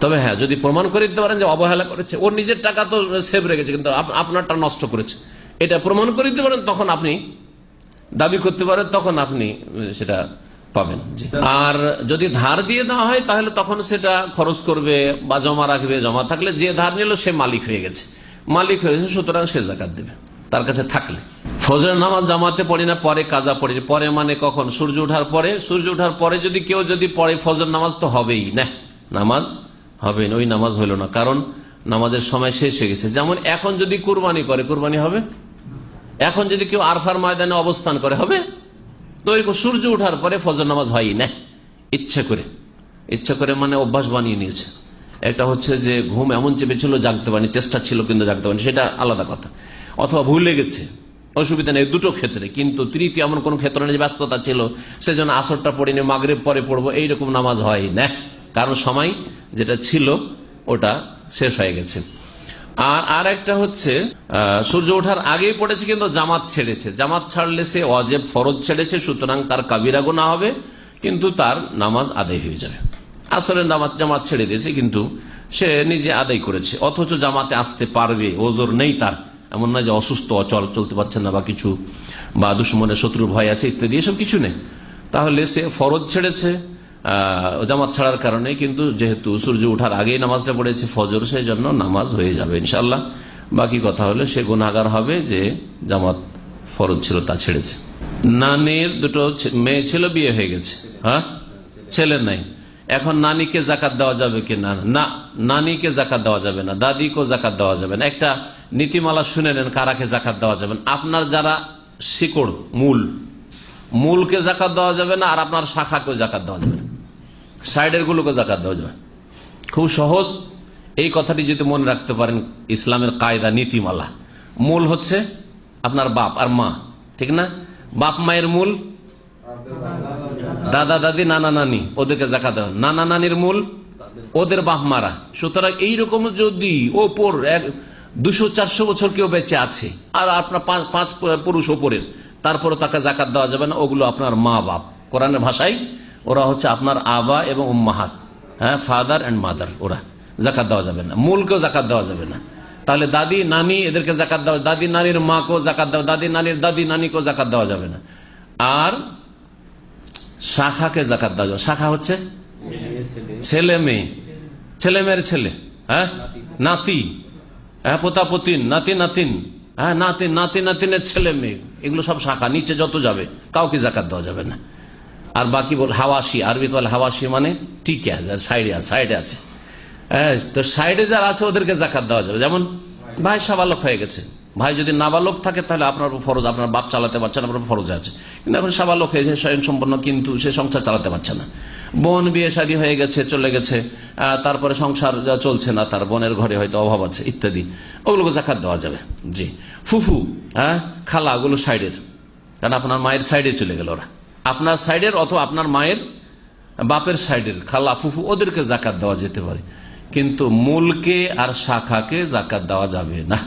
তবে হ্যাঁ, যদি প্রমাণ করে দিতে পারেন যে অবহেলা করেছে, ওর নিজের টাকা তো সেভ রেখেছে কিন্তু আপনারটা নষ্ট করেছে, এটা প্রমাণ করে দিতে পারেন, তখন আপনি দাবি করতে পারেন, তখন আপনি সেটা পাবেন। আর যদি ধার দিয়ে দেওয়া হয় তাহলে তখন সেটা খরচ করবে বা জমা রাখবে। জমা থাকলে যে ধার নিল সে মালিক হয়ে গেছে, সুতরাং সে যাকাত দেবে তার কাছে থাকলে। ফজরের নামাজ জামাতে পড়ি না, পরে কাজা পড়ি। পরে মানে কখন? সূর্য ওঠার পরে। সূর্য ওঠার পরে যদি কেউ পড়ে ফজর নামাজ তো হবেই না, নামাজ হবে না, ওই নামাজ হইল না, কারণ নামাজের সময় শেষ হয়ে গেছে। যেমন এখন যদি কুরবানি করে, কুরবানি হবে? এখন যদি কেউ আরফার ময়দানে অবস্থান করে, হবে? তো সূর্য ওঠার পরে ফজর নামাজ হয়ই না, ইচ্ছা করে মানে অভ্যাস বানিয়ে নিয়েছে। একটা হচ্ছে যে ঘুম এমন চেপেছিল, জাগতে পারেনি, চেষ্টা ছিল কিন্তু জাগতে পারেনি, সেটা আলাদা কথা। অথবা ভুলে গেছে, অসুবিধা নেই দুটো ক্ষেত্রে। কিন্তু তৃতীয় এমন কোন ক্ষেত্রে নেই, ব্যস্ততা ছিল সেজন্য আসরটা পড়িনি, মাগরিব পরে পড়বো, এইরকম নামাজ হয় না, কারণ সময় যেটা ছিল ওটা শেষ হয়ে গেছে। আর একটা হচ্ছে সূর্য ওঠার আগেই পড়েছে কিন্তু জামাত ছেড়েছে, জামাত ছাড়লে সে ওয়াজিব ফরজ ছেড়েছে, সুতরাং তার কাবিরা গুনাহ হবে, কিন্তু তার নামাজ আদায় হয়ে যাবে। আসরের নামাজ জামাত ছেড়ে দিয়েছে কিন্তু সে নিজে আদায় করেছে, অথচ জামাতে আসতে পারবে, ওজোর নেই তার, এমন না যে অসুস্থ, অচল, চলতে পারছে না বা কিছু, বা দুশ্মনের শত্রুর ভয় আছে ইত্যাদি, এসব কিছু নেই, তাহলে সে ফরজ ছেড়েছে জামাত ছাড়ার কারণে, কিন্তু যেহেতু সূর্য ওঠার আগেই নামাজটা পড়েছে ফজর, সেই জন্য নামাজ হয়ে যাবে ইনশাল্লাহ। বাকি কথা হলো সে গুনাহগার হবে যে জামাত ফরজ ছিল তা ছেড়েছে। নানির দুটো মেয়ে ছিল, বিয়ে হয়ে গেছে, হ্যাঁ, ছেলে নাই, এখন নানিকে জাকাত দেওয়া যাবে কি না? না, নানিকে জাকাত দেওয়া যাবে না, দাদিকেও জাকাত দেওয়া যাবে না। একটা নীতিমালা শুনে নেন কারাকে জাকাত দেওয়া যাবে না। আপনার যারা শিকড়, মূলকে জাকাত দেওয়া যাবে না, আর আপনার শাখাকেও জাকাত দেওয়া যাবে না, সাইডের গুলোকে জাকাত দেওয়া যাবে। খুব সহজ, এই কথাটি যদি মনে রাখতে পারেন, ইসলামের কায়দা, নীতিমালা। মূল হচ্ছে আপনার বাপ আর মা, ঠিক না? বাপ মায়ের মূল দাদা দাদি নানা নানি, ওদেরকে জাকাত দেওয়া। নানা নানির মূল ওদের বাপ মারা। সুতরাং এইরকম যদি ওপর 200-400 বছর কেউ বেঁচে আছে আর আপনার 5 পুরুষ ওপরের, তারপরে তাকে জাকাত দেওয়া যাবে না, ওগুলো আপনার মা বাপ। কোরআনের ভাষায় ওরা হচ্ছে আপনার আবা এবং উম্মাহাত, হ্যাঁ, ফাদার এন্ড মাদার, ওরা জাকাত দেওয়া যাবে না। মূলকেও জাকাত দেওয়া যাবে না। তাহলে দাদি নানি এদেরকে জাকাত দেওয়া, দাদি নানির মাকেও জাকাত দেওয়া, দাদি নানির দাদি নানিকেও জাকাত দেওয়া যাবে না। আর শাখাকে জাকাত দেওয়া যাবে। শাখা হচ্ছে ছেলে মেয়ে, ছেলে মেয়ের ছেলে, হ্যাঁ, নাতি, হ্যাঁ, পোতাপতিন, নাতি নাতিন, হ্যাঁ, নাতি নাতিনের ছেলে মেয়ে, এগুলো সব শাখা। নিচে যত যাবে কাউকে জাকাত দেওয়া যাবে না। আর বাকি বল হাওয়াসি, আরবি তো হাওয়াসি মানে টিকে সাইডে আছে, তো সাইডে যারা আছে ওদেরকে জাকাত দেওয়া যাবে। যেমন ভাই সাবালক হয়ে গেছে, ভাই যদি নাবালক থাকে তাহলে আপনার ফরজ, আপনার বাপ চালাতে পারছেন, আপনার ফরজ আছে, কিন্তু এখন সাবালক হয়েছে, স্বয়ং সম্পন্ন, কিন্তু সে সংসার চালাতে পারছে না। বোন বিয়ে শাদী হয়ে গেছে, চলে গেছে, তারপরে সংসার চলছে না, তার বোনের ঘরে হয়তো অভাব আছে ইত্যাদি, ওগুলোকে জাকাত দেওয়া যাবে। জি, ফুফু, হ্যাঁ, খালা, ওগুলো সাইডের, কারণ আপনার মায়ের সাইডে চলে গেল ওরা, আপনার সাইডের অথবা আপনার মায়ের বাপের সাইডের খালা ফুফু, ওদেরকে জাকাত দেওয়া যেতে পারে, কিন্তু মূলকে আর শাখাকে জাকাত দেওয়া যাবে না।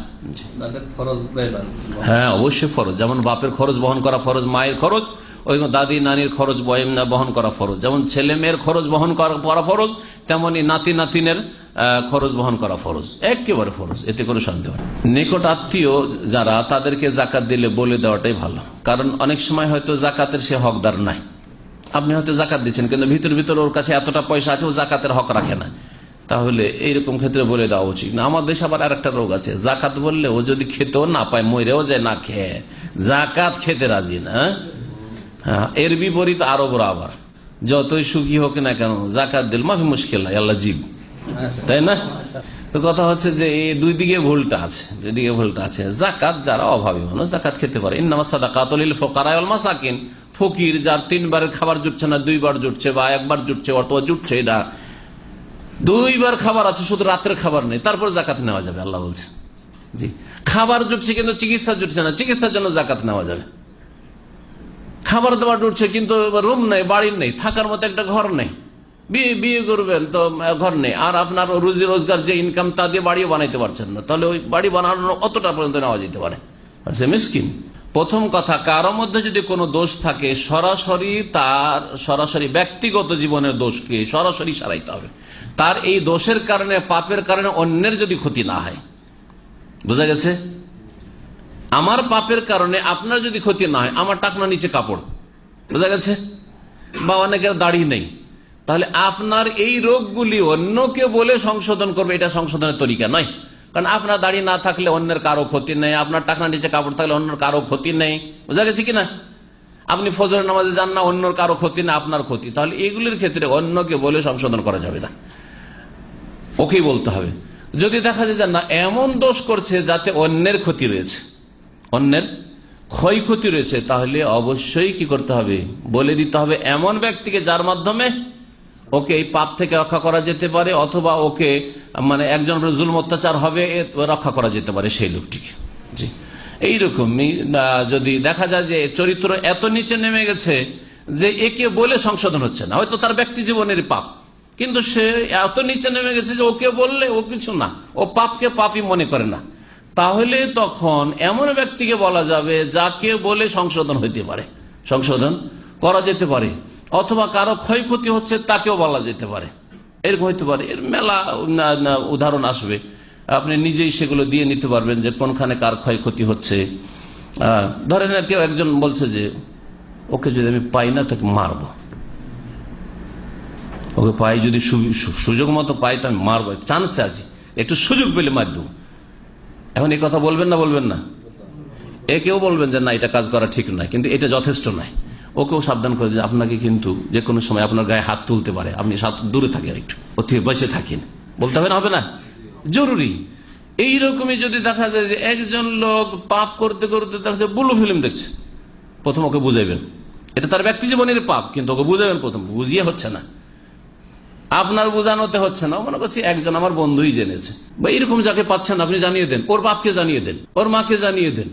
হ্যাঁ, অবশ্যই ফরজ। যেমন বাপের খরচ বহন করা ফরজ, মায়ের খরচ, ওই দাদি নানির খরচ বহন করা ফরজ। যেমন ছেলে মেয়ের খরচ বহন করা ফরজ, তেমনি নাতি নাতিনের খরচ বহন করা ফরজ, একেবারে ফরজ, এতে কোনো সন্দেহ নেই। নিকট আত্মীয় যারা, তাদেরকে জাকাত দিলে বলে দেওয়াটাই ভালো, কারণ অনেক সময় হয়তো জাকাতের সে হকদার নাই। আপনি হয়তো জাকাত দিচ্ছেন কিন্তু ভিতর ওর কাছে এতটা পয়সা আছে, ও জাকাতের হক রাখে না, তাহলে এইরকম ক্ষেত্রে বলে দেওয়া উচিত না। আমার দেশে আবার আরেকটা রোগ আছে, জাকাত বললে ও যদি খেতেও না পায়, মরেও যায় না খেয়ে, জাকাত খেতে রাজি না। হ্যাঁ, এর বিপরীত আরবরা আবার যতই সুখী হোক না কেন জাকাত দিল মাফি মুশকিল নাই, আল্লাহ জীব, তাই না? তো কথা হচ্ছে যে এই দুই দিকে ভুলটা আছে, দুদিকে ভুলটা আছে। জাকাত যারা অভাবী মানুষ জাকাত খেতে পারে, ইন্নামাস সাদাকাতুল লিল ফুকারা ওয়াল মাসাকিন, ফকির যার 3 বারের খাবার জুটছে না, 2 বার জুটছে বা 1 বার জুটছে, অথবা জুটছে, এটা 2 বার খাবার আছে, শুধু রাতের খাবার নেই, তারপর জাকাত নেওয়া যাবে, আল্লাহ বলছে। জি, খাবার জুটছে কিন্তু চিকিৎসা জুটছে না, চিকিৎসার জন্য জাকাত নেওয়া যাবে। খাবার দাবার জুটছে কিন্তু রুম নেই, বাড়ির নেই, থাকার মতো একটা ঘর নেই, বিয়ে করবেন তো ঘর নেই, আর আপনার রুজি রোজগার যে ইনকাম তা দিয়ে বাড়িও বানাইতে পারছেন না, তাহলে ওই বাড়ি বানানোর অতটা পর্যন্ত নেওয়া যেতে পারে, সে মিসকিন। প্রথম কথা, কারো মধ্যে যদি কোনো দোষ থাকে সরাসরি ব্যক্তিগত জীবনের দোষকে সরাসরি সারাইতে হবে। তার এই দোষের কারণে, পাপের কারণে অন্যের যদি ক্ষতি না হয়, বোঝা গেছে? আমার পাপের কারণে আপনার যদি ক্ষতি না হয়, আমার টাকনা নিচে কাপড়, বোঝা গেছে, বা অনেকের দাড়ি নেই, তাহলে আপনার এই রোগগুলি অন্যকে বলে সংশোধন করবে, এটা সংশোধনের তরিকা নয়। কারণ আপনার দাড়ি না থাকলে অন্যের কারো ক্ষতি নেই, আপনার টাকনা নিচে কাপড় থাকলে অন্যের কারো ক্ষতি নেই, বোঝা গেছে কিনা? আপনি ফজরের নামাজে যান না, অন্যর কারো ক্ষতি না, আপনার ক্ষতি। তাহলে এগুলির ক্ষেত্রে অন্যকে বলে সংশোধন করা যাবে না, ওকেই বলতে হবে। যদি দেখা যায় যে না, এমন দোষ করছে যাতে অন্যের ক্ষতি রয়েছে, অন্যের ক্ষয়ক্ষতি রয়েছে, তাহলে অবশ্যই কি করতে হবে? বলে দিতে হবে এমন ব্যক্তিকে যার মাধ্যমে ওকে এই পাপ থেকে রক্ষা করা যেতে পারে, অথবা ওকে একজন জুলুম অত্যাচার হবে রক্ষা করা যেতে পারে সেই লোকটিকে। জি, এইরকমই যদি দেখা যায় যে চরিত্র এত নিচে নেমে গেছে যে একে বলে সংশোধন হচ্ছে না, হয়তো তার ব্যক্তি জীবনের পাপ, কিন্তু সে এত নিচে নেমে গেছে যে ওকে বললে ও কিছু না, ও পাপকে পাপই মনে করে না, তাহলে তখন এমন ব্যক্তিকে বলা যাবে যাকে বলে সংশোধন হইতে পারে, সংশোধন করা যেতে পারে, অথবা কারো ক্ষয়ক্ষতি হচ্ছে তাকেও বলা যেতে পারে। এরকম হইতে পারে, এর মেলা উদাহরণ আসবে, আপনি নিজেই সেগুলো দিয়ে নিতে পারবেন যে কোনখানে কার ক্ষয়ক্ষতি হচ্ছে। ধরেন কেউ একজন বলছে যে ওকে যদি আমি পাই না তাকে মারবো, ওকে পাই, যদি সুযোগ মতো পাই তো আমি মারবো, চান্সে আছি, একটু সুযোগ পেলে মার দেবো। এখন এই কথা বলবেন না বলবেন না? একেও বলবেন যে না, এটা কাজ করা ঠিক নয়, কিন্তু এটা যথেষ্ট নয়। ওকেও সাবধান করে যে আপনাকে কিন্তু যে কোনো সময় আপনার গায়ে হাত তুলতে পারে, আপনি দূরে থাকেন, একটু ওর থেকে বসে থাকেন, বলতে হবে না? হবে না? জরুরি। এইরকমই যদি দেখা যায় যে একজন লোক পাপ করতে করতে দেখা যায় ব্লু ফিল্ম দেখছে, প্রথম ওকে বুঝাইবেন, এটা তার ব্যক্তি জীবনের পাপ, কিন্তু ওকে বুঝাবেন, প্রথম বুঝিয়ে হচ্ছে না, আপনার বোঝানোতে হচ্ছে না। মনে করছি একজন আমার বন্ধুই জেনেছে, বা এরকম যাকে পাচ্ছেন আপনি জানিয়ে দেন, ওর বাপকে জানিয়ে দেন, ওর মাকে জানিয়ে দেন,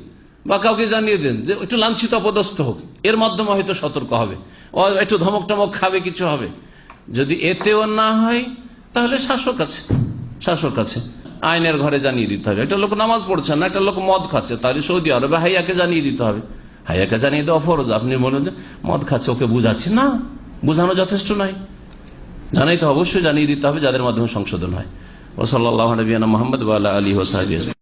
বা কাউকে জানিয়ে দেন যে একটু লাঞ্ছিত অপদস্থ হোক, এর মাধ্যমে হয়তো সতর্ক হবে, ও একটু ধমক টমক খাবে, কিছু হবে। যদি এতেও না হয় তাহলে শাসক আছে, আইনের ঘরে জানিয়ে দিতে হবে। একটা লোক নামাজ পড়ছে না, একটা লোক মদ খাচ্ছে, তাহলে সৌদি আরবে হাইয়াকে জানিয়ে দিতে হবে, হাইয়াকে জানিয়ে দেওয়া ফরজ। আপনি মনে মদ খাচ্ছে, ওকে বুঝাচ্ছি না, বুঝানো যথেষ্ট নয়, জানাই তো অবশ্যই জানিয়ে দিতে হবে, যাদের মাধ্যমে সংশোধন হয়। ওয়া সাল্লাল্লাহু আলা নবিয়িনা মুহাম্মদ ওয়া আলা আলিহি ওয়া সাহবিহি।